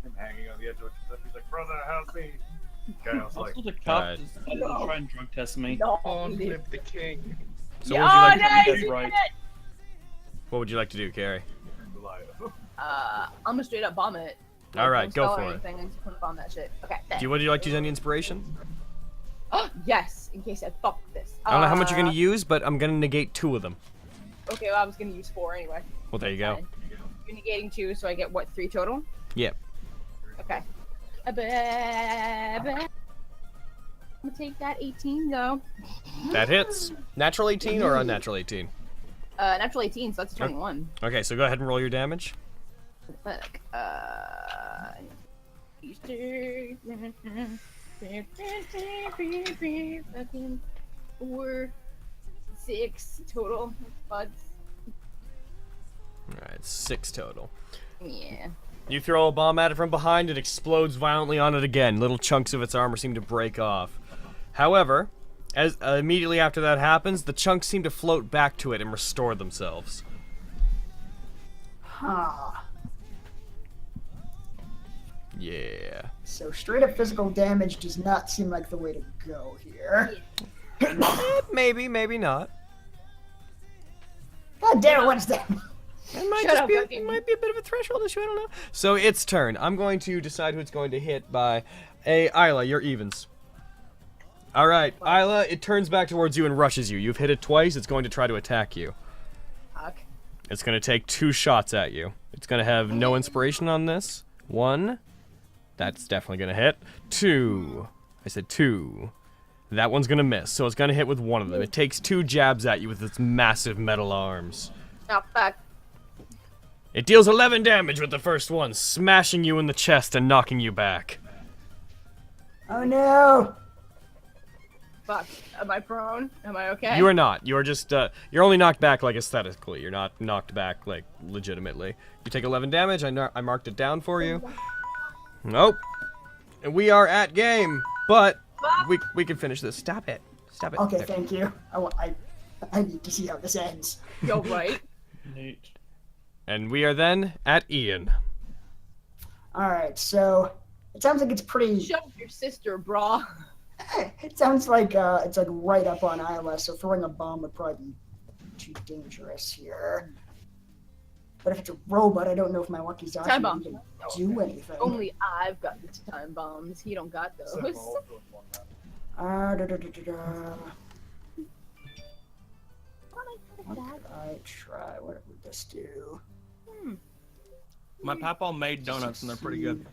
I'm hanging on the edge of it. He's like, brother, help me. Okay, I was like, Also, the cop Alright. decided to try and drug test me. No. Long live the king. So Yeah, what would you like? oh, nice, That's you right. did it. What would you like to do, Carrie? Goliath. I'm gonna straight up bomb it. All right, Don't go spell or for it. anything, I'm just gonna bomb that shit. Okay. Would you like to use any inspiration? Oh yes, in case I fuck this. I don't know how much you're gonna use, but I'm gonna negate 2 of them. Okay, well I was gonna use 4 anyway. Well, there you go. Fine. You're negating 2, so I get what, 3 total? Yep. Okay. I'm gonna take that 18 though. That hits. Natural 18 or unnatural 18? Natural 18, so that's a 21. Okay, so go ahead and roll your damage. Fuck. Fucking 4, 6 total. But Alright, 6 total. yeah. You throw a bomb at it from behind, it explodes violently on it again. Little chunks of its armor seem to break off. However, as immediately after that happens, the chunks seem to float back to it and restore themselves. Huh. Yeah. So straight up physical damage does not seem like the way to go here. Maybe, maybe not. God damn it, what is that? It might Shut just up, be a, Logan. it might be a bit of a threshold issue, I don't know. So it's turn. I'm going to decide who it's going to hit by Isla, you're evens. Alright, Isla, it turns back towards you and rushes you. You've hit it twice, it's going to try to attack you. Fuck. It's going to take 2 shots at you. It's going to have no inspiration on this. 1. That's definitely going to hit. 2. I said 2. That one's going to miss, so it's going to hit with 1 of them. It takes 2 jabs at you with its massive metal arms. Oh fuck. It deals 11 damage with the first one, smashing you in the chest and knocking you back. Oh no! Fuck. Am I prone? Am I okay? You are not. You are just, you're only knocked back, like, aesthetically. You're not knocked back, like, legitimately. You take 11 damage. I marked it down for you. Nope. And we are at game, but we can finish this. Stop it. Stop it. Okay, There. thank you. I need to see how this ends. Yo, right? Neat. And we are then at Ian. Alright, so it sounds like it's pretty Shove your sister, brah. it sounds like it's like right up on Isla, so throwing a bomb would probably be too dangerous here. But if it's a robot, I don't know if my lucky Zashi Time will bomb. even do anything. Only I've got the time bombs. He don't got those. Da, da, da, da. I try. What would this do? My papa made donuts and they're pretty good.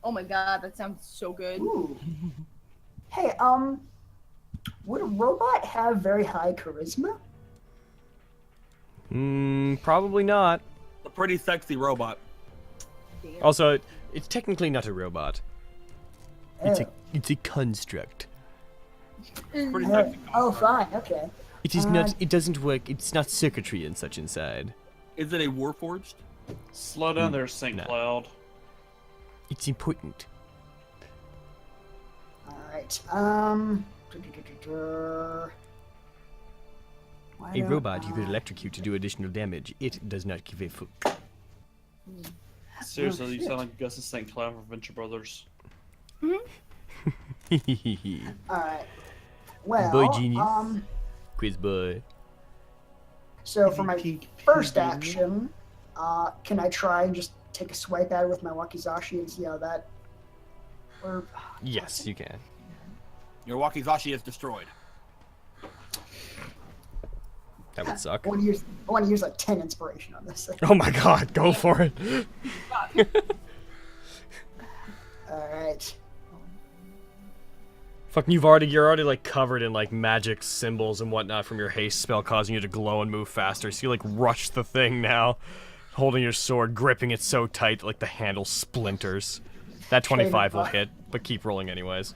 Oh my god, that sounds so good. Ooh. Hey, would a robot have very high charisma? Probably not. A pretty sexy robot. Damn. Also, it's technically not a robot. Oh. It's a construct. Pretty Oh, technical. oh, fine, okay. It is not. It doesn't work. It's not circuitry and such inside. Is it a warforged? Slow down there, St. No. Cloud. It's important. Alright, why A don't robot you could I- electrocute to do additional damage. It does not give a fuck. Seriously, Oh, you shit. sound like Gus and St. Cloud from Venture Brothers. Alright. Well, Boy genius. Quiz boy. So for my first action, can I try and just take a swipe at it with my wakizashi and see how that... Or... Yes, you can. Your wakizashi is destroyed. That would suck. I want to use like 10 inspiration on this thing. Oh my god, go for it. Alright. Fucking you're already like covered in like magic symbols and whatnot from your haste spell causing you to glow and move faster. So you like rush the thing now, holding your sword, gripping it so tight like the handle splinters. That 25 will hit, but keep rolling anyways.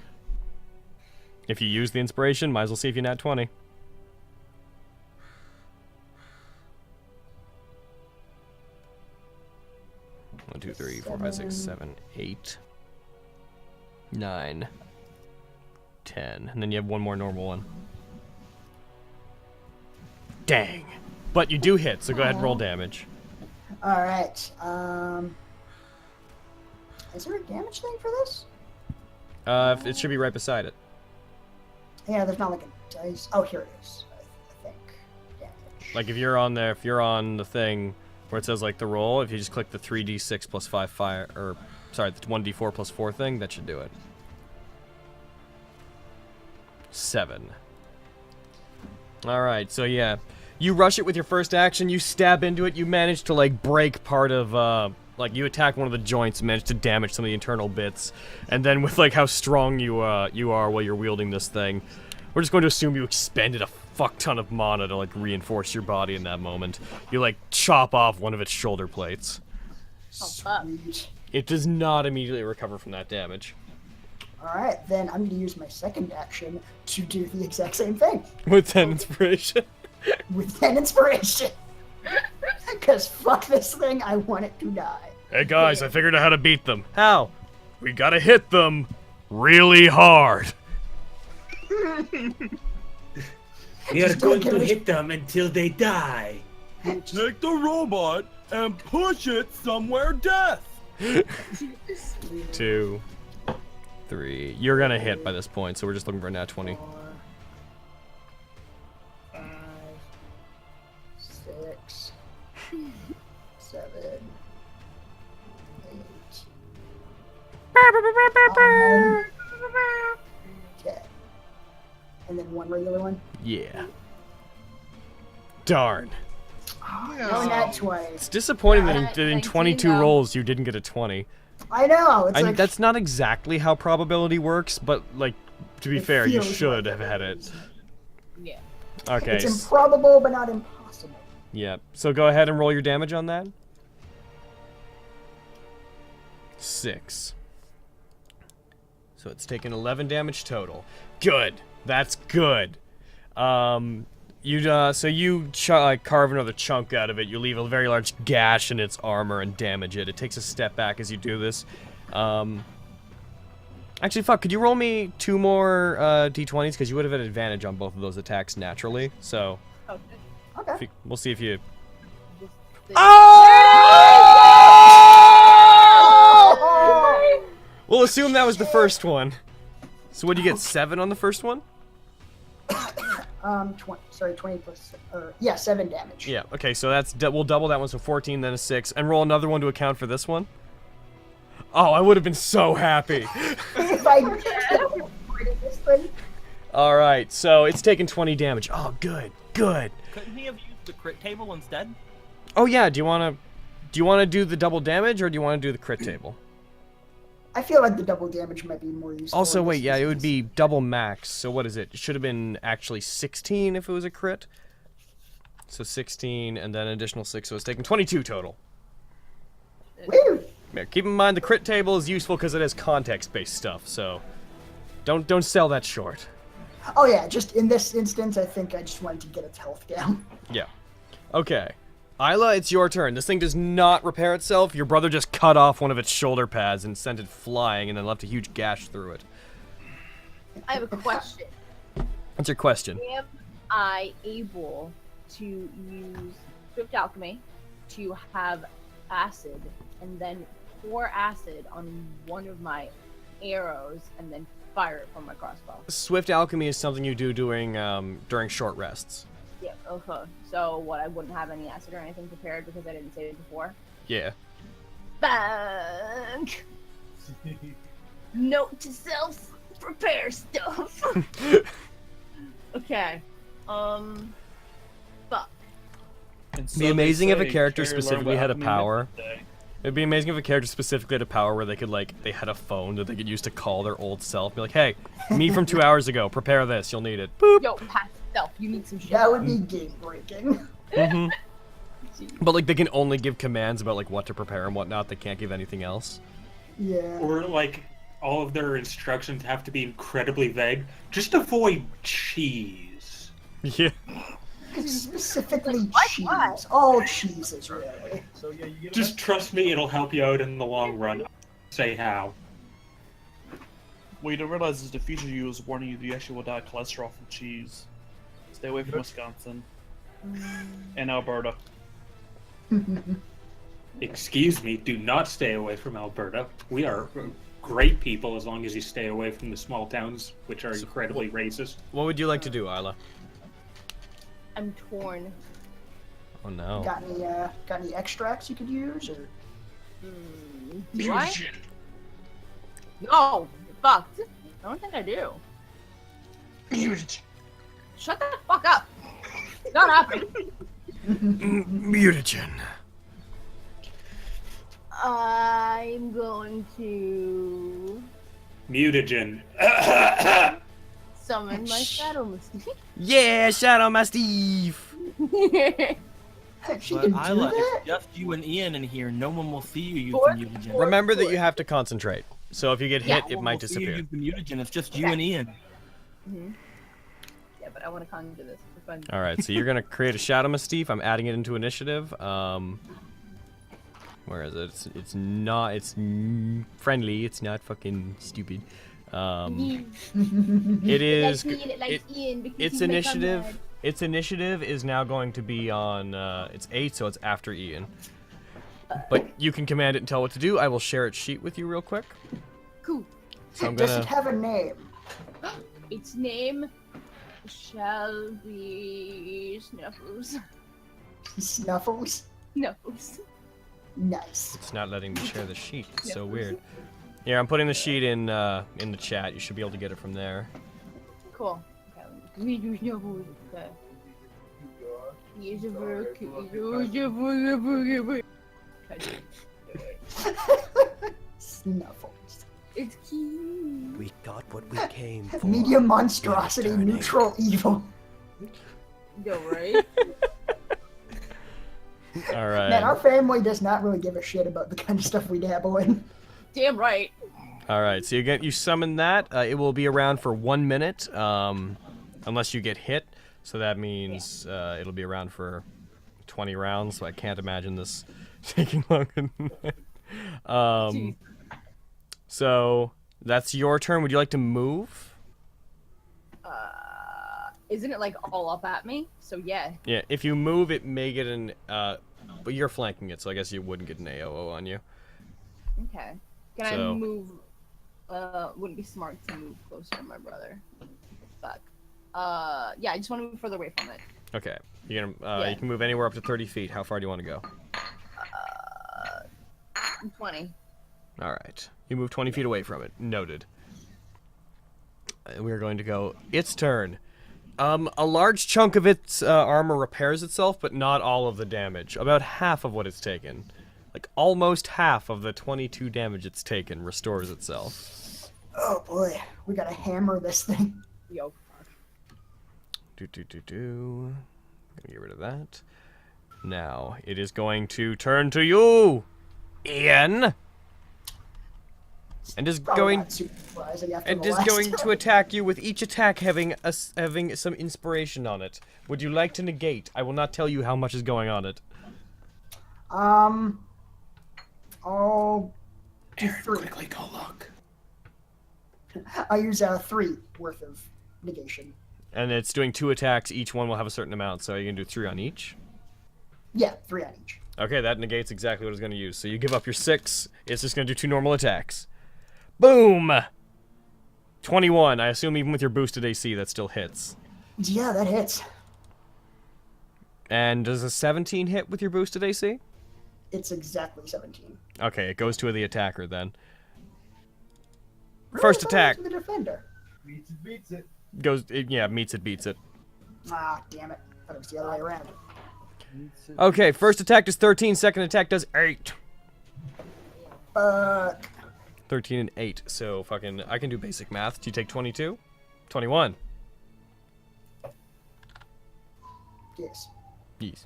If you use the inspiration, might as well see if you nat 20. One, 2, 3, 4, 5, 6, 7, 8, 9, 10, and then you have one more normal one. Dang. But you do hit, so go ahead and roll damage. Alright, is there a damage thing for this? It should be right beside it. Yeah, there's not like a dice. Oh, here it is, I think. Damage. Like if you're on there, if you're on the thing where it says like the roll, if you just click the 3d6 plus 5 fire, or sorry, the 1d4 plus 4 thing, that should do it. 7. Alright, so yeah. You rush it with your first action, you stab into it, you manage to like break part of, like you attack one of the joints, manage to damage some of the internal bits, and then with like how strong you are while you're wielding this thing, we're just going to assume you expended a fuck ton of mana to like reinforce your body in that moment. You like chop off one of its shoulder plates. Sweet. It does not immediately recover from that damage. Alright, then I'm going to use my second action to do the exact same thing. With 10 inspiration. With 10 inspiration. Because fuck this thing, I want it to die. Hey guys, I figured out how to beat them. How? We gotta hit them really hard. We are going to hit them until they die. Take the robot and push it somewhere death. 2, 3. You're gonna hit by this point, so we're just looking for a nat 20. 4, 5, 6, 7, 8, 10. And then one regular one? Yeah. Darn. No nat 20. It's disappointing Yeah, that in 19 22 though. rolls you didn't get a 20. I know, it's I mean, like... that's not exactly how probability works, but like, to be It fair, you feels should like have had it. Yeah. Okay. It's improbable, but not impossible. Yeah. So go ahead and roll your damage on that. 6. So it's taken 11 damage total. Good. That's good. So you carve another chunk out of it. You leave a very large gash in its armor and damage it. It takes a step back as you do this. Actually, fuck. Could you roll me 2 more d20s? Because you would have had advantage on both of those attacks naturally. So Okay. Okay. we'll see if you. Oh! We'll assume that was the first one. So what do you get? 7 on the first one? 20 plus, yeah, 7 damage. Yeah. Okay. So that's we'll double that one. So 14, then a 6, and roll another one to account for this one. Oh, I would have been so happy. If I this thing. All right. So it's taken 20 damage. Oh, good. Good. Couldn't he have used the crit table instead? Oh yeah. Do you want to do the double damage or do you want to do the crit table? I feel like the double damage might be more useful. Also, in this wait. Yeah, it would instance. be double max. So what is it? It should have been actually 16 if it was a crit. So 16 and then an additional 6. So it's taking 22 total. Woo! Yeah, keep in mind the crit table is useful because it has context-based stuff, so don't sell that short. Oh yeah, just in this instance, I think I just wanted to get its health down. Yeah. Okay. Isla, it's your turn. This thing does not repair itself. Your brother just cut off one of its shoulder pads and sent it flying and then left a huge gash through it. I have a question. What's your question? Am I able to use Swift Alchemy to have acid and then pour acid on one of my arrows and then fire it from my crossbow? Swift alchemy is something you do during short rests. Yeah, okay. So what, I wouldn't have any acid or anything prepared because I didn't say it before? Yeah. Bank! Note to self, prepare stuff. Okay. Fuck. It'd be amazing if a character specifically had a power. It'd be amazing if a character specifically had a power where they could, like, they had a phone that they could use to call their old self. Be like, hey, me from 2 hours ago, prepare this, you'll need it. Boop! Yo, past self, you need some shit. That would be game breaking. Mm-hmm. But, like, they can only give commands about, like, what to prepare and whatnot. They can't give anything else. Yeah. Or, like, all of their instructions have to be incredibly vague. Just avoid cheese. Yeah. Specifically cheese. All cheeses, really. Just trust me, it'll help you out in the long run. Say how. What you don't realize is the future you is warning you that you actually will die of cholesterol from cheese. Stay away from Wisconsin. And Alberta. Excuse me, do not stay away from Alberta. We are great people as long as you stay away from the small towns, which are incredibly racist. What would you like to do, Isla? I'm torn. Oh no. Got any extracts you could use, or? Do I? No! Fuck. I don't think I do. Shut the fuck up! It's not happening. Mutagen. I'm going to Mutagen. summon my Shadow Mystique. Yeah, Shadow Mastiff! She But can do Isla, that? it's just you and Ian in here. No one will see you use the mutagen. Remember that you have to concentrate. So if you get hit, Yeah, it might will see you disappear. use the mutagen. It's just you and Ian. Yeah, but I want to conjure this for fun. Alright, so you're gonna create a Shadow Mastiff. I'm adding it into initiative. Where is it? It's not, it's friendly. It's not fucking stupid. It is, its initiative, is now going to be on, it's 8, so it's after Ian. But you can command it and tell what to do. I will share its sheet with you real quick. Cool. So I'm Does gonna... it have a name? Its name shall be Snuffles. Snuffles? Snuffles. Nice. It's not letting me share the sheet. It's so weird. Yeah, I'm putting the sheet in the chat. You should be able to get it from there. Cool. Okay, we do Snuffles. Okay. Here's a book. Here's a book. Snuffles. It's cute. We got what we came for. Medium monstrosity, neutral evil. Yo, right? Alright. Man, our family does not really give a shit about the kind of stuff we dabble in. Damn right. Alright, so you summon that. It will be around for 1 minute, unless you get hit. So that means it'll be around for 20 rounds, so I can't imagine this taking longer than that. So that's your turn. Would you like to move? Isn't it like all up at me? So yeah. Yeah, if you move, it may get an, but you're flanking it, so I guess you wouldn't get an AOO on you. Okay. Can I move? Wouldn't be smart to move closer to my brother. Fuck. Yeah, I just want to move further away from it. Okay. You're gonna, you can move anywhere up to 30 feet. How far do you want to go? 20. Alright. You move 20 feet away from it. Noted. We're going to go its turn. A large chunk of its armor repairs itself, but not all of the damage. About half of what it's taken. Like, almost half of the 22 damage it's taken restores itself. Oh boy, we gotta hammer this thing. Yo. Gonna get rid of that. Now, it is going to turn to you, Ian. And is Probably going not super surprising after and the is last going to time. attack you with each attack having some inspiration on it. Would you like to negate? I will not tell you how much is going on it. I'll do Aaron, 3. quickly go look. I'll use 3 worth of negation. And it's doing 2 attacks. Each one will have a certain amount, so you can do 3 on each. Yeah, 3 on each. Okay, that negates exactly what it's going to use. So you give up your 6. It's just going to do 2 normal attacks. Boom! 21. I assume even with your boosted AC, that still hits. Yeah, that hits. And does a 17 hit with your boosted AC? It's exactly 17. Okay, it goes to the attacker then. Really? First I thought it was attack. to the defender. Beats it, beats it. Goes, yeah, meets it, beats it. Ah, damn it. I thought it was the other way around. Okay, first attack does 13, second attack does 8. Fuck. 13 and 8, so fucking, I can do basic math. Do you take 22? 21. Yes. Yes.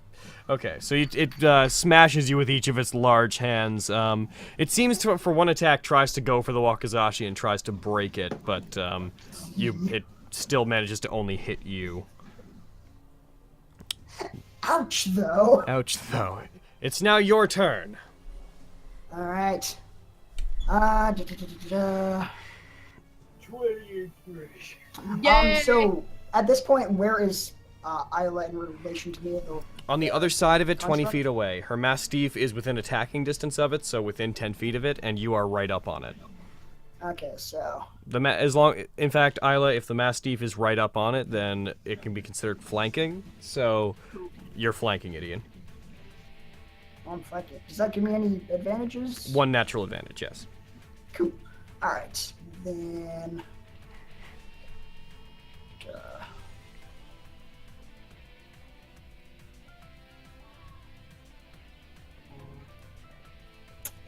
Okay, so it smashes you with each of its large hands. It seems to, for one attack, tries to go for the wakizashi and tries to break it, but it still manages to only hit you. Ouch, though. Ouch, though. It's now your turn. Alright. Yay! So, at this point, where is Isla in relation to me? On the other side of it, 20 construct? feet away. Her Mastiff is within attacking distance of it, so within 10 feet of it, and you are right up on it. Okay, so... In fact, Isla, if the Mastiff is right up on it, then it can be considered flanking, so you're flanking it, Ian. I'm fucking... Does that give me any advantages? 1 natural advantage, yes. Cool. Alright, then...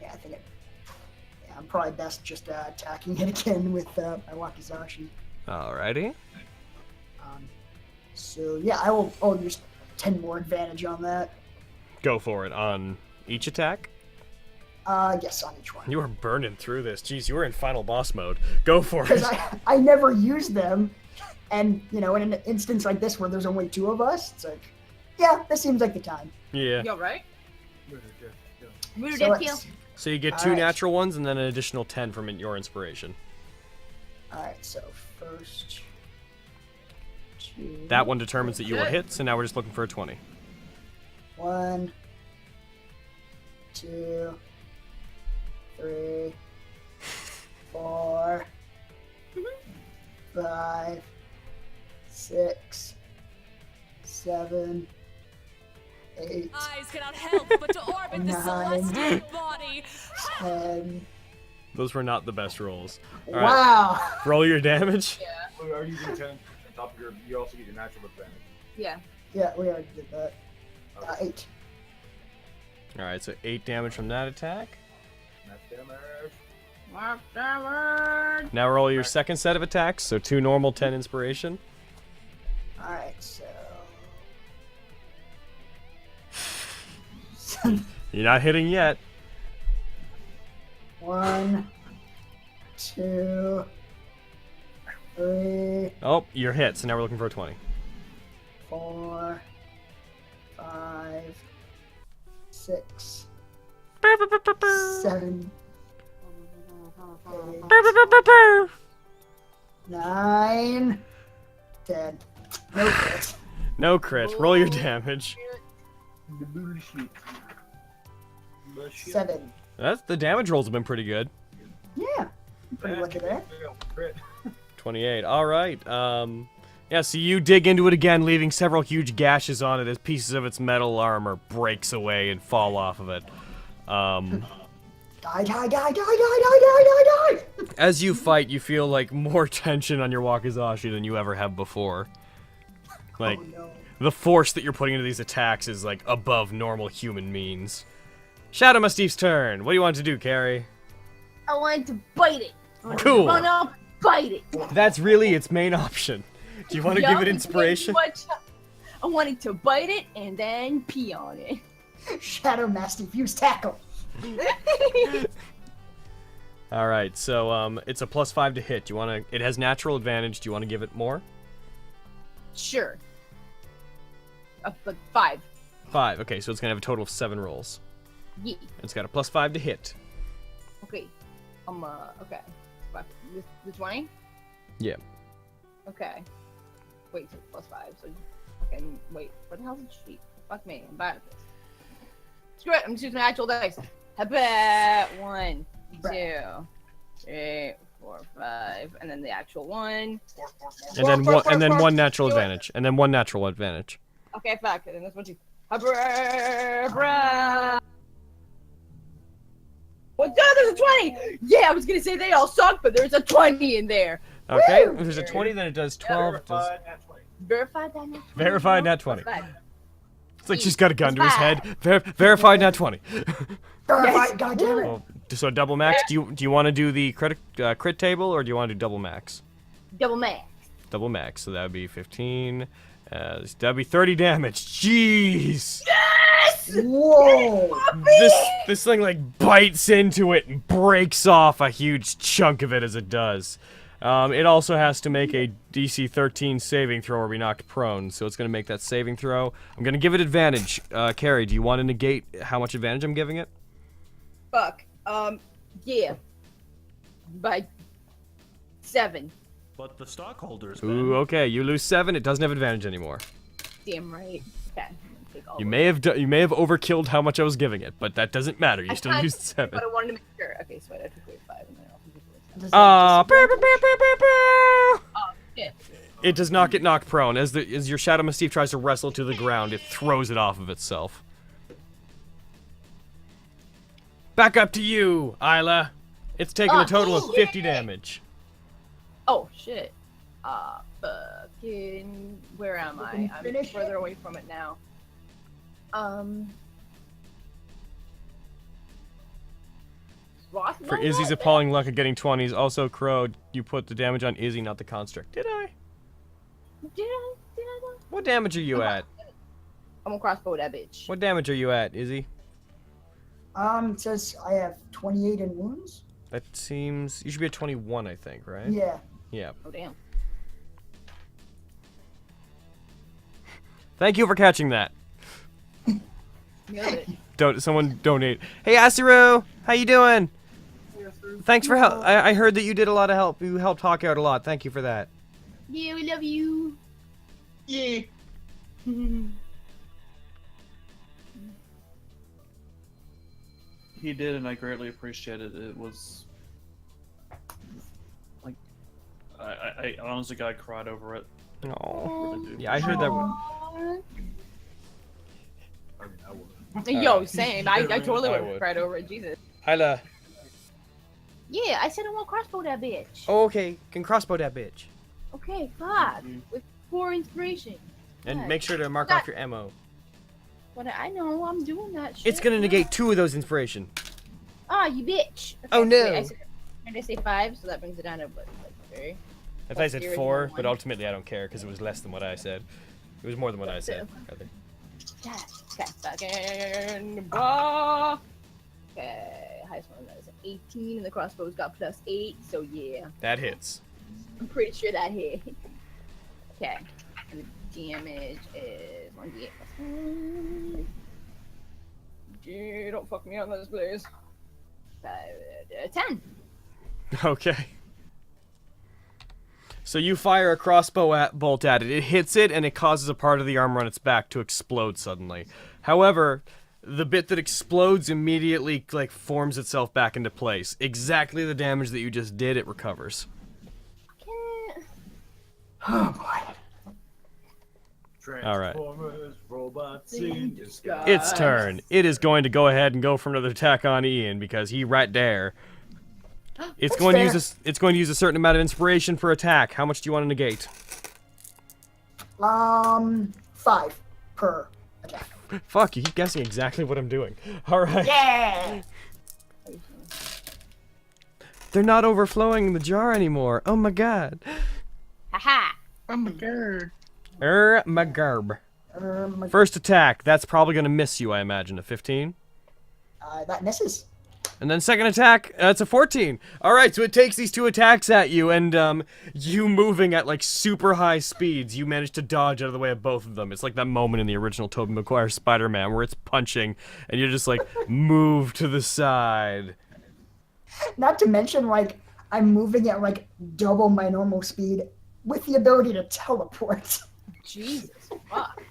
Yeah, I think I'm probably best just attacking it again with my wakizashi. Alrighty. So yeah, I'll use 10 more advantage on that. Go for it. On each attack? Yes, on each one. You are burning through this. Jeez, you were in final boss mode. Go for it. Because I never use them, and you know, in an instance like this where there's only 2 of us, it's like, yeah, this seems like the time. Yeah. Yo, right? So it's- So you get 2 Alright. natural ones and then an additional 10 from your inspiration. Alright, so first 2. That one determines that you will hit, so now we're just looking for a 20. 1, 2, 3, 4, 5, 6, 7, 8, Eyes cannot help but to orbit the 9, celestial body. 10. Those were not the best rolls. All right. Wow. Roll your damage. Well, are you using 10 on top of your... You also get your natural advantage. Yeah. Yeah, we already did that. 8. Alright, so 8 damage from that attack. Max damage. Now roll your second set of attacks, so 2 normal, 10 inspiration. Alright, so... You're not hitting yet. 1, 2, 3, Oh, you're hit, so now we're looking for a 20. 4, 5, 6, 7, 8, 9, 10. No crit. No crit. Roll your damage. 7. The damage rolls have been pretty good. Yeah. Pretty lucky there. 28. Alright. Yeah, so you dig into it again, leaving several huge gashes on it as pieces of its metal armor breaks away and fall off of it. Die, die, die, die, die, die, die, die, die! As you fight, you feel like more tension on your wakizashi than you ever have before. Like, Oh, no. the force that you're putting into these attacks is like above normal human means. Shadow Mastiff's turn. What do you want to do, Carrie? I wanted to bite it. I wanted Cool. to run up, bite it. That's really its main option. Do you want to Yup, give it it's inspiration? way too much. I wanted to bite it and then pee on it. Shadow Mastiff, use tackle. All right, so it's a +5 to hit. Do you want to? It has natural advantage. Do you want to give it more? Sure. But 5. 5. Okay, so it's gonna have a total of 7 rolls. Yeah. It's got a +5 to hit. Okay. Okay. The 20? Yeah. Okay. Wait, so +5. So, okay, wait. What the hell's the sheet? Fuck me. I'm bad at this. Screw it. I'm just using my actual dice. Habit 1, 2, 3, 4, 5, and then the actual 1. And then one natural advantage. And then 1 natural advantage. Okay, fuck. And then this one too. Bra. What's that? There's a 20! Yeah, I was gonna say they all suck, but there's a 20 in there. Okay, Woo! if there's a 20, then it does 12. It does... Verified that net 20. Verified nat 20. It's like she's got a gun to his Five. head. Verified nat 20. Verified, goddammit. Well, so double max. Do you want to do the crit table, or do you want to do double max? Double max. Double max. So that would be 15. That'd be 30 damage. Jeez. Yes! Whoa! This thing like bites into it and breaks off a huge chunk of it as it does. It also has to make a DC 13 saving throw or be knocked prone, so it's going to make that saving throw. I'm going to give it advantage. Carrie, do you want to negate how much advantage I'm giving it? Fuck. Yeah. By 7. But the stockholders. Ooh, okay. You lose 7. It doesn't have advantage anymore. Damn right. Okay. Take all You may have overkilled how much I was giving it, but that doesn't matter. You still used 7. But I wanted to make sure. Okay, so I took away 5 and then I'll take away 7. Oh, shit. It does not get knocked prone. As your Shadow Mystique tries to wrestle to the ground, it throws it off of itself. Back up to you, Isla. It's taken a total of 50 damage. Oh, shit. Fucking... Where am I? I'm further away from it now. For Izzy's appalling luck at getting 20s. Also, Crow, you put the damage on Izzy, not the construct. Did I? Did I? What damage are you at? I'm gonna crossbow that bitch. What damage are you at, Izzy? It says I have 28 in wounds. That seems... You should be at 21, I think, right? Yeah. Yeah. Oh, damn. Thank you for catching that. Nailed it. Someone donate. Hey, Asiru! How you doing? Thanks for help. I heard that you did a lot of help. You helped Hawk out a lot. Thank you for that. Yeah, we love you. Yeah. He did, and I greatly appreciated it. It was like I honestly got cried over it. Oh, Really do. yeah, I heard that one. Yo, same. I totally I would would. have cried over it. Jesus. Isla. Yeah, I said I want to crossbow that bitch. Oh, okay. Can crossbow that bitch. Okay, fuck. With 4 inspiration. And God. make sure to mark off your ammo. What I know, I'm doing that shit. It's gonna negate 2 of those inspiration. Ah, you bitch. Okay, Oh, no. Wait, I say 5, so that brings it down to what, like 3? I thought I said 4, but one. ultimately I don't care because it was less than what I said. It was more than what I said, rather. Yeah, okay, fucking ball. Okay, highest one that is an 18, and the crossbow's got +8, so yeah. That hits. I'm pretty sure that hit. Okay, and the damage is 1d8 +1. Gee, don't fuck me on this, please. 10. Okay. So you fire a crossbow bolt at it. It hits it, and it causes a part of the armor on its back to explode suddenly. However, the bit that explodes immediately forms itself back into place. Exactly the damage that you just did, it recovers. Oh boy. All right. Robots in disguise. Its turn. It is going to go ahead and go for another attack on Ian because he right there. It's going to use a certain amount of inspiration per attack. How much do you want to negate? 5 per attack. Fuck, you keep guessing exactly what I'm doing. All right. Yeah. They're not overflowing in the jar anymore. Oh my god. Haha. Oh my god. My garb. First attack. That's probably going to miss you, I imagine. A 15? That misses. And then second attack, it's a 14. All right, so it takes these 2 attacks at you, and you moving at like super high speeds, you manage to dodge out of the way of both of them. It's like that moment in the original Tobey Maguire Spider-Man where it's punching, and you're just like, move to the side. Not to mention, like, I'm moving at like double my normal speed with the ability to teleport. Jesus, fuck.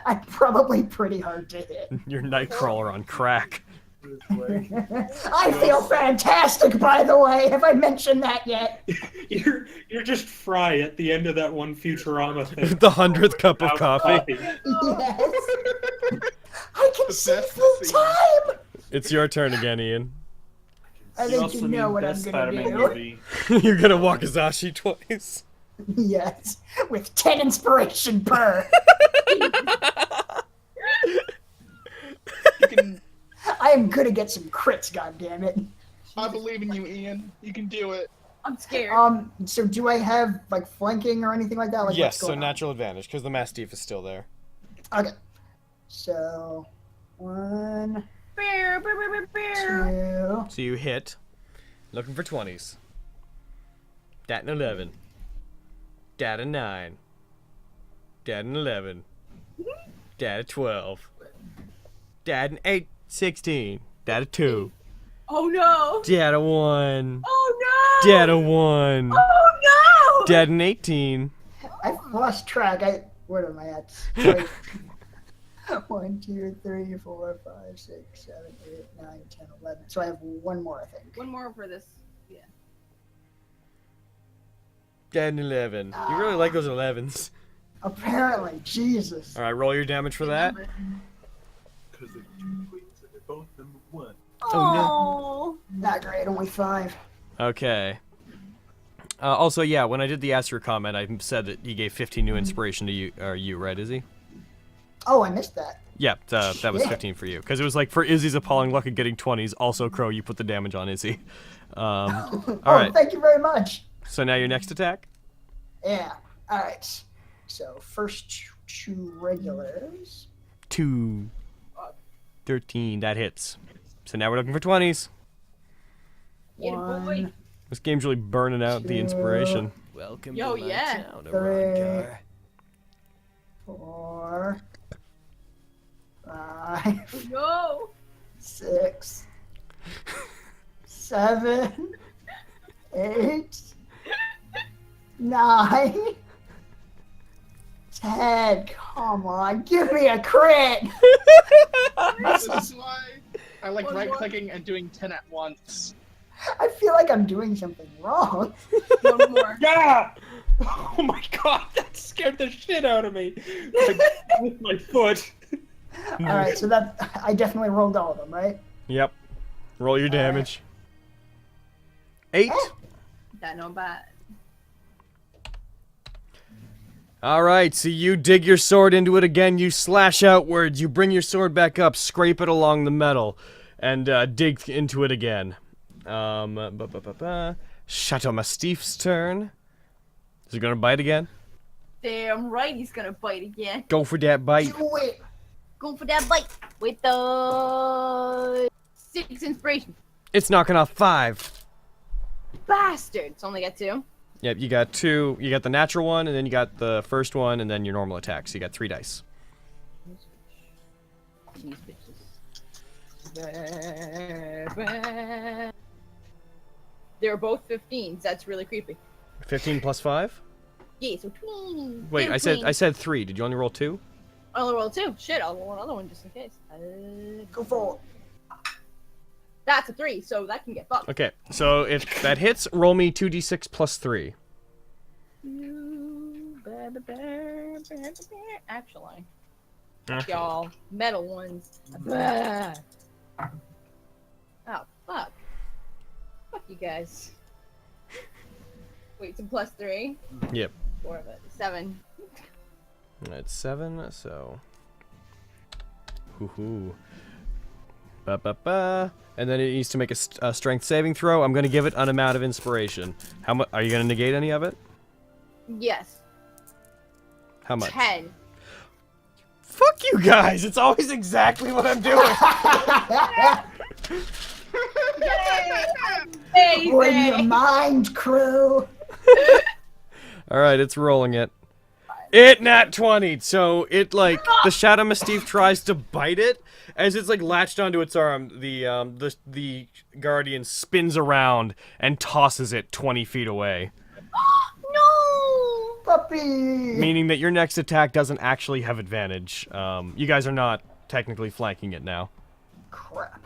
I'm probably pretty hard to hit. You're Nightcrawler on crack. I feel fantastic, by the way. Have I mentioned that yet? You're just Fry at the end of that one Futurama thing. The 100th cup of coffee. Yes. I can see full time. It's your turn again, Ian. I think you know what I'm gonna do. You're gonna Wakazashi twice. Yes, with 10 inspiration per. I am gonna get some crits, goddammit. I believe in you, Ian. You can do it. I'm scared. So do I have like flanking or anything like that? Like, Yes, what's so going on? natural advantage because the Mastiff is still there. Okay. So 1, Bear, bear, bear, bear. 2. So you hit, looking for 20s. Dat an 11. Dat a 9. Dat an 11. Dat a 12. Dat an 8. 16. Dat a 2. Oh no. Dat a 1. Oh no. Dat a 1. Oh no. Dat an 18. I've lost track. Where am I at? Wait. 1, 2, 3, 4, 5, 6, 7, 8, 9, 10, 11. So I have one more, I think. One more for this. Yeah. Dat an 11. You really like those 11s. Apparently, Jesus. All right, roll your damage for that. Because they're 2 queens and they're both number 1. Oh. Not great. Only 5. Okay. Also, yeah, when I did the Azure comment, I said that he gave 15 new inspiration to you, right, Izzy? Oh, I missed that. Yeah, that was 15 for you. Because it was like, for Izzy's appalling luck at getting 20s, also, Crow, you put the damage on Izzy. All right. Thank you very much. So now your next attack? Yeah. All right. So first 2 regulars. 2. 13, that hits. So now we're looking for 20s. One, This game's really burning out the inspiration. Welcome Yo, to my yeah. town, 3, Arangar. 4, 5, No. 6, 7, 8, 9, 10. Come on, give me a crit. This is why I like right-clicking and doing 10 at once. I feel like I'm doing something wrong. One more. Yeah! Oh my god, that scared the shit out of me. Like, with my foot. All right, so that I definitely rolled all of them, right? Yep. Roll your damage. 8. That no bad. Alright, so you dig your sword into it again, you slash outwards, you bring your sword back up, scrape it along the metal, and dig into it again. Chateau Mastiff's turn. Is he gonna bite again? Damn right he's gonna bite again. Go for that bite. Do it. Go for that bite with the 6 inspiration. It's knocking off 5. Bastard. It's only got 2. Yep, you got 2. You got the natural one, and then you got the first one, and then your normal attack. So you got 3 dice. These bitches. They're both 15s. That's really creepy. 15 plus 5? Yeah, so 20. Wait, I said 3. Did you only roll 2? I only rolled 2. Shit, I'll roll another one just in case. Go for it. That's a 3, so that can get fucked. Okay, so if that hits, roll me 2d6 plus 3. Actually, y'all, metal ones. Oh, fuck. Fuck you guys. Wait, some plus 3? Yep. 4 of it. 7. That's 7, so... Hoo-hoo. Ba-ba-ba. And then it needs to make a strength saving throw. I'm going to give it an amount of inspiration. How much? Are you going to negate any of it? Yes. How much? 10. Fuck you guys! It's always exactly what I'm doing! Or in your mind, crew. All right, it's rolling it. It Nat-20. So it like the Shadow Mischief tries to bite it as it's like latched onto its arm. The Guardian spins around and tosses it 20 feet away. No, puppy. Meaning that your next attack doesn't actually have advantage. You guys are not technically flanking it now. Crap.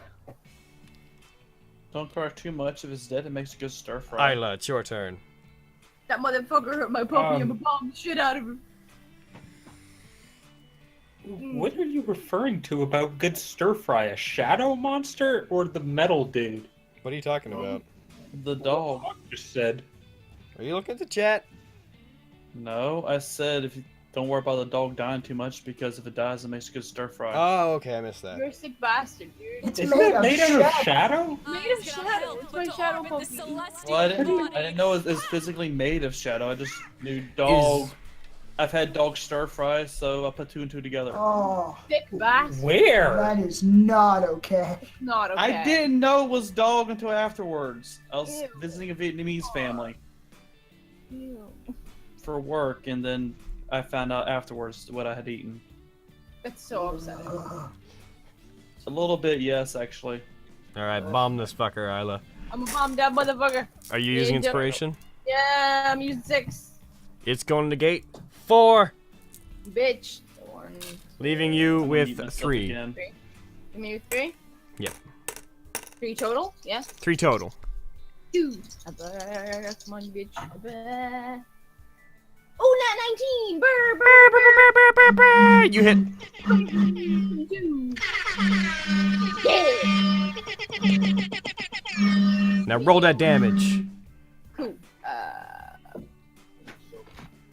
Don't cry too much. If it's dead, it makes a good stir fry. Isla, it's your turn. That motherfucker hurt my puppy. I'm gonna bomb the shit out of him. What are you referring to about good stir fry? A shadow monster or the metal dude? What are you talking about? The dog. Just said. Are you looking at the chat? No, I said if you don't worry about the dog dying too much because if it dies, it makes a good stir fry. Oh, okay, I missed that. You're a sick bastard, dude. It's Isn't it made out of shadow? Made of shadow. It's my shadow puppy. Well, I didn't know it's physically made of shadow. I just knew dog. I've had dog stir fry, so I put 2 and 2 together. Oh, Sick bastard. Where? that is not okay. Not okay. I didn't know it was dog until afterwards. I was Ew. visiting a Vietnamese family Ew. for work, and then I found out afterwards what I had eaten. That's so upsetting. A little bit, yes, actually. All right, bomb this fucker, Isla. I'm a bomb that motherfucker. Are you using inspiration? Yeah, I'm using 6. It's going to gate 4, Bitch. leaving you I'm with eating myself 3. again. Give me 3? Yep. 3 total? Yeah. 3 total. 2. Come on, bitch. Oh, Nat 19! Brr, brr, brr, You hit. 22. Yeah! Now roll that damage. Cool.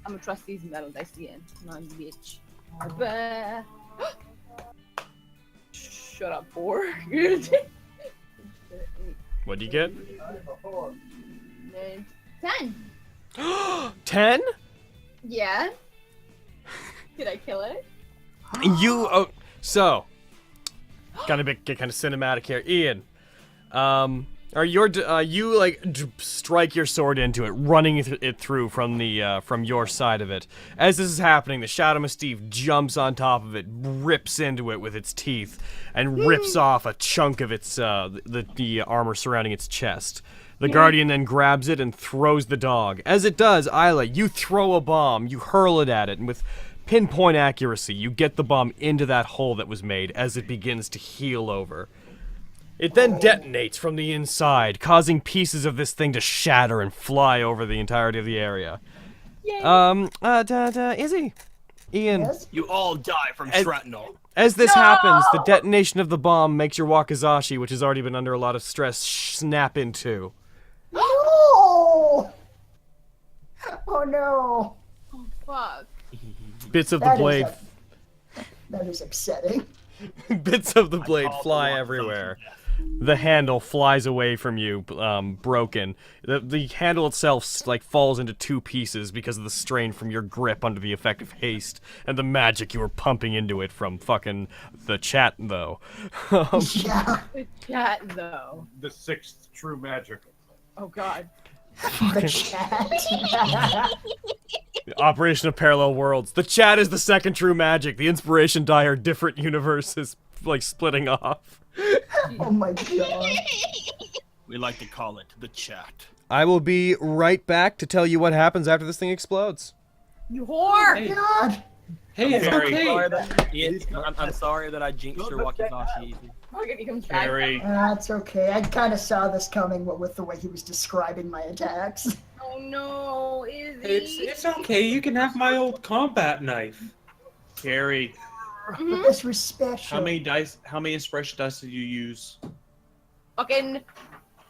I'm gonna trust these metal dice again. Come on, bitch. Shut up, 4. What'd you get? 10. 10? Yeah. Did I kill it? You so gotta get kind of cinematic here, Ian. You like strike your sword into it, running it through from the from your side of it. As this is happening, the Shadow Mischief jumps on top of it, rips into it with its teeth, and rips off a chunk of its the armor surrounding its chest. The Guardian then grabs it and throws the dog. As it does, Isla, you throw a bomb, you hurl it at it, and with pinpoint accuracy, you get the bomb into that hole that was made as it begins to heal over. It then detonates from the inside, causing pieces of this thing to shatter and fly over the entirety of the area. Yay. Izzy, Ian, Yes? You all die from shrapnel. as this happens, the detonation of the bomb makes your Wakizashi, which has already been under a lot of stress, snap in two. No! Oh no! Oh, fuck. Bits of the That is blade, that is upsetting. bits of the blade fly everywhere. The handle flies away from you, broken. The handle itself like falls into 2 pieces because of the strain from your grip under the effect of haste and the magic you were pumping into it from fucking the chat, though. Yeah. The chat, though. The 6th true magic. Oh, God. The chat. The operation of parallel worlds. The chat is the 2nd true magic. The inspiration die are different universes, like splitting off. Oh my god. We like to call it the chat. I will be right back to tell you what happens after this thing explodes. You whore! Hey. God. Hey, it's Sorry. okay. Sorry that, Ian, I'm sorry that I jinxed your Wakizashi. Logan, he comes back. Carrie. That's okay. I kind of saw this coming with the way he was describing my attacks. Oh no, Izzy. It's okay. You can have my old combat knife. Carrie, Mhm. This was special. how many inspiration dice did you use? Fucking,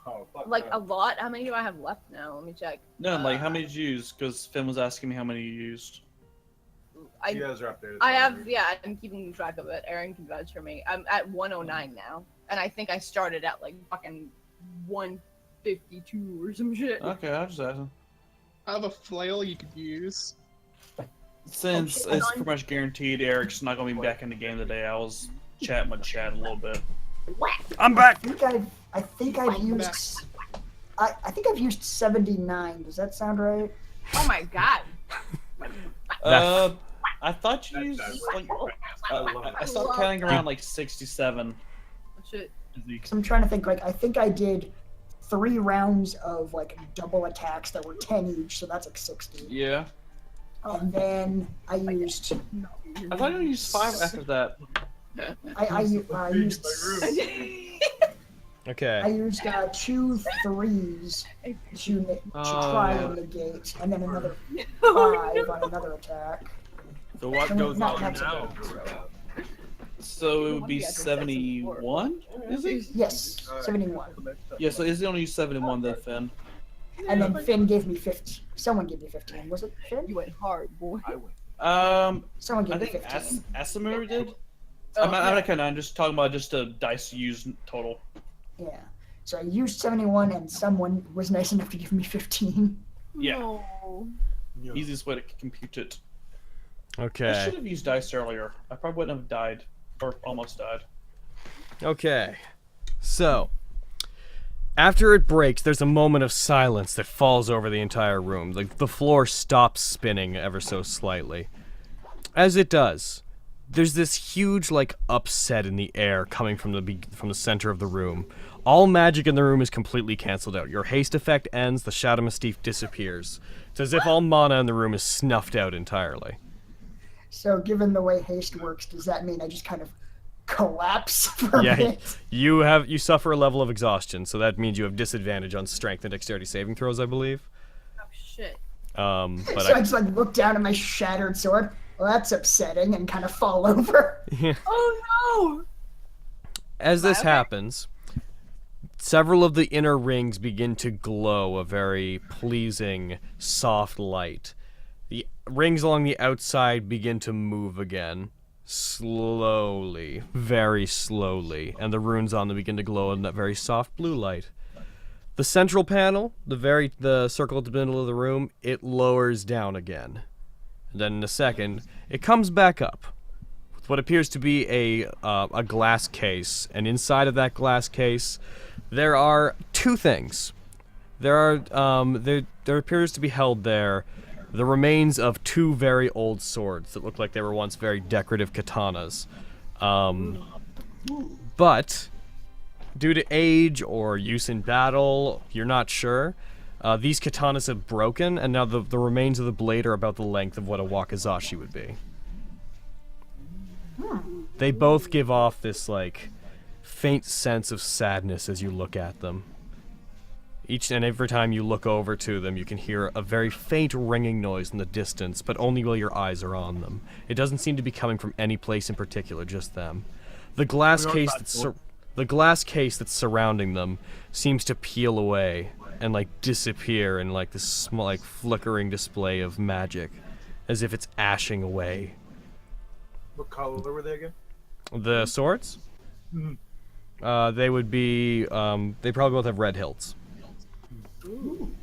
Oh, fuck like, that. a lot. How many do I have left now? Let me check. No, like how many did you use? Because Finn was asking me how many you used. You guys are updated. I have, yeah, I'm keeping track of it. Aaron can vouch for me. I'm at 109 now. And I think I started at, like, fucking 152 or some shit. Okay, I was just asking. I have a flail you could use. Since Okay, it's hold on. pretty much guaranteed Eric's not going to be back in the game today, I was chatting with chat a little bit. Whack! I'm back! I I think I've used. I think I've used 79. Does that sound right? Oh my god. I thought you used like. I stopped counting around like 67. Shit. Because I'm trying to think. Like I think I did 3 rounds of like double attacks that were 10 each, so that's like 60. Yeah. And then I used. I thought you used 5 after that. I used. Okay. I used 2 3s to try and negate, and then another 5 on another attack. So what goes Not on next now? attack. So it would be 71, is it? Yes, 71. Yeah, so Izzy only used 71 then, Finn. And then Finn gave me 15. Someone gave me 15. Was it Finn? You went hard, boy. Someone gave I me think 15. Asimir did. Oh, I'm not kinda, I'm just talking about just the dice used total. Yeah. So I used 71, and someone was nice enough to give me 15. Yeah. No. Easiest way to compute it. I Okay. should have used dice earlier. I probably wouldn't have died. Or almost died. Okay. So, after it breaks, there's a moment of silence that falls over the entire room. The floor stops spinning ever so slightly. As it does, there's this huge like upset in the air coming from the center of the room. All magic in the room is completely canceled out. Your haste effect ends, the Shadow Mystique disappears. It's as if all mana in the room is snuffed out entirely. So given the way haste works, does that mean I just kind of collapse for a Yeah, bit? you suffer a level of exhaustion, so that means you have disadvantage on strength and dexterity saving throws, I believe. Oh shit. But So I just like look down at my shattered sword. Well, that's upsetting, and kind of fall over. Oh no! As this happens, several of the inner rings begin to glow a very pleasing, soft light. The rings along the outside begin to move again, slowly, very slowly, and the runes on them begin to glow in that very soft blue light. The central panel, the circle at the middle of the room, it lowers down again. And then in a second, it comes back up with what appears to be a glass case, and inside of that glass case, there are 2 things. There appears to be held there the remains of 2 very old swords that look like they were once very decorative katanas. But due to age or use in battle, you're not sure. These katanas have broken, and now the remains of the blade are about the length of what a wakizashi would be. They both give off this, like, faint sense of sadness as you look at them. Each and every time you look over to them, you can hear a very faint ringing noise in the distance, but only while your eyes are on them. It doesn't seem to be coming from any place in particular, just them. The glass case that's surrounding them seems to peel away and like disappear in like this small, like flickering display of magic, as if it's ashing away. What color were they again? The swords? They would be. They probably both have red hilts. Ooh.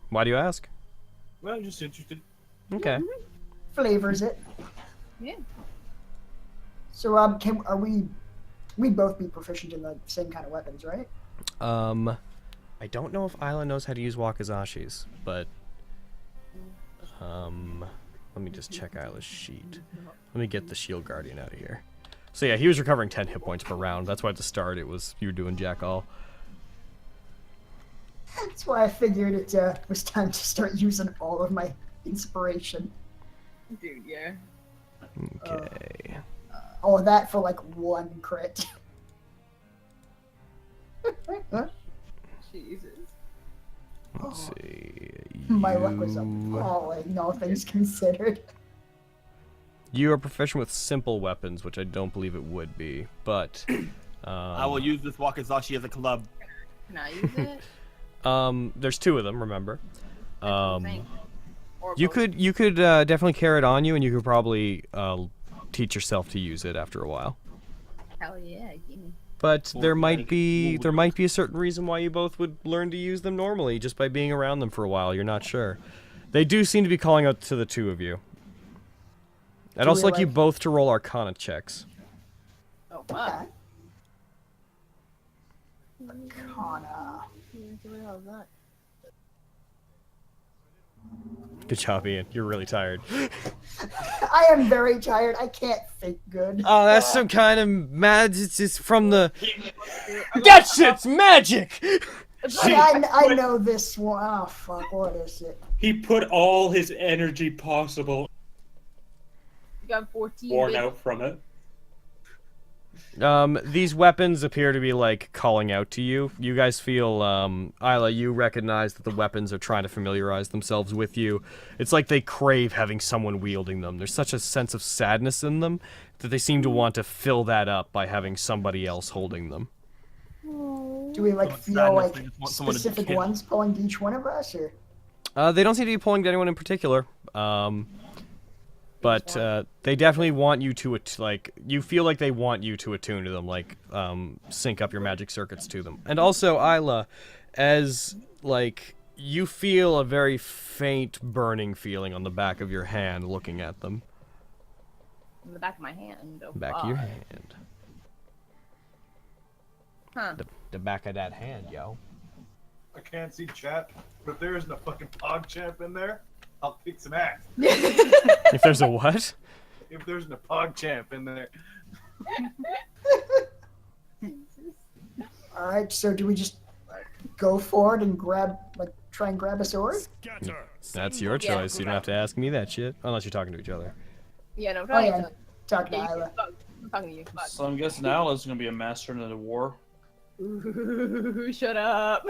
Why do you ask? Well, I'm just interested. Okay. Flavors it. Yeah. So are we both be proficient in the same kind of weapons, right? I don't know if Isla knows how to use wakizashis, but let me just check Isla's sheet. Let me get the Shield Guardian out of here. So yeah, he was recovering 10 hit points per round. That's why at the start it was you were doing jack all. That's why I figured it was time to start using all of my inspiration. Dude, yeah. Okay. All of that for like 1 crit. Jesus. Let's see. My luck was appalling, all things considered. You are proficient with simple weapons, which I don't believe it would be, but I will use this wakizashi as a club. Can I use it? There's 2 of them, remember. Or You both? could definitely carry it on you, and you could probably teach yourself to use it after a while. Hell yeah, gimme. But there might be a certain reason why you both would learn to use them normally, just by being around them for a while. You're not sure. They do seem to be calling out to the 2 of you. I'd also like you both to roll Arcana checks. Oh wow. Arcana. Good job, Ian. You're really tired. I am very tired. I can't think good. Oh, that's some kind of magic. It's from the. That shit's magic! I know this one. Oh, fuck. What is it? He put all his energy possible. You got 14. Worn out from it. These weapons appear to be, like, calling out to you. You guys feel, Isla, you recognize that the weapons are trying to familiarize themselves with you. It's like they crave having someone wielding them. There's such a sense of sadness in them that they seem to want to fill that up by having somebody else holding them. Do we, like, feel like specific ones pulling to each one of us, or? They don't seem to be pulling to anyone in particular. But they definitely want you to, like, you feel like they want you to attune to them, like, sync up your magic circuits to them. And also, Isla, as, like, you feel a very faint burning feeling on the back of your hand looking at them. On the back of my hand. Oh, Back of your hand. Huh. The back of that hand, yo. I can't see chat, but if there isn't a fucking PogChamp in there, I'll kick some ass. If there's a what? If there's a PogChamp in there. Alright, so do we just go forward and grab, like, try and grab a sword? That's your choice. You don't have to ask me that shit. Unless you're talking to each other. Yeah, no, Oh, yeah. Talking to Isla. I'm talking to you. Fuck. So I'm guessing Isla's gonna be a master in the war. Ooh, shut up.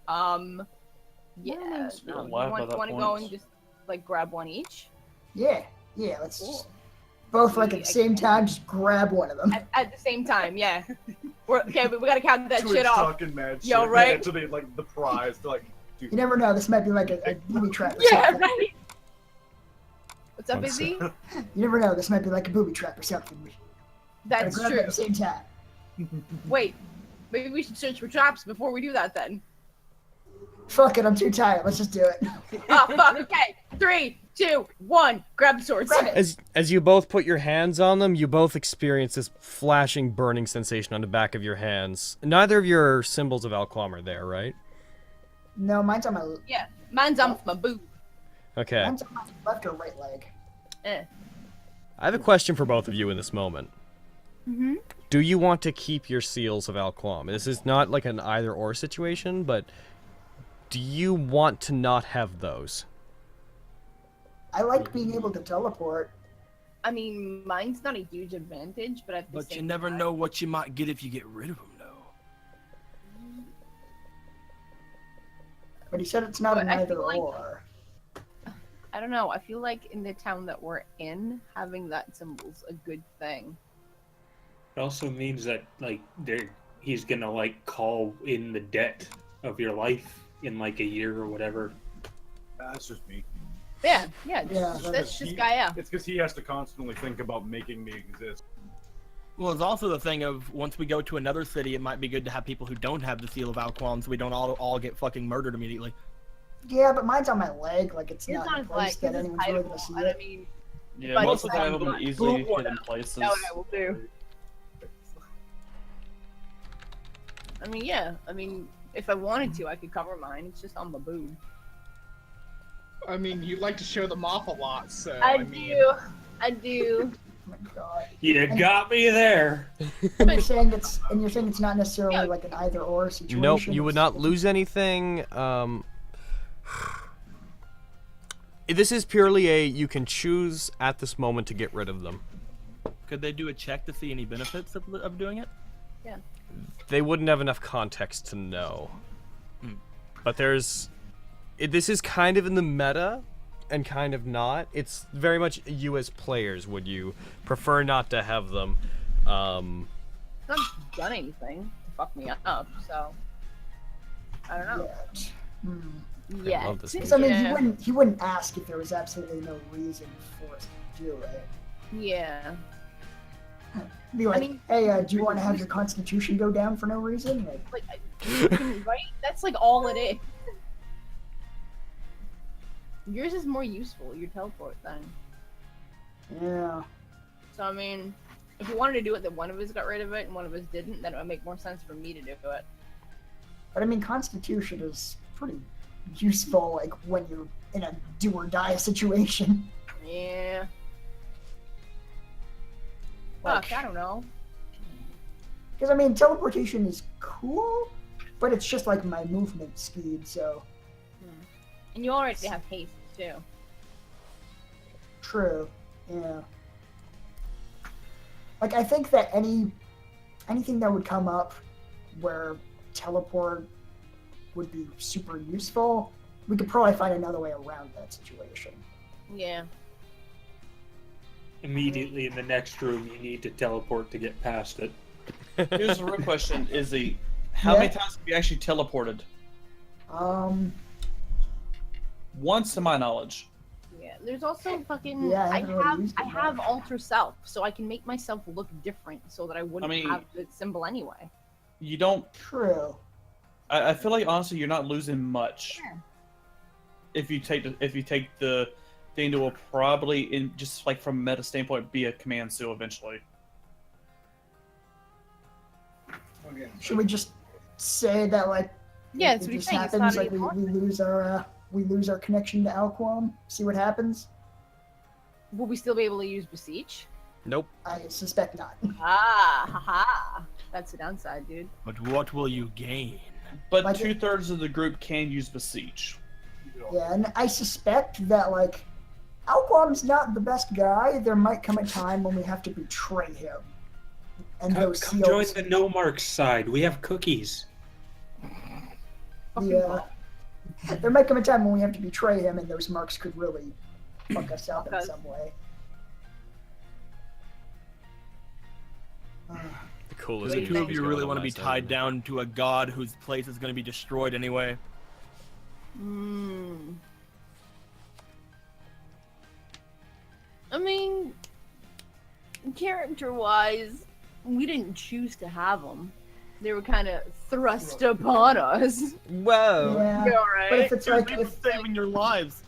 Yeah. gonna You laugh want at that to go point. and just, like, grab one each? Yeah, let's just both, like, at the same time, just grab one of them. At the same time, yeah. Okay, but we gotta count that Twitch shit off. talking mad Yo, shit. right? To the, like, the prize. To, like, dude. You never know, this might be like a booby trap or Yeah, something. right. What's up, Izzy? You never know, this might be like a booby trap or something. That's grab true. At the same time. Wait, maybe we should search for traps before we do that then. Fuck it, I'm too tired. Let's just do it. Oh, fuck, okay. 3, 2, 1. Grab the swords. As you both put your hands on them, you both experience this flashing, burning sensation on the back of your hands. Neither of your symbols of Alquam are there, right? No, mine's on my... Yeah, mine's on my boob. Okay. Mine's on my left or right leg. I have a question for both of you in this moment. Mm-hmm. Do you want to keep your seals of Alquam? This is not like an either-or situation, but do you want to not have those? I like being able to teleport. I mean, mine's not a huge advantage, but at the But same you never time, know what you might get if you get rid of them, though. But he said it's not an I either feel like- or. I don't know. I feel like in the town that we're in, having that symbol's a good thing. It also means that, like, he's gonna, like, call in the debt of your life in, like, a year or whatever. That's just me. Yeah, Yeah, that's just Gaia. It's because he has to constantly think about making me exist. Well, it's also the thing of once we go to another city, it might be good to have people who don't have the Seal of Alquam so we don't all get fucking murdered immediately. Yeah, but mine's on my leg. Like, it's It's not on in a his place leg. that It's anyone's really hideable. gonna see And I it. mean, Yeah, but most of it's the time on I'm black. easily Blue hidden one. places. no, I will do. I mean, yeah. I mean, if I wanted to, I could cover mine. It's just on my boob. I mean, you like to show them off a lot, so. I mean, do. I do. Oh my god. You got me there. And you're saying it's not necessarily like an either or situation. Nope, you would it's- not lose anything. This is purely a you can choose at this moment to get rid of them. Could they do a check to see any benefits of doing it? Yeah. They wouldn't have enough context to know. But this is kind of in the meta and kind of not. It's very much you as players. Would you prefer not to have them? It's not done anything to fuck me up, so I don't know. Yeah. I love this Because I mean, Yeah. he wouldn't ask if there was absolutely no reason for us to do it. Yeah. Be like, mean- hey, do you want to have your constitution go down for no reason? Like, Right? That's like all it is. Yours is more useful, your teleport thing. yeah. So I mean, If you wanted to do it, that one of us got rid of it and one of us didn't, then it would make more sense for me to do it. But I mean, Constitution is pretty useful, like when you're in a do or die situation. Yeah. Like, Fuck, I don't know. Because I mean, teleportation is cool, but it's just like my movement speed, so. And you already have haste too. True. Yeah. Like I think that anything that would come up where teleport would be super useful, we could probably find another way around that situation. Yeah. Immediately in the next room, you need to teleport to get past it. Here's the real question: how many times have you actually teleported? Once, to my knowledge. Yeah. There's also fucking. Yeah, I have alter self, so I can make myself look different, so that I wouldn't have the symbol anyway. You don't. True. I feel like honestly, you're not losing much. Yeah. If you take the thing that will probably, in just like from a meta standpoint, be a command seal eventually. Should we just say that like? Yeah, it that's what he's just saying. It's happens, not like even we lose our connection to Alquam. See what happens. Will we still be able to use Beseech? Nope. I suspect not. Ah, haha. That's the downside, dude. But what will you gain? But Like 2/3 of the group can use Beseech. Yeah, and I suspect that like Alquam's not the best guy. There might come a time when we have to betray him. And those Come seals. join the No Marks side. We have cookies. Yeah. There might come a time when we have to betray him, and those marks could really fuck us up in some way. The coolest. The two of you really want to be tied down to a god whose place is going to be destroyed anyway. I mean, character-wise, we didn't choose to have them. They were kind of thrust upon us. Whoa. Yeah. Yeah, right? But if it's like saving your lives.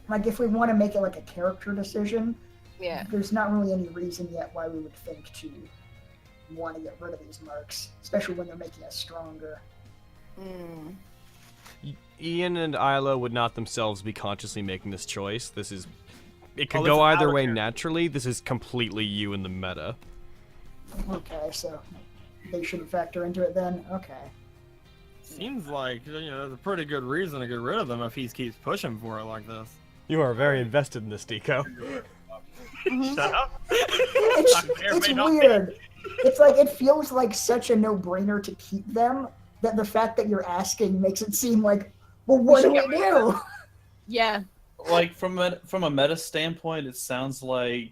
Like if we want to make it like a character decision, Yeah. there's not really any reason yet why we would think to want to get rid of these marks, especially when they're making us stronger. Ian and Isla would not themselves be consciously making this choice. It could this go is either our way character. naturally. This is completely you in the meta. Okay, so they shouldn't factor into it then? Okay. Seems like there's a pretty good reason to get rid of them if he keeps pushing for it like this. You are very invested in this, Deco. Shut up. It's weird. It's like it feels like such a no-brainer to keep them that the fact that you're asking makes it seem like, well, what do we do? Yeah. Like from a meta standpoint, it sounds like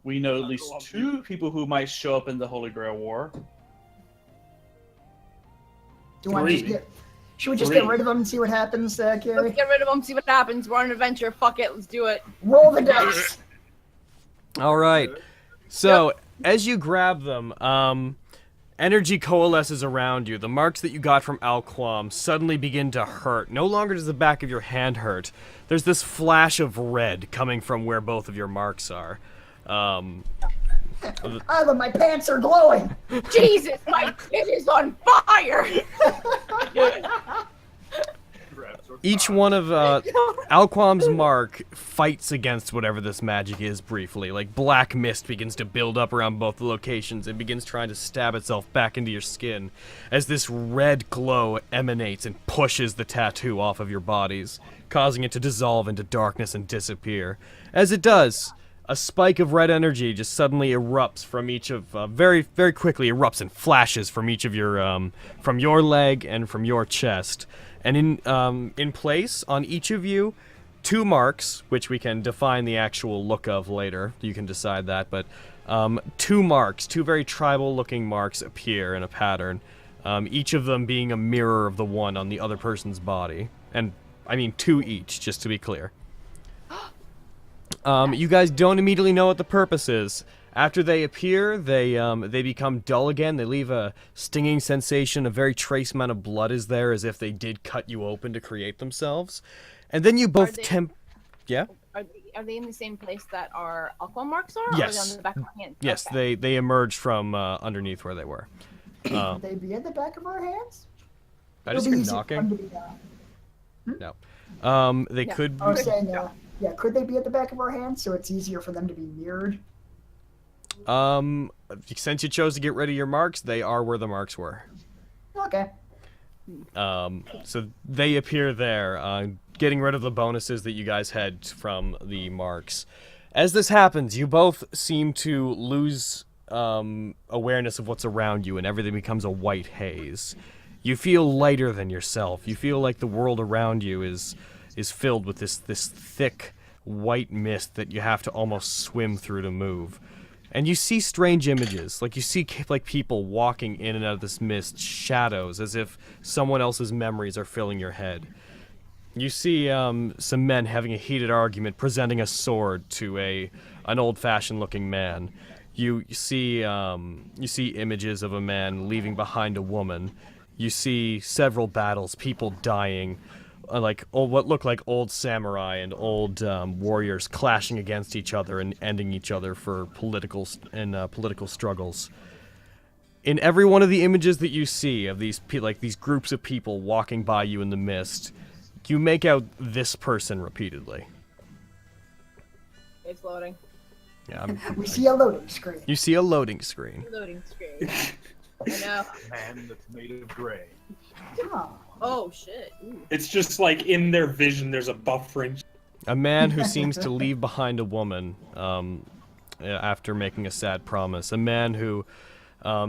we know at least 2 people who might show up in the Holy Grail War. Should we just get rid of them and see what happens, Carrie? Let's get rid of them, see what happens. We're on an adventure. Fuck it. Let's do it. Roll the dice. All right. So as you grab them, energy coalesces around you. The marks that you got from Alquam suddenly begin to hurt. No longer does the back of your hand hurt. There's this flash of red coming from where both of your marks are. Isla, my pants are glowing. Jesus, my kid is on fire. Each one of Alquam's mark fights against whatever this magic is briefly. Like black mist begins to build up around both the locations and begins trying to stab itself back into your skin as this red glow emanates and pushes the tattoo off of your bodies, causing it to dissolve into darkness and disappear. As it does, a spike of red energy just suddenly erupts from each of, very, very quickly erupts and flashes from each of your, from your leg and from your chest. And in place, on each of you, 2 marks, which we can define the actual look of later. You can decide that, but 2 marks, 2 very tribal-looking marks appear in a pattern, each of them being a mirror of the one on the other person's body. And, I mean, 2 each, just to be clear. You guys don't immediately know what the purpose is. After they appear, they become dull again. They leave a stinging sensation. A very trace amount of blood is there, as if they did cut you open to create themselves. And then you both Yeah? Are they in the same place that our aqua marks are? Yes. Or are they on the back of our hands? Yes, Okay. they emerged from underneath where they were. Could they be in the back of our hands? I just It'll hear be easy for them knocking. to be, No. They Yeah. could. I was saying, could they be at the back of our hands so it's easier for them to be mirrored? Since you chose to get rid of your marks, they are where the marks were. Okay. So they appear there, getting rid of the bonuses that you guys had from the marks. As this happens, you both seem to lose awareness of what's around you, and everything becomes a white haze. You feel lighter than yourself. You feel like the world around you is filled with this thick white mist that you have to almost swim through to move. And you see strange images, like you see like people walking in and out of this mist, shadows, as if someone else's memories are filling your head. You see some men having a heated argument, presenting a sword to an old-fashioned looking man. You see images of a man leaving behind a woman. You see several battles, people dying, what look like old samurai and old warriors clashing against each other and ending each other for political struggles. In every one of the images that you see of these groups of people walking by you in the mist, you make out this person repeatedly. It's loading. Yeah, We see a loading screen. you see a loading screen. Loading screen. I know. A man that's made of gray. Oh shit. Ooh. It's just like in their vision, there's a buffering. A man who seems to leave behind a woman after making a sad promise. A man who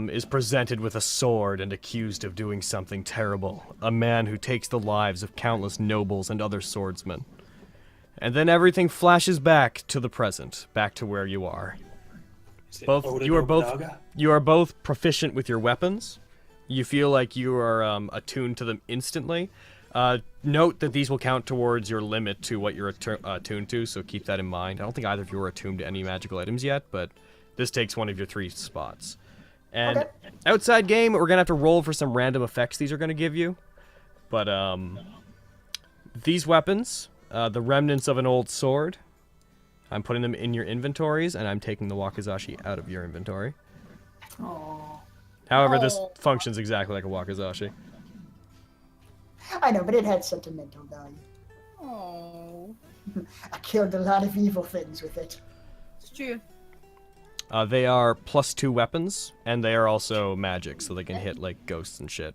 is presented with a sword and accused of doing something terrible. A man who takes the lives of countless nobles and other swordsmen. And then everything flashes back to the present, back to where you are. You are both proficient with your weapons. You feel like you are attuned to them instantly. Note that these will count towards your limit to what you're attuned to, so keep that in mind. I don't think either of you are attuned to any magical items yet, but this takes one of your 3 spots. And outside game, we're going to have to roll for some random effects these are going to give you. But these weapons, the remnants of an old sword, I'm putting them in your inventories, and I'm taking the wakizashi out of your inventory. Aww. However, this functions exactly like a wakizashi. I know, but it had sentimental value. Oh. I killed a lot of evil things with it. It's true. They are +2 weapons, and they are also magic, so they can hit like ghosts and shit.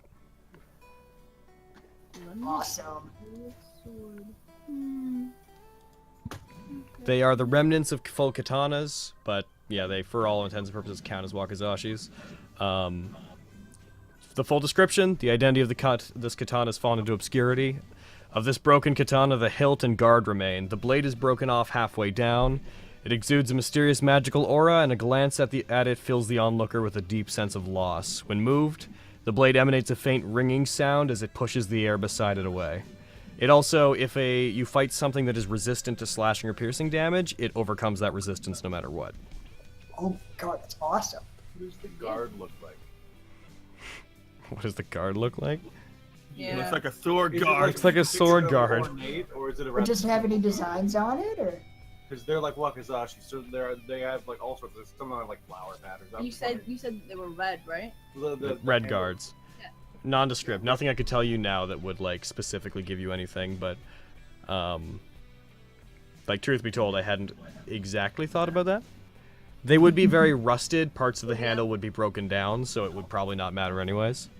Awesome. They are the remnants of full katanas, but yeah, they, for all intents and purposes, count as wakizashis. The full description: the identity of this katana has fallen into obscurity. Of this broken katana, the hilt and guard remain. The blade is broken off halfway down. It exudes a mysterious magical aura, and a glance at it fills the onlooker with a deep sense of loss. When moved, the blade emanates a faint ringing sound as it pushes the air beside it away. It also, if you fight something that is resistant to slashing or piercing damage, it overcomes that resistance no matter what. Oh god, that's awesome. What does the guard look like? What does the guard look like? Yeah. It looks like a sword Is it guard. Looks like a sword guard. Ornate, or is it Or does it have any designs on it, or? Because they're like wakizashi, so they have like all sorts of. Some of them have like flower patterns. You said they were red, right? The Red handle. guards. Nondescript. Nothing I could tell you now that would like specifically give you anything, but like truth be told, I hadn't exactly thought about that. They would be very rusted. Parts of the handle would be broken down, so it would probably not matter anyways.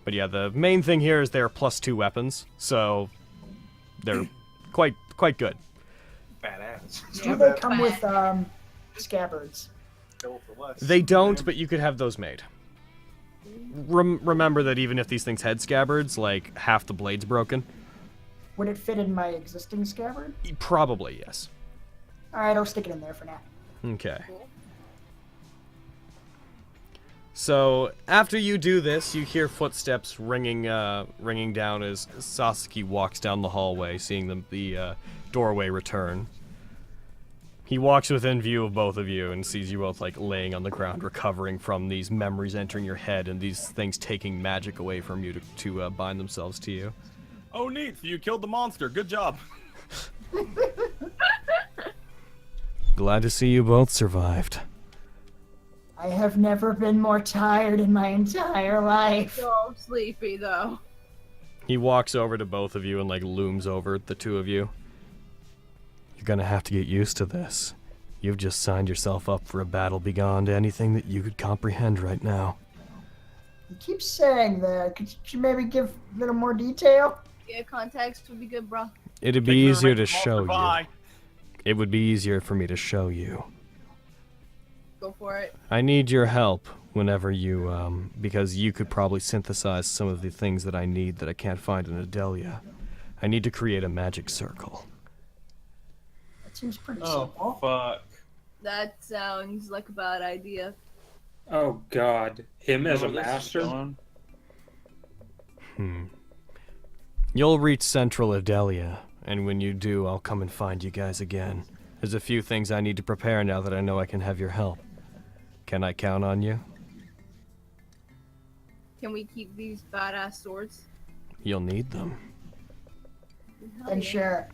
But yeah, the main thing here is they're +2 weapons, so they're quite good. Badass. Do they come with scabbards? Go for less. They don't, but you could have those made. Remember that even if these things had scabbards, like half the blade's broken. Would it fit in my existing scabbard? Probably, yes. Alright, I'll stick it in there for now. Okay. So after you do this, you hear footsteps ringing down as Sasaki walks down the hallway, seeing the doorway return. He walks within view of both of you and sees you both like laying on the ground, recovering from these memories entering your head and these things taking magic away from you to bind themselves to you. Oh, neat! So you killed the monster. Good job. Glad to see you both survived. I have never been more tired in my entire life. So sleepy though. He walks over to both of you and like looms over the two of you. You're gonna have to get used to this. You've just signed yourself up for a battle beyond anything that you could comprehend right now. You keep saying that. Could you maybe give a little more detail? Yeah, context would be good, bro. It'd be easier to show you. It would be easier for me to show you. Go for it. I need your help whenever you, because you could probably synthesize some of the things that I need that I can't find in Idelia. I need to create a magic circle. That seems pretty Oh, simple. fuck. That sounds like a bad idea. Oh, God. Him as a This is master? going. You'll reach Central Idelia, and when you do, I'll come and find you guys again. There's a few things I need to prepare now that I know I can have your help. Can I count on you? Can we keep these badass swords? You'll need them. Hell And yeah. sure,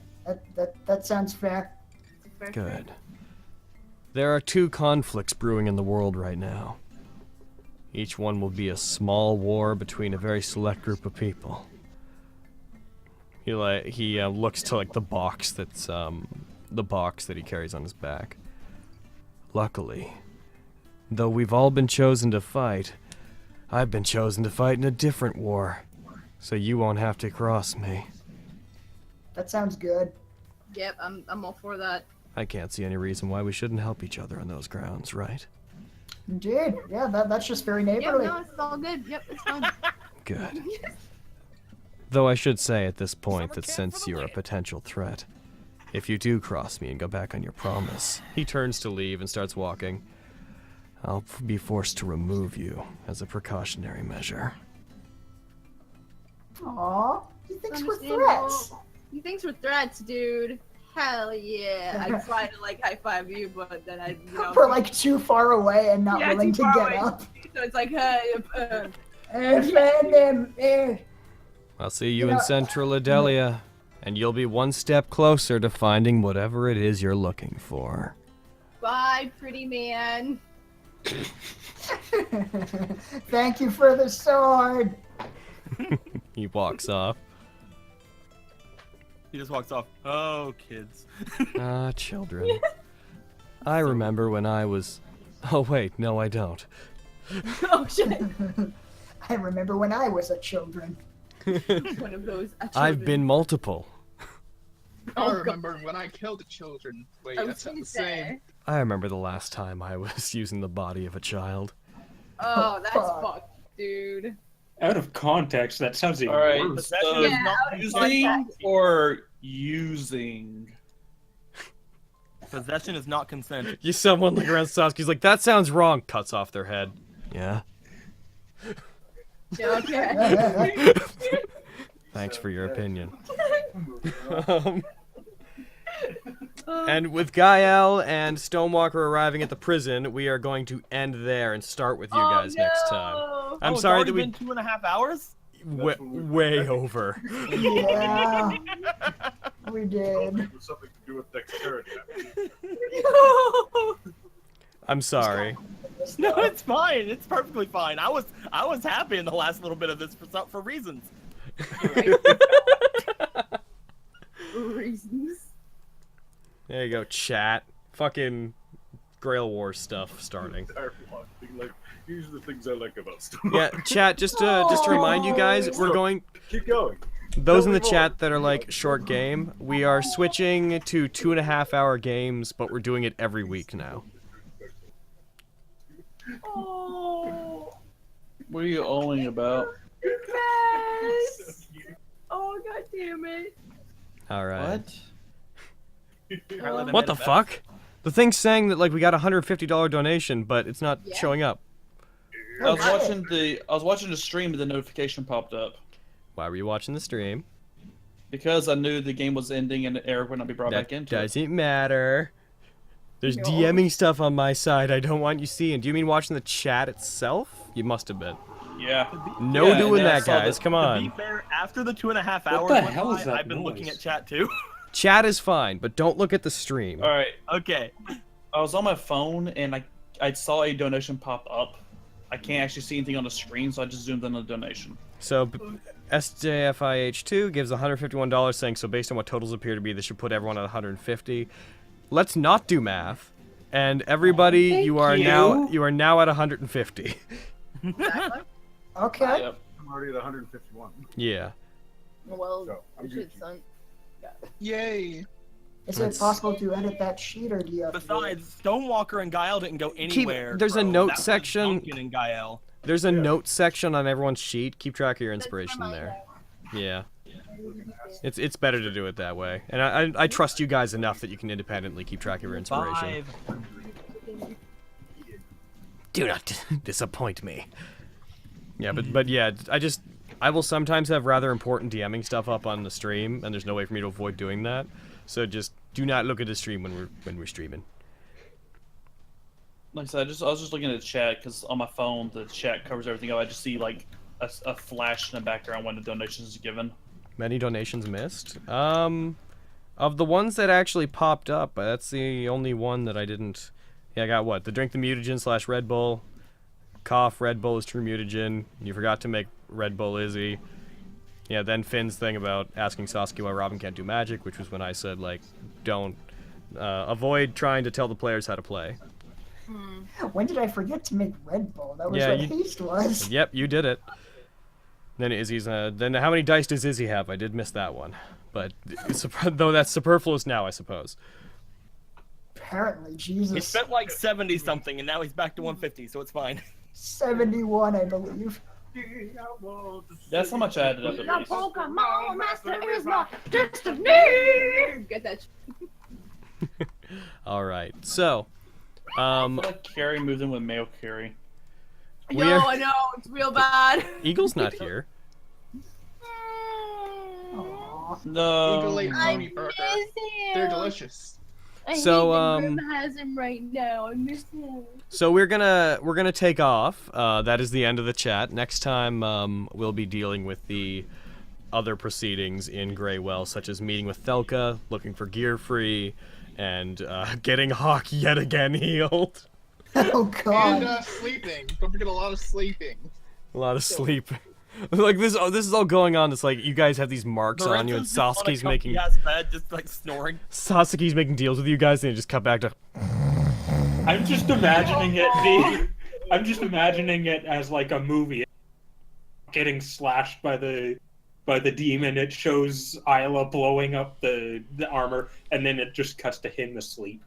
that sounds fair. It's a fair Good. trade. There are 2 conflicts brewing in the world right now. Each one will be a small war between a very select group of people. He looks to like the box that's the box that he carries on his back. Luckily, though we've all been chosen to fight, I've been chosen to fight in a different war, so you won't have to cross me. That sounds good. Yep, I'm all for that. I can't see any reason why we shouldn't help each other on those grounds, right? Indeed. Yeah, that's just very Yep, neighborly. no, it's all good. Yep, it's fine. Good. Though I should say at this point that since you're a potential threat, if you do cross me and go back on your promise, he turns to leave and starts walking, I'll be forced to remove you as a precautionary measure. Aw, he thinks we're Understandable. threats. He thinks we're threats, dude. Hell yeah. I try to like high five you, but then I, you know. We're like too far away and not Yeah, willing too to far get away. up. So it's like, hey, Find him. I'll see you You in know- Central Idelia, and you'll be one step closer to finding whatever it is you're looking for. bye, pretty man. Thank you for the sword. He walks off. He just walks off. Oh, kids. Ah, children. I remember when I was... Oh wait, no I don't. Oh shit. I remember when I was a children. One of those. I've been multiple. I remember when I killed the children. Wait, I was that's not gonna the same. say. I remember the last time I was using the body of a child. Oh, that's fuck. fucked, dude. Out of context, that sounds even Alright, worse. so Yeah, out of using context. or using? Possession is not consent. You someone look around Sasuke's like, that sounds wrong. Cuts off their head. Yeah. Okay. Thanks for your opinion. And with GAE-EL and STONEWALKER arriving at the prison, we are going to end there and start with you guys next time. I'm it's sorry already that we been 2.5 hours. way over. Yeah, we did. With something to do with dexterity. I'm sorry. No, it's fine. It's perfectly fine. I was happy in the last little bit of this for reasons. Reasons. There you go, chat. Fucking Grail War stuff starting. Like, these are the things I like about stuff. Yeah, chat, just to remind you guys, we're going... Keep going. Those in Tell the me chat that are like short game, we are switching to 2.5-hour games, but we're doing it every week now. Oh. What are you owing about? Yes. Oh god damn it. Alright. Apparently they What made the it fuck? The thing's saying that like we got a $150 donation, but it's not Yeah. showing up. I was watching the stream and the notification popped up. Why were you watching the stream? Because I knew the game was ending and Eric would not be brought That back into it. doesn't matter. There's No. DMing stuff on my side I don't want you seeing. Do you mean watching the chat itself? You must have been. Yeah. No Yeah, doing and then I that, saw guys. the- Come To on. be fair, after the 2.5 What hours the went hell by, is that I've been looking noise? at chat too. Chat is fine, but don't look at the stream. All right. Okay. I was on my phone and I saw a donation pop up. I can't actually see anything on the screen, so I just zoomed in on the donation. So SJFIH2 gives $151 saying, so based on what totals appear to be, this should put everyone at 150. Let's not do math. And everybody, you are now at 150. Okay. Yep. I'm already at 151. Yeah. Well, So, I'm shit, Gucci. son. Yay! Is it possible to edit that sheet, or do you have Besides, Stonewalker and GAE-EL didn't go anywhere. there's a bro. note That was section. Duncan and GAE-EL. There's a note section on everyone's sheet. Keep track of your inspiration there. Yeah. It's better to do it that way. And I trust you guys enough that you can independently keep track of your inspiration. 500. Do not disappoint me. Yeah, but yeah, I will sometimes have rather important DMing stuff up on the stream, and there's no way for me to avoid doing that. So just do not look at the stream when we're streaming. Like I said, I was just looking at the chat because on my phone the chat covers everything up. I just see like a flash in the background when the donations is given. Many donations missed. Of the ones that actually popped up, that's the only one that I didn't. Yeah, I got what? The drink the mutagen / Red Bull. Cough, Red Bull is true mutagen. You forgot to make Red Bull Izzy. Yeah, then Finn's thing about asking Sasuke why Robin can't do magic, which was when I said, like, don't avoid trying to tell the players how to play. When did I forget to make Red Bull? That was Yeah, what you- haste was. Yep, you did it. Then Izzy's. Then how many dice does Izzy have? I did miss that one, but though that's superfluous now, I suppose. Apparently, Jesus. He spent like 70 something, and now he's back to 150, so it's fine. 71, I believe. That's how much I added up at The least. Pokemon Master is my destiny. Get that. All right, so I feel like Carrie moved in with male Carrie. We Yo, are- I know it's real bad. Eagle's not here. No. Eagle ate I pony miss burger. him. They're delicious. I So, hate that Grim has him right now. I miss him. So we're gonna take off. That is the end of the chat. Next time we'll be dealing with the other proceedings in Greywell, such as meeting with Thelka, looking for gear free, and getting Hawk yet again healed. Oh god. And sleeping. Don't forget a lot of sleeping. A lot of sleep. Like this is all going on. It's like you guys have these marks on you, and Sasuke's making bed, just like snoring. Sasuke's making deals with you guys, and they just cut back to. I'm just imagining I'm just imagining it as like a movie, getting slashed by the demon. It shows Isla blowing up the armor, and then it just cuts to him asleep.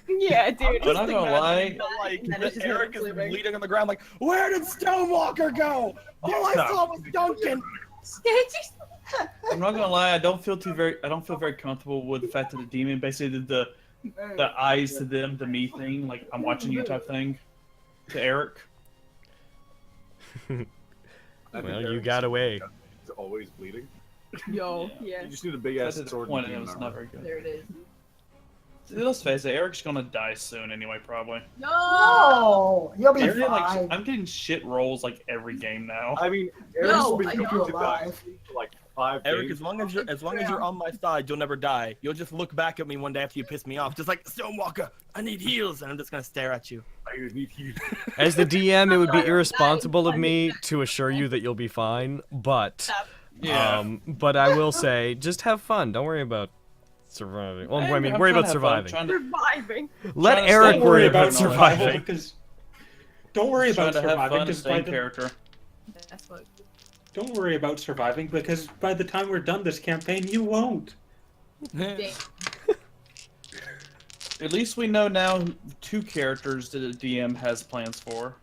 Yeah, dude. I'm not gonna lie. Like And it's just Eric is sleeping. bleeding on the ground. Like, where did Stonewalker go? All I saw was Duncan. I'm not gonna lie. I don't feel very comfortable with the fact that the demon basically did the eyes to them to me thing, like I'm watching you type thing, to Eric. Well, you got away. He's always bleeding. Yo, yeah. You just need a big ass That's sword. point, and and it was demon not armor. very good. There it is. Let's face it, Eric's gonna die soon anyway, probably. No! You'll be I'm fine. I'm getting shit rolls like every game now. I mean, Eric's No, been I going know. to die for like 5 Eric, games. as long as you're on my side, you'll never die. You'll just look back at me one day after you piss me off, just like Stonewalker. I need heals, and I'm just gonna stare at you. I need you. As the DM, it would be irresponsible of me to assure you that you'll be fine, but Yeah. but I will say, just have fun. Don't worry about surviving. Well, I mean, I'm worry trying about to have fun. surviving. Surviving. Let trying to Eric stay- worry about survival, surviving. because don't worry Trying about to have surviving fun and because stay by in the character. That's what. don't worry about surviving because by the time we're done this campaign, you won't. Damn. At least we know now 2 characters that the DM has plans for.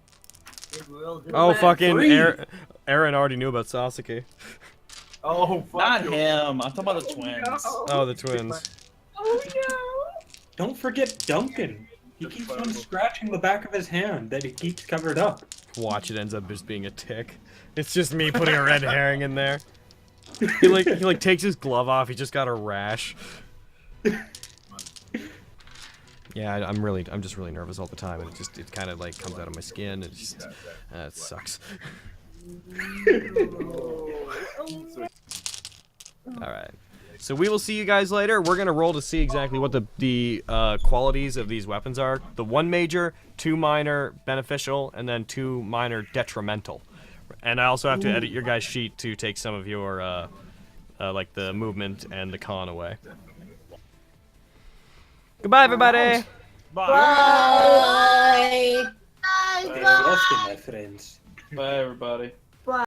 Oh, fucking 3. Aaron already knew about Sasuke. Oh, fuck Not you. him. I'm talking about the twins. Oh, the twins. Oh no. Don't forget Duncan. He keeps on scratching the back of his hand that he keeps covered up. Watch, it ends up just being a tick. It's just me putting a red herring in there. He like takes his glove off. He just got a rash. Yeah, I'm just really nervous all the time, and it kind of like comes out of my skin. It just it sucks. All right. So we will see you guys later. We're gonna roll to see exactly what the qualities of these weapons are. The 1 major, 2 minor beneficial, and then 2 minor detrimental. And I also have to edit your guys' sheet to take some of your like the movement and the con away. Goodbye, everybody. Bye. Bye, my friends. Bye, everybody.